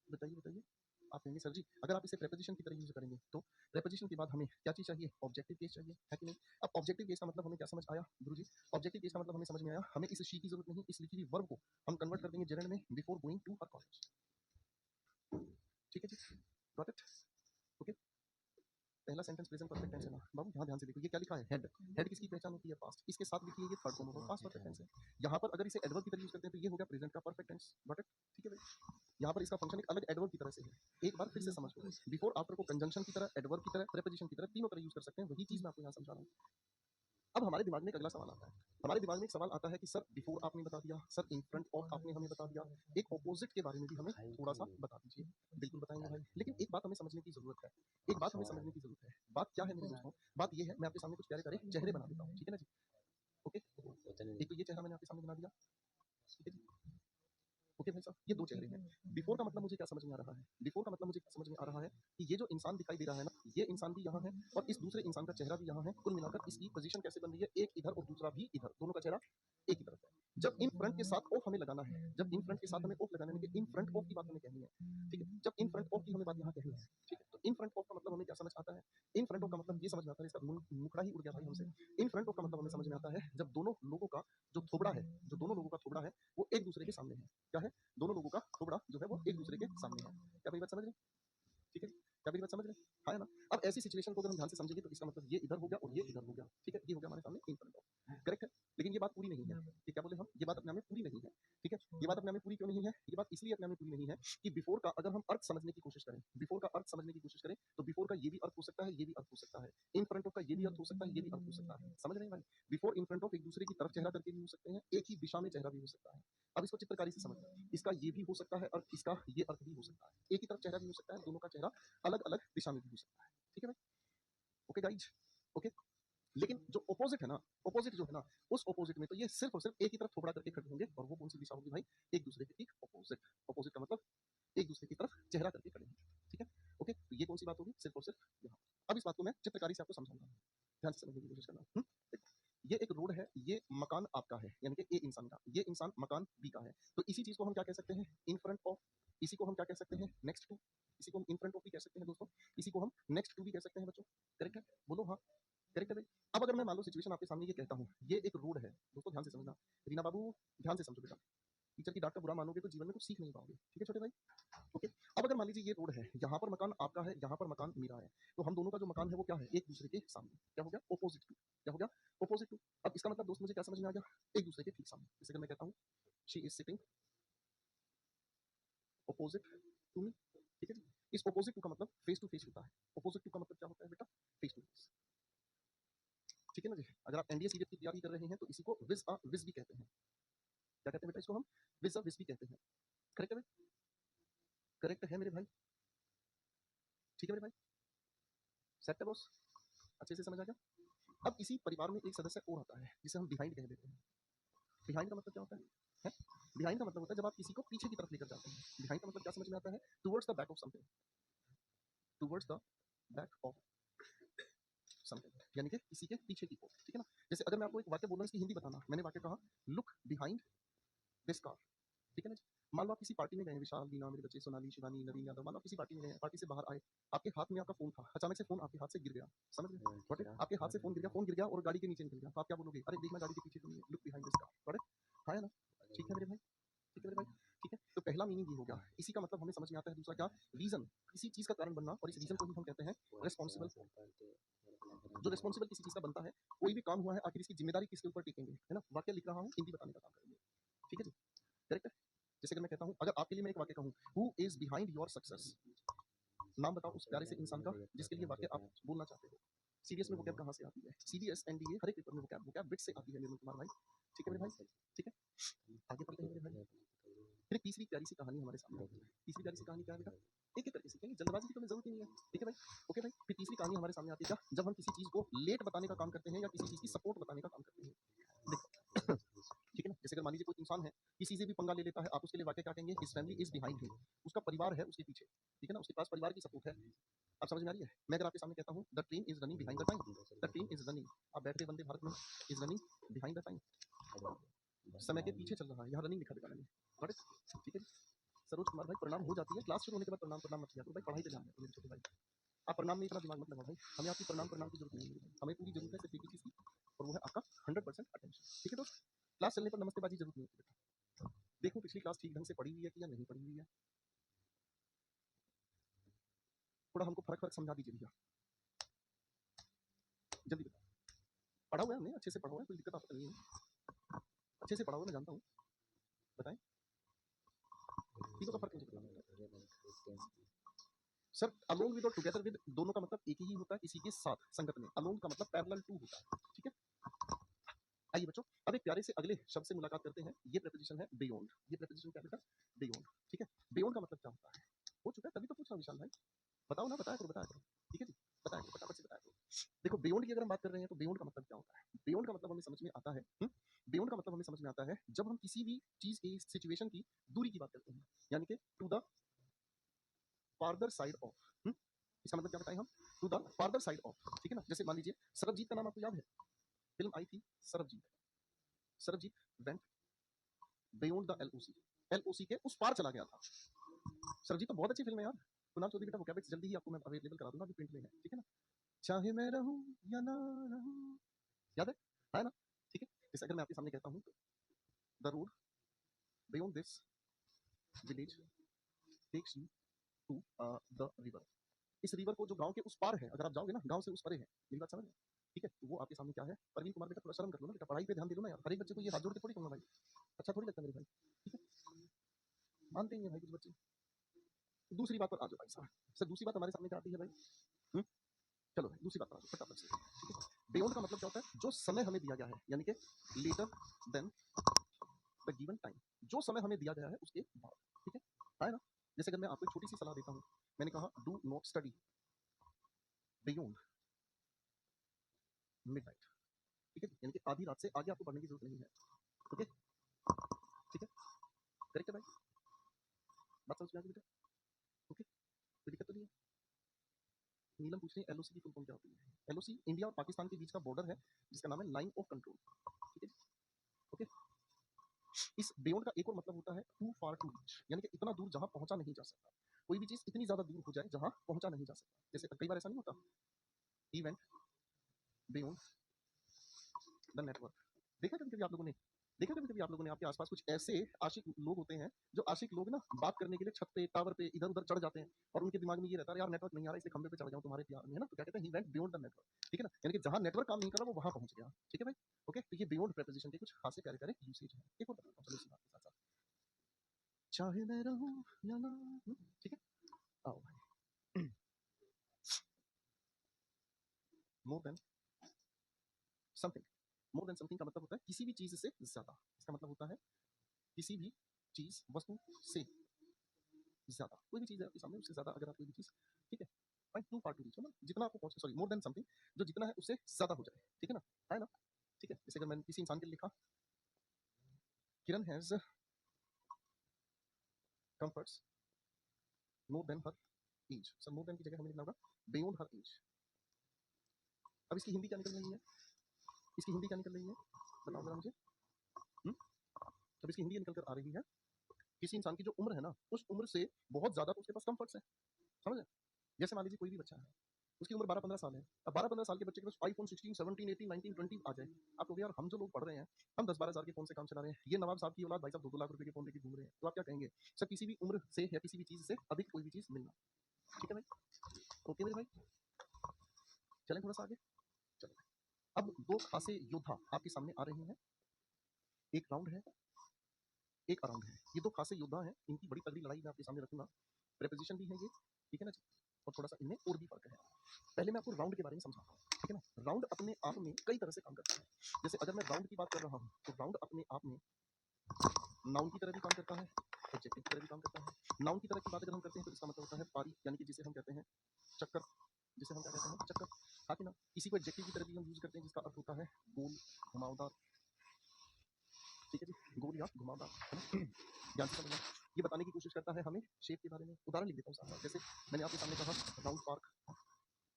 बताइए बताइए। आप कहेंगे सर जी अगर आप इसे प्रेपोजिशन की तरह यूज करेंगे तो प्रेपोजिशन के बाद हमें क्या चीज चाहिए? ऑब्जेक्टिव केस चाहिए, है कि नहीं? अब ऑब्जेक्टिव केस का मतलब हमें क्या समझ आया गुरुजी? ऑब्जेक्टिव केस का मतलब हमें समझ में आया, हमें इस शी की जरूरत नहीं, इस लिखी हुई वर्ब को हम कन्वर्ट कर देंगे जेरेंड में before going to her college. ठीक है जी, गॉट इट? ओके, पहला सेंटेंस प्रेजेंट परफेक्ट टेंस है ना बाबू? यहाँ ध्यान से देखो, ये क्या लिखा है? हेड। हेड किसकी पहचान होती है? पास्ट। इसके साथ लिखी है ये थर्ड फॉर्म होगा, पास्ट परफेक्ट टेंस है। यहाँ पर अगर इसे एडवर्ब की तरह यूज करते हैं तो ये हो गया प्रेजेंट का परफेक्ट टेंस। Got it? ठीक है भाई, यहाँ पर इसका फंक्शन एक अलग एडवर्ब की तरह से है। एक बार फिर से समझ लो, बिफोर आफ्टर को कंजंक्शन की तरह, एडवर्ब की तरह, प्रेपोजिशन की तरह, तीनों तरह यूज कर सकते हैं। वही चीज मैं आपको यहाँ समझा रहा हूँ। अब हमारे दिमाग में एक अगला सवाल आता है, हमारे दिमाग में एक सवाल आता है कि सर बिफोर आपने बता दिया, सर इन फ्रंट ऑफ आपने हमें बता दिया, एक ऑपोजिट के बारे में भी हमें थोड़ा सा बता दीजिए। बिल्कुल बताएंगे भाई, लेकिन एक बात हमें समझने की जरूरत है, एक बात हमें समझने की जरूरत है। बात क्या है मेरे दोस्तों? बात ये है, मैं आपके सामने कुछ प्यारे प्यारे चेहरे बना देता हूँ, ठीक है ना जी? ओके, एक तो ये चेहरा मैंने आपके सामने बना दिया, ठीक है जी? ओके भाई साहब, ये दो चेहरे हैं। बिफोर का मतलब मुझे क्या समझ में आ रहा है? बिफोर का मतलब मुझे क्या समझ में आ रहा है कि ये जो इंसान दिखाई दे रहा है ना, ये इंसान भी यहाँ है और इस दूसरे इंसान का चेहरा भी यहाँ है। कुल मिलाकर इसकी पोजीशन कैसे बन रही है? एक इधर और दूसरा भी इधर, दोनों का चेहरा एक ही तरफ है। जब इन फ्रंट के साथ ऑफ हमें लगाना है, जब इन फ्रंट के साथ हमें ऑफ लगाना है, इन फ्रंट ऑफ की बात हमें कहनी है, ठीक है? जब इन फ्रंट ऑफ की हमें बात यहाँ कहनी है, ठीक है? तो इन फ्रंट ऑफ का मतलब हमें क्या समझ आता है? इन फ्रंट ऑफ का मतलब ये समझ में आता है, इसका मुखड़ा ही उड़ गया भाई हमसे। इन फ्रंट ऑफ का मतलब हमें समझ में आता है जब दोनों लोगों का जो थोबड़ा है, जो दोनों लोगों का थोबड़ा है, वो एक दूसरे के सामने है। क्या है? दोनों लोगों का थोबड़ा जो है वो एक दूसरे के सामने है। क्या मेरी बात समझ रहे हैं? ठीक है, क्या मेरी बात समझ रहे हैं? हाँ है ना? अब ऐसी सिचुएशन को अगर हम ध्यान से समझेंगे तो इसका मतलब ये इधर हो गया और ये इधर हो गया, ठीक है? ये हो गया हमारे सामने इन फ्रंट ऑफ, करेक्ट है? लेकिन ये बात पूरी नहीं है। ये क्या बोले हम? ये बात अपने आप में पूरी नहीं है, ठीक है? ये बात अपने आप में पूरी क्यों नहीं है? ये बात इसलिए अपने आप में पूरी नहीं है कि बिफोर का अगर हम अर्थ समझने की कोशिश करें, बिफोर का अर्थ समझने की कोशिश करें, तो बिफोर का ये भी अर्थ हो सकता है, ये भी अर्थ हो सकता है। इन फ्रंट ऑफ का ये भी अर्थ हो सकता है, ये भी अर्थ हो सकता है। समझ रहे हैं भाई? बिफोर इन फ्रंट ऑफ एक दूसरे की तरफ चेहरा करके भी हो सकते हैं, एक ही दिशा में चेहरा भी हो सकता है। अब इसको चित्रकारी से समझना, इसका ये भी हो सकता है और इसका ये अर्थ भी हो सकता है। एक ही तरफ चेहरा भी हो सकता है, दोनों का चेहरा अलग अलग दिशा में भी हो सकता है। ठीक है भाई? Okay guys, okay. लेकिन जो ऑपोजिट है ना, ऑपोजिट जो है ना, उस ऑपोजिट में तो ये सिर्फ और सिर्फ एक ही तरफ थोबड़ा करके खड़े होंगे और वो कौन सी दिशा होगी भाई? एक दूसरे के ठीक ऑपोजिट। ऑपोजिट का मतलब एक दूसरे की तरफ चेहरा करके खड़े हैं, ठीक है? ओके, तो ये कौन सी बात होगी? सिर्फ और सिर्फ यहाँ। अब इस बात को मैं चित्रकारी से आपको समझाऊंगा, ध्यान से समझने की कोशिश करना। देखो, ये एक रोड है, ये मकान आपका है, यानी कि ए इंसान का, ये इंसान मकान बी का है। तो इसी चीज को हम क्या कह सकते हैं? In front of. इसी को हम क्या कह सकते हैं? Next to. इसी को हम इन फ्रंट ऑफ भी कह सकते हैं दोस्तों, इसी को हम नेक्स्ट टू भी कह सकते हैं बच्चों। करेक्ट है? बोलो हाँ, करेक्ट है भाई। अब अगर मैं मान लो सिचुएशन आपके सामने ये कहता हूँ, ये एक रोड है दोस्तों, ध्यान से समझना। रीना बाबू ध्यान से समझो बेटा, टीचर की डांट का बुरा मानोगे तो जीवन में कुछ सीख नहीं पाओगे, ठीक है छोटे भाई? ओके, अब अगर मान लीजिए ये रोड है, यहाँ पर मकान आपका है, यहाँ पर मकान मेरा है, तो हम दोनों का जो मकान है वो क्या है? एक दूसरे के सामने। क्या हो गया? Opposite to. क्या हो गया? Opposite to. अब इसका मतलब दोस्त मुझे क्या समझ में आ गया? एक दूसरे के ठीक सामने। जैसे कि मैं कहता हूँ she is sitting opposite to me, ठीक है जी? इस ऑपोजिट टू का मतलब फेस टू फेस होता है। ऑपोजिट टू का मतलब क्या होता है बेटा? फेस टू फेस, ठीक है ना जी? अगर आप एनडीए सीरीज की तैयारी कर रहे हैं तो इसी को विज अ विज भी कहते हैं। क्या कहते हैं बेटा? इसको हम विज अ विज भी कहते हैं। करेक्ट है भाई? करेक्ट है मेरे भाई? ठीक है मेरे भाई? सेट है बॉस? अच्छे से समझ आ गया? अब इसी परिवार में एक सदस्य और आता है जिसे हम बिहाइंड कह देते हैं। बिहाइंड का मतलब क्या होता है? बिहाइंड का मतलब होता है जब आप किसी को पीछे की तरफ लेकर जाते हैं। बिहाइंड का मतलब क्या समझ में आता है? Towards the back of something, towards the back of something, यानी कि किसी के पीछे की ओर, ठीक है ना? जैसे अगर मैं आपको एक वाक्य बोल रहा हूँ, इसकी हिंदी बताना, मैंने वाक्य कहा लुक बिहाइंड दिस कार, ठीक है ना? मान लो आप किसी पार्टी में गए, विशाल, लीना, मेरे बच्चे, सोनाली, शिवानी, नवीन यादव, मान लो आप किसी पार्टी में गए, पार्टी से बाहर आए, आपके हाथ में आपका फोन था, अचानक से फोन आपके हाथ से गिर गया, समझ रहे? Got it? आपके हाथ से फोन गिर गया और गाड़ी के नीचे निकल गया, तो आप क्या बोलोगे? अरे देखना गाड़ी के पीछे तो नहीं है, look behind this car. Got it? हाँ है ना? ठीक है मेरे भाई? ठीक है मेरे भाई? ठीक है, तो पहला मीनिंग ये हो गया, इसी का मतलब हमें समझ में आता है। दूसरा क्या? रीजन, किसी चीज का कारण बनना, और इस रीजन को ही हम कहते हैं रेस्पॉन्सिबल। जो रेस्पॉन्सिबल किसी चीज का बनता है, कोई भी काम हुआ है, आखिर इसकी जिम्मेदारी किसके ऊपर टिकेंगे, है ना? वाक्य लिख रहा हूँ, हिंदी बताने का काम करेंगे, ठीक है जी? करेक्ट है? जैसे कि मैं कहता हूँ, अगर आपके लिए मैं एक वाक्य कहूँ, who is behind your success, नाम बताओ उस प्यारे से इंसान का जिसके लिए वाक्य आप बोलना चाहते हो। सीडीएस में वोकैब कहाँ से आती है? सीडीएस एनडीए हर एक पेपर में वोकैब बिट से आती है निर्मल कुमार भाई, ठीक है मेरे भाई? ठीक है, आगे पढ़ते हैं मेरे भाई। फिर एक तीसरी प्यारी सी कहानी हमारे सामने आती है। तीसरी प्यारी सी कहानी क्या है बेटा, एक एक करके सीखेंगे, जल्दबाजी की तो हमें जरूरत ही नहीं है, ठीक है भाई। ओके भाई, फिर तीसरी कहानी हमारे सामने आती है क्या, जब हम किसी चीज को लेट बताने का काम करते हैं या किसी चीज की सपोर्ट बताने का काम करते हैं। देखो ठीक है ना, जैसे अगर मान लीजिए कोई इंसान है, किसी से भी पंगा ले लेता है, आप उसके लिए वाक्य क्या कहेंगे, his family is behind him, उसका परिवार है उसके पीछे, ठीक है ना, उसके पास परिवार की सपोर्ट है। आप समझ में आ रही है। मैं अगर आपके सामने कहता हूँ the train is running behind the time, the train is running, आप बैठ गए वंदे भारत में, is running behind the time, समय के पीछे चल रहा है, यहाँ रनिंग लिखा बेटा मैंने, Got it? ठीक है। सरोज कुमार भाई, परिणाम हो जाती है क्लास शुरू होने के बाद, परिणाम परिणाम मत किया करो भाई, पढ़ाई पे ध्यान दो मेरे छोटे भाई। आप परिणाम में इतना दिमाग मत लगाओ भाई, हमें आपकी परिणाम परिणाम की जरूरत नहीं है, हमें पूरी जरूरत है सिर्फ एक ही चीज की, और वो है आपका 100% अटेंशन, ठीक है दोस्त। क्लास चलने पर नमस्तेबाजी जरूरत नहीं होती बेटा, देखो पिछली क्लास ठीक ढंग से पढ़ी हुई है कि या नहीं पढ़ी हुई है, थोड़ा हमको फर्क फर्क समझा दीजिए भैया, जल्दी बताओ। पढ़ा हुआ है हमने, अच्छे से पढ़ा हुआ है, कोई दिक्कत आपको नहीं है, अच्छे से पढ़ा हुआ मैं जानता हूँ, बताएं तीनों का फर्क मुझे बताना। सर अलोंग विद और टुगेदर विद दोनों का मतलब एक ही होता है, इसी के साथ संगत में, अलोंग का मतलब पैरेलल टू होता है, ठीक है। आइए बच्चों, अब एक प्यारे से अगले शब्द से मुलाकात करते हैं, ये प्रेपोजिशन है बियॉन्ड, ये प्रेपोजिशन क्या बेटा, बियॉन्ड, ठीक है। बियॉन्ड का मतलब क्या होता है, हो चुका है तभी तो पूछ रहा हूँ विशाल भाई, बताओ ना, बताया करो, बताया करो, ठीक है जी, बताया करो, फटाफट से बताया करो। देखो बियॉन्ड की अगर हम बात कर रहे हैं तो बियॉन्ड का मतलब क्या होता है, बियॉन्ड का मतलब हमें समझ में आता है, बियॉन्ड का मतलब हमें समझ में आता है जब हम किसी भी चीज की सिचुएशन की दूरी की बात करते हैं, यानी कि to the farther side of, इसका मतलब क्या बताएं हम, to the farther side of, ठीक है ना। जैसे मान लीजिए सरबजीत का नाम आपको याद है, फिल्म आई थी Sarabjit, Sarabjit went beyond the LOC, LOC के उस पार चला गया था। सरबजीत तो बहुत अच्छी फिल्म है यार, कुणाल चौधरी बेटा वोकैब्स जल्दी ही आपको मैं अवेलेबल करा दूंगा, अभी प्रिंट में है, ठीक है ना। चाहे मैं रहूं या ना रहूं, याद है ना, ठीक है। जैसे अगर मैं आपके सामने कहता हूँ the road beyond this village takes you to the river, इस रिवर को जो गांव के उस पार है, अगर आप जाओगे ना गांव से उस परे है, मेरी बात समझ रहे हैं? ठीक है, तो वो आपके सामने क्या है, परवीन कुमार बेटा थोड़ा शर्म कर लो ना बेटा, पढ़ाई पे ध्यान दे दो ना यार, हर एक बच्चे को ये हाथ जोड़ के थोड़ी कहूंगा भाई, अच्छा थोड़ी लगता है मेरे भाई, ठीक है, मानते ही हैं भाई कुछ बच्चे। दूसरी बात पर आ जाओ भाई साहब, सर दूसरी बात हमारे सामने क्या आती है भाई, हुँ? चलो भाई दूसरी बात पर आ जाओ फटाफट से, ठीक है। बियॉन्ड का मतलब क्या होता है, जो समय हमें दिया गया है, यानी कि later than the given time, जो समय हमें दिया गया है उसके बाद, ठीक है ना। जैसे अगर मैं आपको एक छोटी सी सलाह देता हूँ, मैंने कहा do not study beyond midnight, ठीक है, यानी कि आधी रात से आगे आपको पढ़ने की जरूरत नहीं है, ओके, ठीक है, करेक्ट है भाई, बात समझ में आ गई बेटा, ओके, कोई दिक्कत तो नहीं है। नीलम पूछ रही है एलओसी की फुल फॉर्म क्या होती है, एलओसी इंडिया और पाकिस्तान के बीच का बॉर्डर है जिसका नाम है लाइन ऑफ कंट्रोल, ठीक है, ओके। इस बियॉन्ड का एक और मतलब होता है टू फार टू रीच, यानी कि इतना दूर जहां पहुंचा नहीं जा सकता, कोई भी चीज इतनी ज्यादा दूर हो जाए जहां पहुंचा नहीं जा सकता, जैसे कई बार ऐसा नहीं होता, इवेंट बियॉन्ड द नेटवर्क, देखा कभी कभी आप लोगों ने, देखा कभी कभी आप लोगों ने आपके आसपास कुछ ऐसे आशिक लोग होते हैं, जो आशिक लोग ना बात करने के लिए छत पे टावर पे इधर उधर चढ़ जाते हैं, और उनके दिमाग में ये रहता है यार नेटवर्क नहीं आ रहा इसलिए खंबे पे चढ़ जाऊं तुम्हारे प्यार में, है ना, तो क्या कहते हैं he went beyond the network, ठीक है ना, यानी कि जहां नेटवर्क काम नहीं कर रहा वो वहां पहुंच गया, ठीक है भाई, ओके। तो ये बियॉन्ड प्रेपोजिशन के कुछ खासे प्यारे प्यारे यूसेज हैं, एक और बताता हूं चलो इसी बात के साथ साथ, चाहे मैं रहूं या ना रहूं, ठीक है, आओ भाई, more than something, more than something का मतलब होता है किसी भी चीज से ज्यादा, इसका मतलब होता है किसी भी चीज वस्तु से ज्यादा, कोई भी चीज है आपके सामने उससे ज्यादा अगर आप कोई भी चीज, ठीक है, find too far to reach, मतलब जितना आपको पहुंचे, सॉरी मोर देन समथिंग, जो जितना है उससे ज्यादा हो जाए, ठीक है ना, है ना, ठीक है। जैसे अगर मैंने किसी इंसान के लिए लिखा Kiran has comforts more than her age, sir more than की जगह हमें लिखना होगा बियॉन्ड हर एज। अब इसकी हिंदी क्या निकल रही है, इसकी हिंदी क्या निकल रही है, बताओ जरा मुझे, हम्म? अब इसकी हिंदी निकल कर आ रही है किसी इंसान की जो उम्र है ना उस उम्र से बहुत ज्यादा तो उसके पास कंफर्ट्स है, समझ, जैसे मान लीजिए कोई भी बच्चा है, उसकी उम्र 12-15 साल है, अब 12-15 साल के बच्चे के पास आईफोन 16, 17, 18, 19, 20 आ जाए, आप कहोगे यार हम जो लोग पढ़ रहे हैं हम 10-12 साल के फोन से काम चला रहे हैं, ये नवाब साहब की औलाद भाई साहब 2-2 लाख रुपए के फोन लेके घूम रहे हैं, तो आप क्या कहेंगे, सर किसी भी उम्र से या किसी भी चीज से अधिक कोई भी चीज मिलना, ठीक है भाई, ओके मेरे भाई, चलें थोड़ा सा आगे, चलो। अब दो खासे योद्धा आपके सामने आ रहे हैं, एक राउंड है एक अराउंड है, ये दो खासे योद्धा हैं, इनकी बड़ी तगड़ी लड़ाई मैं आपके सामने रखूंगा, प्रेपोजिशन भी है ये, ठीक है ना जी, और थोड़ा सा इनमें और भी फर्क है। पहले मैं आपको राउंड के बारे में समझाता हूँ, ठीक है ना। राउंड अपने आप में कई तरह से काम करता है, जैसे अगर मैं राउंड की बात कर रहा हूँ तो राउंड अपने आप में नाउन की तरह भी काम करता है, एडजेक्टिव की तरह भी काम करता है। नाउन की तरह की बात अगर हम करते हैं तो इसका मतलब होता है पारी, यानी कि जिसे हम कहते हैं चक्कर, जिसे हम क्या कहते हैं चक्कर, हाँ कि ना। इसी को एडजेक्टिव की तरह भी हम यूज करते हैं जिसका अर्थ होता है गोल, घुमावदार, ठीक है जी, गोल या घुमावदार, है ना। ध्यान से समझना, ये बताने की कोशिश करता है हमें शेप के बारे में। उदाहरण लिख देता हूँ साथ साथ, जैसे मैंने आपके सामने कहा राउंड पार्क,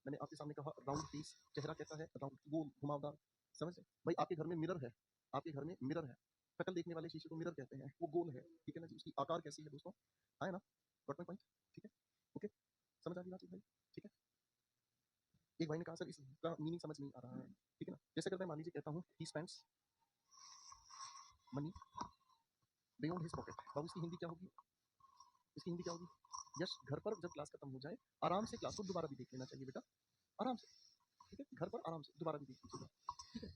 मैंने आपके सामने कहा राउंड फेस, चेहरा कहता है राउंड, गोल, घुमावदार, समझ रहे भाई। आपके घर में मिरर है, आपके घर में मिरर है, शक्ल देखने वाले शीशे को मिरर कहते हैं, वो गोल है, ठीक है ना जी। उसकी आकार कैसी है दोस्तों, है ना, गॉट माय पॉइंट, ठीक है, ओके, समझ आ गई बात भाई, ठीक है। एक भाई ने कहा सर इसका मीनिंग समझ नहीं आ रहा है, ठीक है ना। जैसे अगर मैं मान लीजिए कहता हूँ he spends money beyond his pocket, बाबू इसकी हिंदी क्या होगी, इसकी हिंदी क्या होगी, यश घर पर जब क्लास खत्म हो जाए आराम से क्लास को दोबारा भी देख लेना चाहिए बेटा, आराम से, ठीक है, घर पर आराम से दोबारा भी देख लीजिएगा, ठीक है।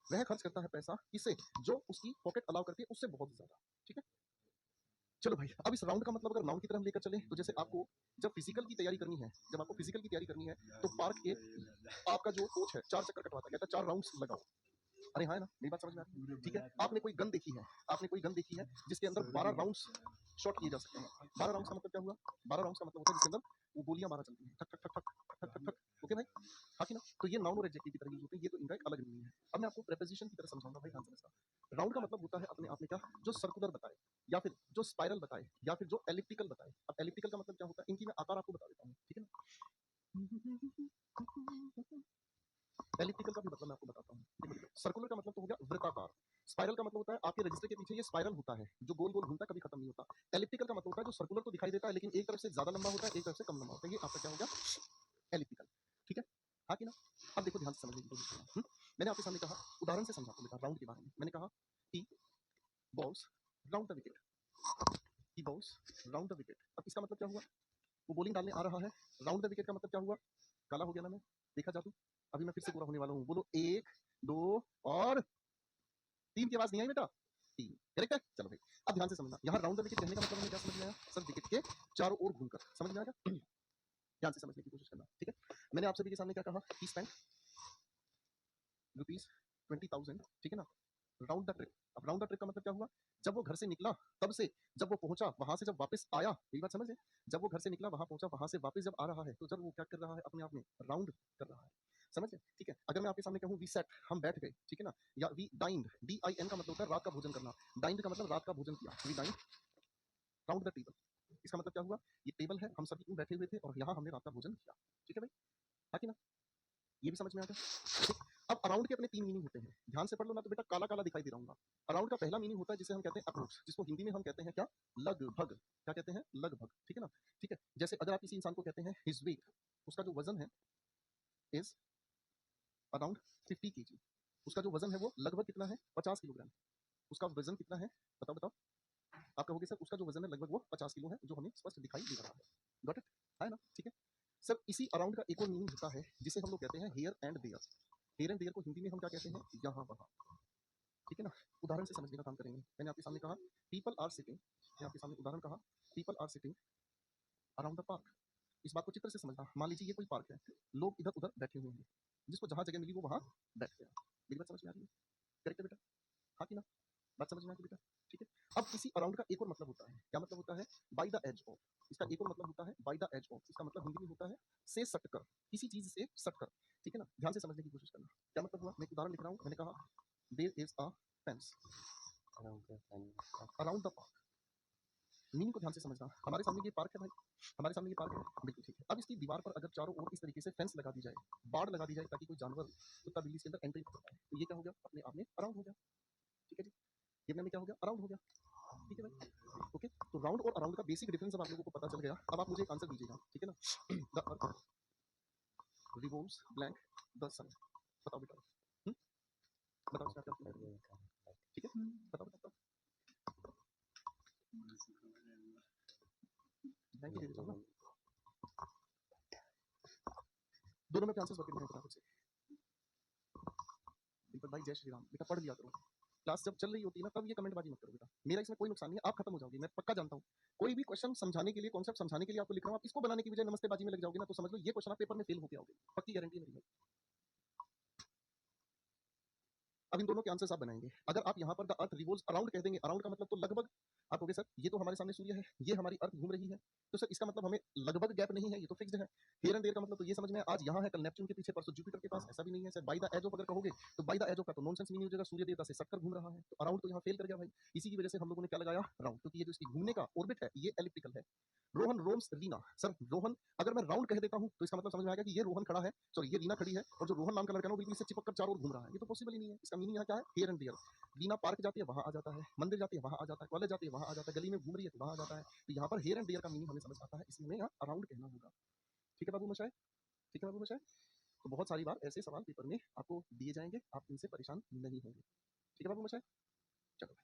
वह खर्च करता है पैसा किससे, जो उसकी पॉकेट अलाउ करती है उससे बहुत ज्यादा, ठीक है। चलो भाई, अब इस राउंड का मतलब अगर नाउन की तरह हम लेकर चले तो जैसे आपको जब फिजिकल की तैयारी करनी है, जब आपको फिजिकल की तैयारी करनी है तो पार्क के आपका जो कोच है 4 चक्कर कटवाता है, कहता है 4 राउंड्स लगाओ। अरे हाँ है ना, मेरी बात समझ में आ रही है, ठीक है। आपने कोई गन देखी है, आपने कोई गन देखी है जिसके अंदर 12 राउंड्स शॉट किए जा सकते हैं। 12 राउंड्स का मतलब क्या हुआ, 12 राउंड्स का मतलब होता है जिसके अंदर वो गोलियां मारा चलती हैं, ठक ठक ठक ठक ठक ठक ठक, ओके भाई, हाँ कि ना। तो ये नाउन और एडजेक्टिव की तरह यूज होते हैं, ये तो इनका एक अलग मीनिंग है। अब मैं आपको प्रेपोजिशन की तरह समझाऊंगा भाई, ध्यान समझना। राउंड का मतलब होता है अपने आप में क्या, जो सर्कुलर बताए या फिर जो स्पाइरल बताए या फिर जो एलिप्टिकल बताए। अब एलिप्टिकल का मतलब क्या होता है, इनकी मैं आकार आपको बता देता हूँ, ठीक है ना। एलिप्टिकल का भी मतलब मैं आपको बताता हूँ। सर्कुलर का मतलब तो हो गया वृत्ताकार, स्पाइरल का मतलब होता है आपके रजिस्टर के पीछे ये स्पाइरल होता है जो गोल गोल घूमता है, कभी खत्म नहीं होता। एलिप्टिकल का मतलब होता है जो सर्कुलर तो दिखाई देता है लेकिन एक तरफ से ज्यादा लंबा होता है, एक तरफ से कम लंबा होता है, ये आपका क्या हो गया एलिप्टिकल, ठीक है, हाँ कि ना। अब देखो ध्यान से समझने की कोशिश करना। मैंने आपके सामने कहा, उदाहरण से समझाता हूँ बेटा राउंड के बारे में। मैंने कहा he bowls round the wicket, he bowls round the wicket. अब इसका मतलब क्या हुआ, वो बॉलिंग डालने आ रहा है, राउंड द विकेट का मतलब क्या हुआ, काला हो गया ना मैं, देखा जादू। अभी मैं फिर से पूरा होने वाला हूँ, बोलो 1 2 और 3 की आवाज नहीं आई बेटा, 3 करेक्ट है। चलो भाई, अब ध्यान से समझना, यहाँ राउंड द विकेट कहने का मतलब हमें क्या समझ में आया, सर विकेट के चारों ओर घूमकर, समझ में आएगा। ध्यान से समझने की कोशिश करना, ठीक है। मैंने आप सभी के सामने क्या कहा, ही स्पेंड ₹20,000, ठीक है ना, राउंड द ट्रिप। अब राउंड द ट्रिप का मतलब क्या हुआ, जब वो घर से निकला तब से जब वो पहुंचा, वहां से जब वापस आया, यही बात समझे, जब वो घर से निकला वहां पहुंचा, वहां से वापस जब आ रहा है तो जब वो क्या कर रहा है, अपने आप में राउंड कर रहा है, समझ गए, ठीक है। अगर मैं आपके सामने कहूँ वी सेट, हम बैठ गए, ठीक है ना, या वी डाइंड, DIN का मतलब होता है रात का भोजन करना, डाइंड का मतलब रात का भोजन किया, वी डाइंड राउंड द टेबल। इसका मतलब क्या हुआ, ये टेबल है, हम सभी बैठे हुए थे और यहाँ हमने रात का भोजन किया, ठीक है भाई, हाँ कि ना, ये भी समझ में आ गया, ठीक। अब अराउंड के अपने 3 मीनिंग होते हैं, ध्यान से पढ़ लो ना तो बेटा काला काला दिखाई दे रहा हूँ। अराउंड का पहला मीनिंग होता है जिसे हम कहते हैं अप्रोक्स, जिसको हिंदी में हम कहते हैं क्या, लगभग, क्या कहते हैं लगभग, ठीक है ना, ठीक है। जैसे अगर आप किसी इंसान को कहते हैं हिज वेट, उसका जो वजन है इज अराउंड 50 kg, उसका जो वजन है वो लगभग कितना है 50 किलोग्राम, उसका वजन कितना है, बताओ बताओ, आप कहोगे सर उसका जो वजन है लगभग वो 50 किलो है, जो हमें स्पष्ट दिखाई दे रहा है, गॉट इट, है ना, ठीक है। सर इसी अराउंड का एक और मीनिंग होता है जिसे हम लोग कहते हैं here and there. Here and there को हिंदी में हम क्या कहते हैं, यहाँ वहाँ, ठीक है ना। उदाहरण से समझने का काम करेंगे। मैंने आपके सामने कहा पीपल आर सिटिंग, मैंने आपके सामने उदाहरण कहा people are sitting around the park. इस बात को चित्र से समझना, मान लीजिए ये कोई पार्क है, लोग इधर उधर बैठे हुए हैं, जिसको जहां जगह मिली वो वहां बैठ गया। मेरी बात समझ में आ रही है, करेक्ट है बेटा, हाँ कि ना, बात समझ में आ गई बेटा, ठीक है। अब इसी अराउंड का एक और मतलब होता है, क्या मतलब होता है, बाई द एज ऑफ। इसका एक और मतलब होता है बाई द एज ऑफ, इसका मतलब हिंदी में होता है से सट कर, किसी चीज से सट कर, ठीक है ना। ध्यान से समझने की कोशिश करना, क्या मतलब हुआ, मैं एक उदाहरण लिख रहा हूँ। मैंने कहा there is a fence around the park, meaning को ध्यान से समझना। हमारे सामने ये पार्क है भाई, हमारे सामने ये पार्क है, बिल्कुल ठीक है। अब इसकी दीवार पर अगर चारों ओर इस तरीके से फेंस लगा दी जाए, बाड़ लगा दी जाए, ताकि कोई जानवर कुत्ता बिल्ली इसके अंदर एंट्री कर पाए, तो ये क्या हो गया, अपने आप में अराउंड हो गया, ठीक है जी। ये अपने में क्या हो गया, अराउंड हो गया, ठीक है भाई, ओके। तो राउंड और अराउंड का बेसिक डिफरेंस अब आप लोगों को पता चल गया। अब आप मुझे एक आंसर दीजिएगा, ठीक है ना। The earth revolves blank the sun, बताओ बेटा, बताओ इसका क्या मतलब है? ठीक है, बताओ बताओ बताओ। ब्लैंक ही दे देता हूँ ना, दोनों में आंसर्स बता फटाफट से। दीपक भाई जय श्री राम, बेटा पढ़ लिया करो, क्लास जब चल रही होती है ना तब ये कमेंट बाजी मत करो बेटा, मेरा इसमें कोई नुकसान नहीं है, आप खत्म हो जाओगे, मैं पक्का जानता हूँ। कोई भी क्वेश्चन समझाने के लिए, कॉन्सेप्ट समझाने के लिए आपको लिख रहा हूँ, आप इसको बनाने की बजाय नमस्ते बाजी में लग जाओगे ना तो समझ लो ये क्वेश्चन आप पेपर में फेल होके आओगे, पक्की गारंटी है मेरी भाई। अब इन दोनों के आंसर्स आप बनाएंगे। अगर आप यहाँ पर द अर्थ रिवॉल्व्स अराउंड कह देंगे, अराउंड का मतलब तो लगभग, आप कहोगे सर ये तो हमारे सामने सूर्य है, ये हमारी अर्थ घूम रही है, तो सर इसका मतलब हमें लगभग गैप नहीं है, ये तो फिक्स्ड है। हियर एंड देयर का मतलब तो ये समझ में आया, आज यहाँ है कल नेपच्यून के पीछे परसों जुपिटर के पास, ऐसा भी नहीं है sir. By the edge of अगर कहोगे तो बाय द एज ऑफ का तो नॉनसेंस मीनिंग हो जाएगा, सूर्य देवता से सटकर घूम रहा है, तो अराउंड तो यहाँ फेल कर गया भाई। इसी की वजह से हम लोगों ने क्या लगाया, राउंड, क्योंकि ये जो इसकी घूमने का ऑर्बिट है ये एलिप्टिकल है। रोहन रोम्स रीना, सर रोहन अगर मैं राउंड कह देता हूँ तो इसका मतलब समझ में आएगा कि ये रोहन खड़ा है, सॉरी ये रीना खड़ी है, और जो रोहन नाम का लड़का है वो बिल्कुल इससे चिपक कर चारों ओर घूम रहा है, ये तो पॉसिबल ही नहीं है। इसका मीनिंग यहाँ क्या है, here and there. Reena park जाती है वहां आ जाता है, मंदिर जाती है वहां आ जाता है, कॉलेज जाती है वहां आ जाता है, गली में घूम रही है तो वहां आ जाता है, तो यहाँ पर हियर एंड देयर का मीनिंग हमें समझ आता है, इसलिए हमें यहाँ अराउंड कहना होगा। ठीक है बाबू मशाए, ठीक है बाबू मशाए। तो बहुत सारी बार ऐसे सवाल पेपर में आपको दिए जाएंगे, आप इनसे परेशान नहीं होंगे। ठीक है बाबू मशाए, चलो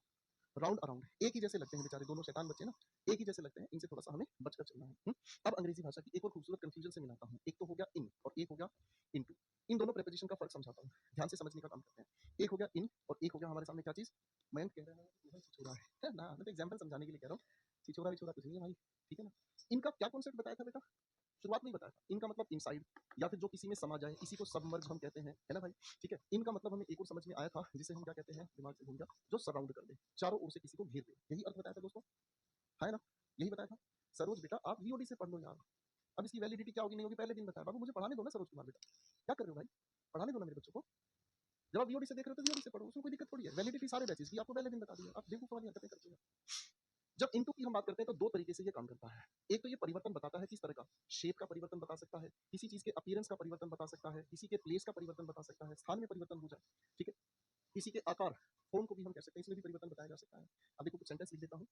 राउंड अराउंड एक ही जैसे लगते हैं बेचारे, दोनों शैतान बच्चे ना, एक ही जैसे लगते हैं, इनसे थोड़ा सा हमें बचकर चलना है। अब अंग्रेजी भाषा की एक और खूबसूरत कंफ्यूजन से मिलाता हूँ, एक तो हो गया इन और एक हो गया इनटू। इन दोनों प्रेपोजिशन का फर्क समझाता हूँ, ध्यान से समझने का काम करते हैं। एक हो गया इन और एक हो गया हमारे सामने क्या चीज, मैं कह रहा है छिछोरा है ना, मैं तो एग्जाम्पल समझाने के लिए कह रहा हूँ, छिछोरा विछोरा कुछ नहीं है भाई, ठीक है ना। इनका क्या कॉन्सेप्ट बताया था बेटा, शुरुआत नहीं बताया था। इनका मतलब इनसाइड, या फिर जो किसी में समा जाए, इसी को सबमर्ज हम कहते हैं, है ना भाई। ठीक है, इनका मतलब हमें एक और समझ में आया था जिसे हम क्या कहते हैं, दिमाग से भूल गया, जो सराउंड कर दे, चारों ओर से किसी को घेर दे, यही अर्थ बताया था दोस्तों, है ना, यही बताया था। सरोज बेटा आप वीओडी से पढ़ लो यार, अब इसकी वैलिडिटी क्या होगी नहीं होगी पहले दिन बताया। बाबू मुझे पढ़ाने दो ना सरोज कुमार बेटा, क्या कर रहे हो भाई, पढ़ाने दो ना मेरे बच्चों को। जब आप वीओडी से देख रहे हो तो वीओडी से पढ़ो, उसमें कोई दिक्कत थोड़ी है। वैलिडिटी सारे बैचेस की आपको पहले दिन बता दिया, आप बेवकूफ वाली हरकतें करते हैं। जब इनटू की हम बात करते हैं तो दो तरीके से ये काम करता है। एक तो ये परिवर्तन बताता है किस तरह का, शेप का परिवर्तन बता सकता है, किसी चीज के अपीयरेंस का परिवर्तन बता सकता है, किसी के प्लेस का परिवर्तन बता सकता है, स्थान में परिवर्तन हो जाए, ठीक है, किसी के आकार फॉर्म को भी हम कह सकते हैं, इसमें भी परिवर्तन बताया जा सकता है। अब देखो कुछ सेंटेंस लिख देता हूँ,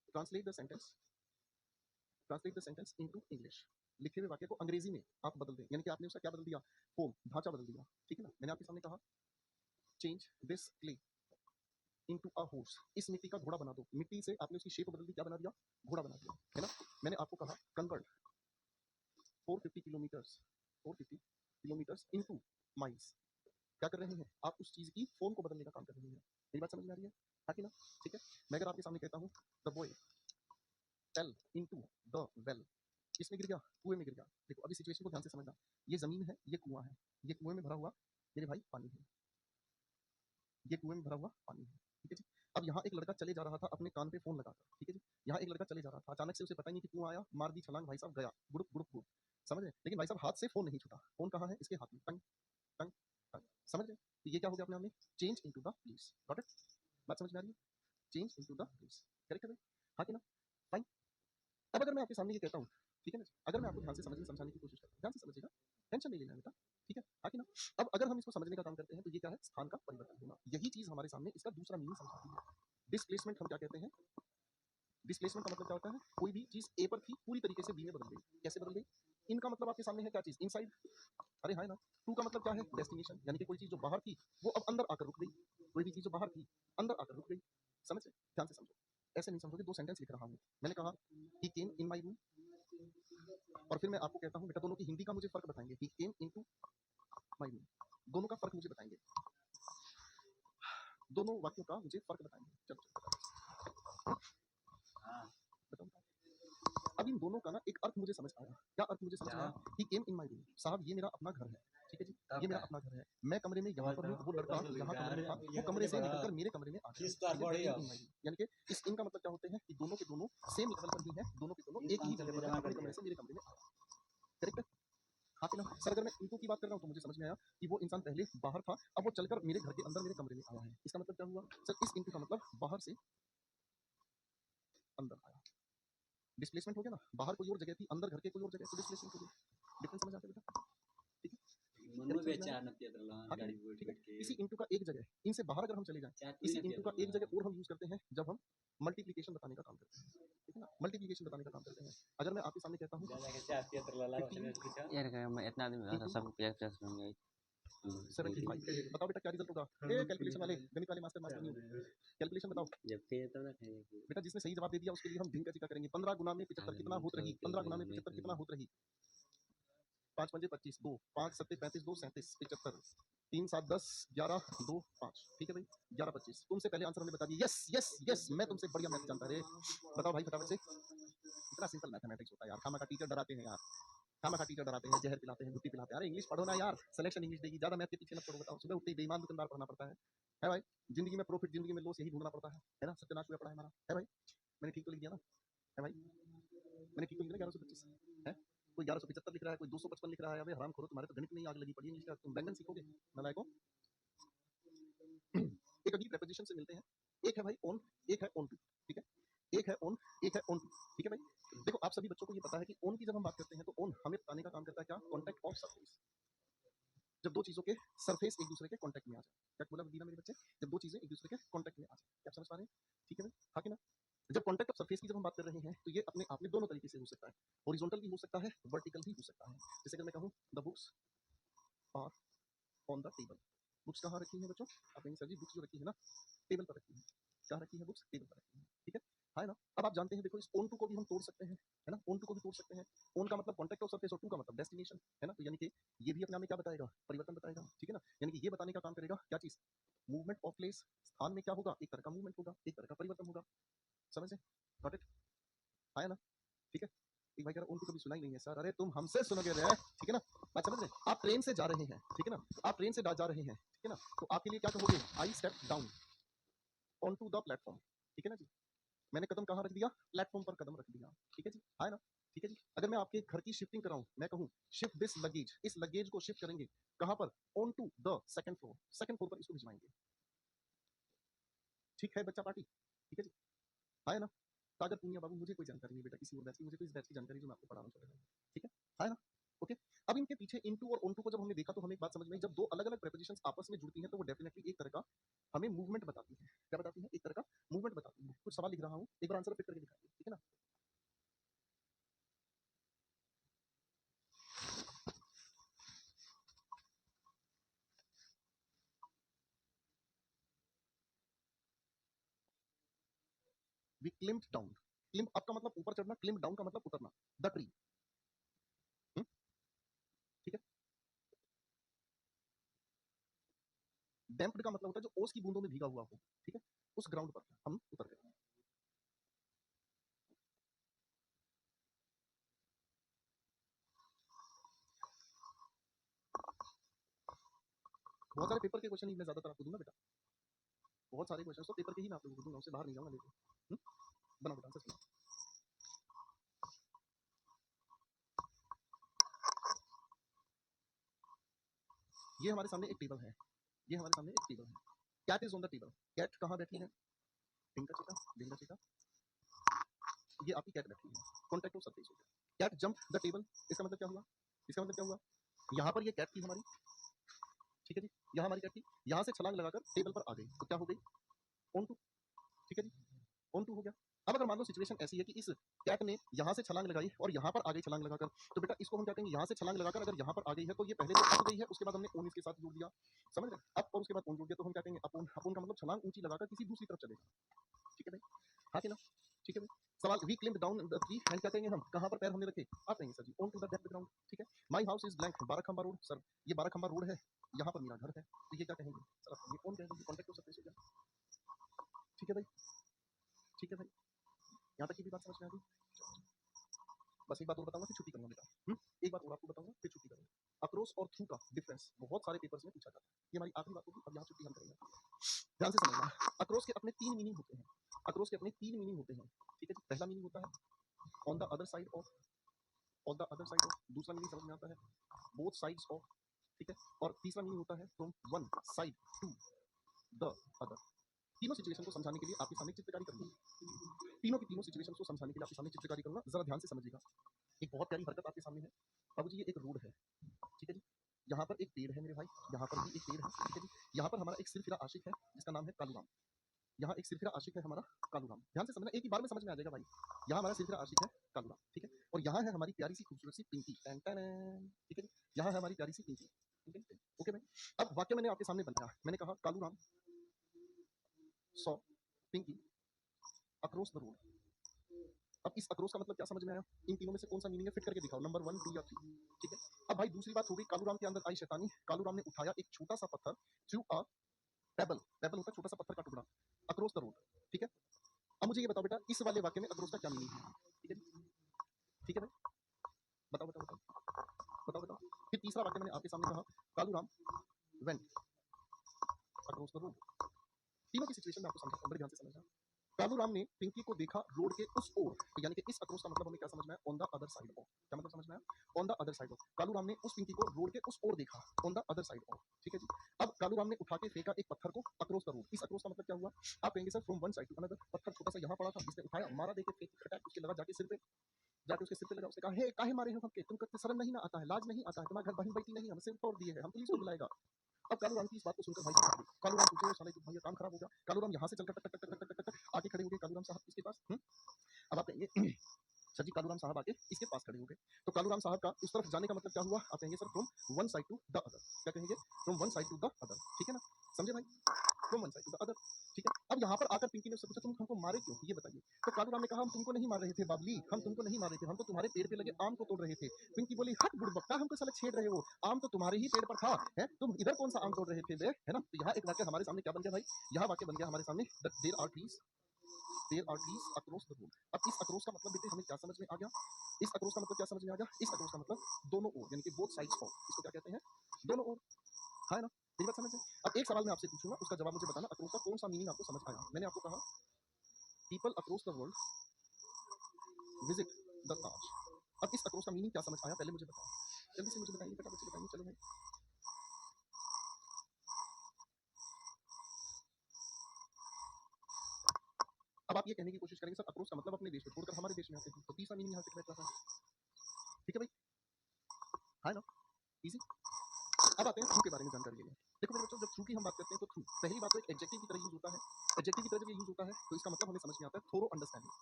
translate the sentence, translate the sentence into English. लिखे हुए वाक्य को अंग्रेजी में आप बदल दें, यानी कि आपने उसका क्या बदल दिया, फॉर्म ढांचा बदल दिया, ठीक है ना। मैंने आपके सामने कहा change this clay into a horse, इस मिट्टी का घोड़ा बना दो, मिट्टी से आपने उसकी शेप बदल दी, क्या बना दिया, घोड़ा बना दिया, है ना। मैंने आपको कहा convert 450 kilometres, 450 kilometres into miles, क्या कर रहे हैं आप, उस चीज की फॉर्म को बदलने का काम कर रहे हैं। मेरी बात समझ में आ रही है, हाँ कि ना। ठीक है, मैं अगर आपके सामने कहता हूँ the boy fail into the well, इसमें गिर गया, कुएं में गिर गया। देखो अभी सिचुएशन को ध्यान से समझना, ये जमीन है, ये कुआं है, ये कुएं में भरा हुआ मेरे भाई पानी है, ये कुएं में भरा हुआ पानी है, ठीक है जी। अब यहाँ एक लड़का चले जा रहा था अपने कान पे फोन लगाकर, ठीक है जी। यहाँ एक लड़का चले जा रहा था, अचानक से उसे पता ही नहीं कि कुआं आया, मार दी छलांग, भाई साहब गया, गुड़ुक गुड़ुक गुड़ुक, समझ रहे। लेकिन भाई साहब हाथ से फोन नहीं छूटा, फोन कहाँ है, इसके हाथ में, टंग टंग टंग, समझ रहे। तो ये क्या हो गया अपने आप में, change into the place, got it, बात समझ में आ रही है, change into the place, correct है, हाँ कि ना, फाइन। अब अगर मैं आपके सामने ये कहता हूँ, ठीक है ना, अगर मैं आपको ध्यान से समझाने की कोशिश करता हूँ, ध्यान से समझिएगा, टेंशन नहीं लेना बेटा, ठीक है, हाँ कि ना। अब अगर हम इसको समझने का काम करते हैं तो ये क्या है, स्थान का परिवर्तन होना, यही चीज हमारे सामने इसका दूसरा मीनिंग समझाती है। डिस्प्लेसमेंट हम क्या कहते हैं, डिस्प्लेसमेंट का मतलब क्या होता है, कोई भी चीज ए पर थी पूरी तरीके से बी में बदल गई, कैसे बदल गई। इनका मतलब आपके सामने है क्या चीज, इनसाइड, अरे हाँ ना। टू का मतलब क्या है, डेस्टिनेशन, यानी कि कोई चीज जो बाहर थी वो अब अंदर आकर रुक गई, कोई भी चीज जो बाहर थी अंदर आकर रुक गई, समझ रहे, ध्यान से समझो, ऐसे नहीं समझोगे। दो सेंटेंस लिख रहा हूँ, मैंने कहा ही केम इन माई रूम, और फिर मैं आपको कहता हूँ बेटा दोनों की हिंदी का मुझे फर्क बताएंगे, ही केम इनटू माय रूम, दोनों का फर्क मुझे बताएंगे, दोनों वाक्यों का मुझे फर्क बताएंगे। चलो बताओ, अब इन दोनों का ना एक अर्थ मुझे समझ आया, क्या अर्थ मुझे समझ में आया, ही केम इन माय रूम, साहब ये मेरा अपना घर है, ठीक है जी, ये मेरा अपना घर है, मैं कमरे में यहाँ पर हूँ, वो लड़का यहाँ कमरे में था, वो कमरे से निकलकर मेरे कमरे में आ गया, यानी कि इस इनका मतलब क्या होते हैं कि दोनों के दोनों सेम लेवल पर ही हैं, दोनों के दोनों एक ही जगह पर हैं, अपने कमरे से मेरे कमरे में आया, करेक्ट है, हाँ कि ना। सर अगर मैं इनको की बात कर रहा हूँ तो मुझे समझ में आया कि वो इंसान पहले बाहर था, अब वो चलकर मेरे घर के अंदर मेरे कमरे में आया है, इसका मतलब क्या हुआ सर, इस इनटू का मतलब बाहर से अंदर आया, डिस्प्लेसमेंट हो गया ना, बाहर कोई और जगह थी, अंदर घर के कोई और जगह, तो डिस्प्लेसमेंट हो गया। डिफरेंस समझ आता है बेटा, ठीक है, हाँ ठीक है। इसी इनटू का एक जगह, इनसे बाहर अगर हम चले जाएं, इसी इनटू का एक जगह और हम यूज करते हैं जब हम मल्टीप्लिकेशन बताने का काम करते हैं, ठीक है ना, मल्टीप्लिकेशन बताने का काम करते हैं। अगर मैं आपके सामने कहता हूँ यार मैं इतना आदमी था, सबको 50 बन गई। 75, बताओ बेटा क्या रिजल्ट होगा, ए कैलकुलेशन वाले, गणित वाले मास्टर मास्टर नहीं हो, कैलकुलेशन बताओ जब फिर तब ना खाएंगे बेटा, जिसने सही जवाब दे दिया उसके लिए हम दिन का चिका करेंगे। 15 गुना में 75 कितना होत रही, 15 गुना में 75 कितना होत रही, 5 पंजे 25, 2 5 7 35, 2 37, 75, 3 7 10 11 2 5, ठीक है भाई, 11 25, तुमसे पहले आंसर हमने बता दिया, यस यस यस, मैं तुमसे बढ़िया मैथ जानता है। बताओ भाई फटाफट से, इतना सिंपल मैथमेटिक्स होता है यार, खामा का टीचर डराते हैं यार, खामा टीचर डराते हैं, जहर पिलाते हैं, गुत्ती पिलाते हैं। अरे इंग्लिश पढ़ो ना यार, सिलेक्शन इंग्लिश देगी, ज्यादा मैथ के पीछे मत पड़ो। बताओ, सुबह उठते ही बेईमान दुकानदार पढ़ना पड़ता है भाई? जिंदगी में प्रॉफिट, जिंदगी में लॉस यही ढूंढना पड़ता है ना? सत्यानाश हुआ पड़ा है हमारा, है भाई? मैंने ठीक तो लिख दिया ना, है भाई? मैंने ठीक तो लिख दिया 1125 है? कोई 1175 लिख रहा है, कोई 255 लिख रहा है। अबे हराम खोरो, तुम्हारे तो गणित में ही आग लगी पड़ी है इंग्लिश का, तुम बैंगन सीखोगे नालायकों। एक अगली प्रेपोजिशन से मिलते हैं। एक है भाई ऑन, एक है ऑन टू, ठीक है? एक है ऑन, एक है ऑन टू, ठीक है भाई? देखो आप सभी बच्चों को ये पता है कि ऑन की जब हम बात करते हैं तो ऑन हमें बताने का काम करता है क्या? Contact of surface. जब दो चीजों के सरफेस एक दूसरे के कांटेक्ट में आ जाए। क्या बोला दीना मेरे बच्चे? जब दो चीजें एक दूसरे के कांटेक्ट में आ जाए। क्या आप समझ पा रहे हैं? ठीक है भाई, हाँ कि ना? जब कांटेक्ट ऑफ सरफेस की जब हम बात कर रहे हैं तो ये अपने आप में दोनों तरीके से हो सकता है। हॉरिजॉन्टल भी हो सकता है, वर्टिकल भी हो सकता है। जैसे अगर मैं कहूं the books are on the table. Books कहाँ रखी है बच्चों? आप कहेंगे सर जी बुक्स जो रखी है ना टेबल पर रखी है। कहाँ रखी है बुक्स? टेबल पर रखी है, ठीक है? हाँ ना? अब आप जानते हैं देखो इस ऑन टू को भी हम तोड़ सकते हैं, है ना? ऑन टू को भी तोड़ सकते हैं। ऑन का मतलब कांटेक्ट ऑफ सरफेस और टू का मतलब डेस्टिनेशन, है ना? तो यानी कि ये भी अपने आप में क्या बताएगा? परिवर्तन बताएगा, ठीक है ना? यानी कि ये बताने का काम करेगा क्या चीज? Movement of place. स्थान में क्या होगा? एक तरह का मूवमेंट होगा, एक तरह का परिवर्तन होगा। समझ गए? Got it? आया ना? ठीक है? एक भाई कह रहा उनको कभी सुना ही नहीं है सर। अरे तुम हमसे सुनोगे रे, ठीक है ना? बात समझ रहे? आप ट्रेन से जा रहे हैं, ठीक है ना? आप ट्रेन से जा रहे हैं, ठीक है ना? तो आपके लिए क्या कहोगे? I step down on to the platform, ठीक है ना जी? मैंने कदम कहाँ रख दिया? प्लेटफॉर्म पर कदम रख दिया, ठीक है जी? है ना? ठीक है जी? अगर मैं आपके घर की शिफ्टिंग कराऊं, मैं कहूं शिफ्ट दिस लगेज, इस लगेज को शिफ्ट करेंगे कहां पर? On to the second floor, second floor पर इसको भिजवाएंगे। ठीक है बच्चा पार्टी, ठीक है जी? है ना? सागर पूनिया बाबू मुझे कोई जानकारी नहीं बेटा किसी और बैच की, मुझे कोई इस बैच की जानकारी जो मैं आपको पढ़ा रहा हूं, ठीक है ना? ओके। अब इनके पीछे इनटू और ऑन टू को जब हमने देखा तो हमें एक बात समझ में आई, जब दो अलग अलग प्रेपोजिशंस आपस में जुड़ती हैं तो वो डेफिनेटली एक तरह का हमें मूवमेंट बताती है। क्या बताती है? एक तरह का मूवमेंट बताती है। कुछ सवाल लिख रहा हूँ, एक बार आंसर फिट करके दिखाइए, ठीक है ना? We climbed down. Climb up का मतलब ऊपर चढ़ना, क्लिम्ब डाउन का मतलब उतरना। द ट्री, ठीक है? डैम्प्ड का मतलब होता है जो ओस की बूंदों में भीगा हुआ हो, ठीक है? उस ग्राउंड पर हम उतर गए। बहुत सारे पेपर के क्वेश्चन ही मैं ज्यादातर आपको दूंगा बेटा, बहुत सारे क्वेश्चन तो पेपर के ही मैं आप लोगों को दूंगा, उससे बाहर नहीं जाऊंगा लेके। बनाओ बेटा आंसर। ये हमारे सामने एक टेबल है, ये हमारे सामने एक टेबल है। Cat is on the table. Cat कहाँ बैठी है? टिंका चिका, डिंगा चिका, ये आपकी कैट बैठी है। कॉन्टैक्ट ऑफ सरफेस हो गया। कैट जंप द टेबल, इसका मतलब क्या हुआ? इसका मतलब क्या हुआ? यहाँ पर ये कैट थी हमारी, ठीक है जी? यहाँ हमारी कैट थी, यहाँ से छलांग लगाकर टेबल पर आ गई, तो क्या हो गई? ऑन टू, ठीक है जी? ऑन टू हो गया। अब अगर मान लो सिचुएशन ऐसी है कि इस कैट ने यहाँ से छलांग लगाई और यहाँ पर आ गई छलांग लगाकर, तो बेटा इसको हम क्या कहेंगे? यहाँ से छलांग लगाकर अगर यहाँ पर आ गई है तो ये पहले तो अप गई है, उसके बाद हमने ऑन इसके साथ जोड़ दिया, समझ रहे? अप और उसके बाद ऑन जोड़ दिया तो हम क्या कहेंगे? अपोन। अपोन का मतलब छलांग ऊंची लगाकर किसी दूसरी तरफ चलेगा, ठीक है भाई? हाँ कि ना? ठीक है भाई? सवाल we climbed down the tree and क्या कहेंगे हम? कहाँ पर पैर हमने रखे? आप कहेंगे sir ji on to the depth ground, ठीक है? माय हाउस इज ब्लैंक, 12 खंबा रोड। सर ये 12 खंबा रोड है, यहाँ पर मेरा घर है, तो ये क्या कहेंगे? सर आप ये कौन कहेंगे? कॉन्टेक्ट हो सकते हैं, ठीक है भाई? ठीक है भाई? यहाँ तक की भी बात समझ में आ गई? बस एक बात और बताऊंगा फिर छुट्टी करूंगा बेटा। एक बात और आपको बताऊंगा फिर छुट्टी करूंगा। अक्रॉस और थ्रू का डिफरेंस बहुत सारे पेपर्स में पूछा जाता है, ये हमारी आखिरी बात होगी, अब यहाँ छुट्टी हम करेंगे। ध्यान से समझना, अक्रॉस के अपने तीन मीनिंग होते हैं। अक्रॉस के अपने तीन मीनिंग होते हैं, ठीक है जी? पहला मीनिंग होता है on the other side of, on the other side of. दूसरा मीनिंग समझ में आता है बोथ साइड्स ऑफ, ठीक है? और तीसरा मीनिंग होता है from one side to the other. तीनों सिचुएशन को समझाने के लिए आपके सामने चित्रकारी करूंगा, तीनों की तीनों सिचुएशन को समझाने के लिए आपके सामने चित्रकारी करूंगा, जरा ध्यान से समझिएगा। एक बहुत प्यारी हरकत आपके सामने है। बाबू जी ये एक रोड है, ठीक है जी? यहाँ पर एक पेड़ है मेरे भाई, यहाँ पर भी एक पेड़ है, ठीक है जी? यहाँ पर हमारा एक सिरफिरा आशिक है जिसका नाम है कालूराम। यहाँ एक सिरफिरा आशिक है हमारा कालूराम। ध्यान से समझना, एक ही बार में समझ में आ जाएगा भाई। यहाँ हमारा सिरफिरा आशिक है कालूराम, ठीक है? और यहाँ है हमारी प्यारी सी खूबसूरत सी पिंकी, ठीक है जी? यहाँ है हमारी प्यारी सी पिंकी, ओके भाई? अब वाक्य मैंने आपके सामने बनाया, मैंने कहा Kaluram saw Pinky across the road. अब इस अक्रोस का मतलब क्या समझ में आया? इन तीनों में से कौन सा मीनिंग है? फिट करके दिखाओ, नंबर 1 2 या 3, ठीक है? अब भाई दूसरी बात हो गई, कालूराम के अंदर आई शैतानी। कालूराम ने उठाया एक छोटा सा पत्थर, थ्रू अ पेबल, पेबल होता है छोटा सा पत्थर का टुकड़ा, अक्रॉस द रोड, ठीक है? अब मुझे ये बताओ बेटा इस वाले वाक्य में अक्रॉस का क्या मीनिंग है? ठीक है जी? ठीक है भाई? बताओ बताओ बताओ। तीसरा वाक्य मैंने आपके सामने कहा, Kaluram went across the road. तीनों की सिचुएशन में आपको समझाता हूं, बड़े ध्यान से समझना। कालूराम ने पिंकी को देखा रोड के उस ओर, यानी कि इस अक्रॉस का मतलब हमें क्या समझ में आया, on the other side of. क्या मतलब समझ में आया, on the other side of. Kaluram ने उस पिंकी को रोड के उस ओर देखा, on the other side of. ठीक है जी। अब कालूराम ने उठा के फेंका एक पत्थर को अक्रॉस द रोड। इस अक्रॉस का मतलब क्या हुआ, आप कहेंगे sir from one side to another. पत्थर छोटा सा यहाँ पड़ा था, इसने उठाया, मारा, देके फेंक फटाक उसके लगा जाके सिर पे, जाके उसके सिर पे लगा। उसने कहा, हे काहे मारे हो हमके, तुमको शर्म नहीं ना आता है, लाज नहीं आता है, तुम्हारे घर बहन बेटी नहीं है, हम सिर तोड़ दिए हैं, हम पुलिस को बुलाएगा। अब कालूराम की इस बात को सुनकर भाई साहब, कालूराम सोचे साले भाई काम खराब हो गया। कालूराम यहाँ से चलकर टक टक टक टक टक टक टक आके खड़े हो गए कालूराम साहब इसके पास। अब आप कहेंगे सर जी कालूराम साहब आके इसके पास खड़े हो गए, तो कालूराम साहब का उस तरफ जाने का मतलब क्या हुआ, आप कहेंगे sir from one side to the other. क्या कहेंगे, from one side to the other. ठीक है ना, समझे भाई, from one side to the other. ठीक है। अब यहाँ पर आकर पिंकी ने उससे पूछा, तुम हमको मारे क्यों, ये बताइए। तो कालूराम ने कहा, हम तुमको नहीं मार रहे थे बाबली, हम तुमको नहीं मार रहे थे, हम तो तुम्हारे पेड़ पे लगे आम को तोड़ रहे थे। पिंकी बोली, हट बुड़बक्का, हमको साले छेड़ रहे हो, आम तो तुम्हारे ही पेड़ पर था, है तुम इधर कौन सा आम तोड़ रहे थे बे, है ना। तो यहाँ एक वाक्य हमारे सामने क्या बन गया भाई, यहाँ वाक्य बन गया हमारे सामने, there are trees across the road. अब इस अक्रॉस का मतलब बेटे हमें क्या समझ में आ गया, इस अक्रॉस का मतलब क्या समझ में आ गया, इस अक्रॉस का मतलब दोनों ओर, यानी कि बोथ साइड्स ऑफ, इसको क्या कहते हैं, दोनों ओर, है ना। मेरी बात समझ में। अब एक सवाल मैं आपसे पूछूंगा, उसका जवाब मुझे बताना, अक्रॉस का कौन सा मीनिंग आपको समझ आया। मैंने आपको कहा people across the world visit the Taj. अब इस अक्रॉस का मीनिंग क्या समझ आया, पहले मुझे बताओ, जल्दी से मुझे बताइए, फटाफट से बताइए, चलो भाई। अब आप ये कहने की कोशिश करेंगे सर अक्रॉस का मतलब अपने देश को छोड़कर हमारे देश में आते हैं, तो तीसरा मीनिंग यहाँ से क्या रहता है। ठीक है भाई, है ना, इजी। अब आते हैं थ्रू के बारे में जानकारी के लिए। देखो मेरे बच्चों, जब थ्रू की हम बात करते हैं तो थ्रू पहली बात तो एक एडजेक्टिव की तरह यूज होता है। एडजेक्टिव की तरह जब ये यूज होता है तो इसका मतलब हमें समझ में आता है थोरो अंडरस्टैंडिंग।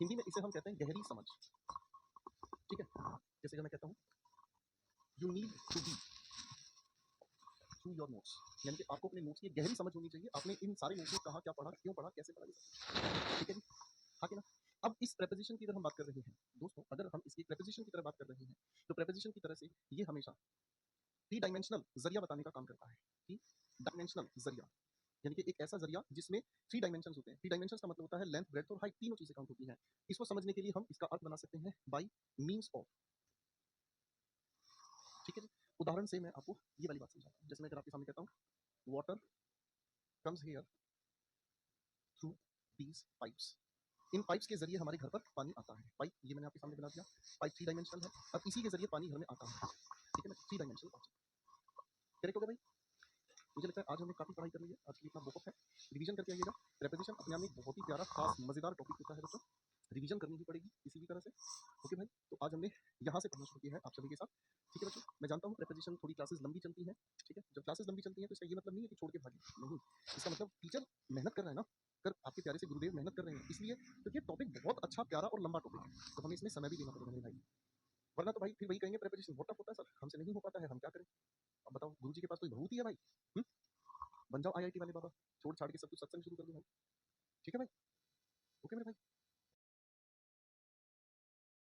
हिंदी में इसे हम कहते हैं गहरी समझ। ठीक है, जैसे कि मैं कहता हूँ you need to be through your notes, यानी कि आपको अपने नोट्स की गहरी समझ होनी चाहिए, आपने इन सारे नोट्स में कहा क्या पढ़ा, क्यों पढ़ा, कैसे पढ़ा, ठीक है जी, हाँ कि ना। अब इस प्रेपोजिशन की तरह हम बात कर रहे हैं दोस्तों, अगर हम इसकी प्रेपोजिशन की तरह बात कर रहे हैं तो प्रेपोजिशन की तरह से ये हमेशा थ्री डायमेंशनल जरिया बताने का काम करता है। थ्री डायमेंशनल जरिया, यानी कि एक ऐसा जरिया जिसमें थ्री डायमेंशंस होते हैं। थ्री डायमेंशंस का मतलब होता है लेंथ, ब्रेड्थ और हाइट, तीनों चीजें काउंट होती हैं। इसको समझने के लिए हम इसका अर्थ बना सकते हैं बाय मींस ऑफ। ठीक है जी, उदाहरण से मैं आपको ये वाली बात समझाता हूँ। जैसे मैं अगर आपके सामने कहता हूँ water comes here through these pipes, in pipes के जरिए हमारे घर पर पानी आता है। पाइप ये मैंने आपके सामने बना दिया, पाइप थ्री डायमेंशनल है, अब इसी के जरिए पानी घर में आता है। ठीक है ना, थ्री डायमेंशनल ऑब्जेक्ट। करेक्ट हो गया भाई। मुझे लगता है आज हमने काफी पढ़ाई कर ली है, आज के लिए इतना बहुत है। रिवीजन करके आइएगा, प्रेपोजिशन अपने आप में एक बहुत ही प्यारा खास मजेदार टॉपिक होता है बच्चों, रिवीजन करनी ही पड़ेगी किसी भी तरह से। ओके भाई, तो आज हमने यहाँ से पढ़ना शुरू किया है आप सभी के साथ। ठीक है बच्चों, मैं जानता हूँ प्रेपोजिशन थोड़ी क्लासेस लंबी चलती हैं। ठीक है, जब क्लासेस लंबी चलती हैं तो इसका ये मतलब नहीं है कि छोड़ के भागे, नहीं, इसका मतलब टीचर मेहनत कर रहा है ना, कर आपके प्यारे से गुरुदेव मेहनत कर रहे हैं, इसलिए क्योंकि ये टॉपिक बहुत अच्छा प्यारा और लंबा टॉपिक है, तो हमें इसमें समय भी देना पड़ेगा मेरे भाई, वरना तो भाई फिर वही कहेंगे प्रेपोजिशन बहुत टफ होता है सर, हमसे नहीं हो पाता है, हम क्या करें। अब बताओ, गुरु जी के पास कोई भभूति है भाई, बन जाओ आईआईटी वाले बाबा, छोड़ छाड़ के सब कुछ सत्संग शुरू कर दो भाई। ठीक है भाई, ओके मेरे भाई।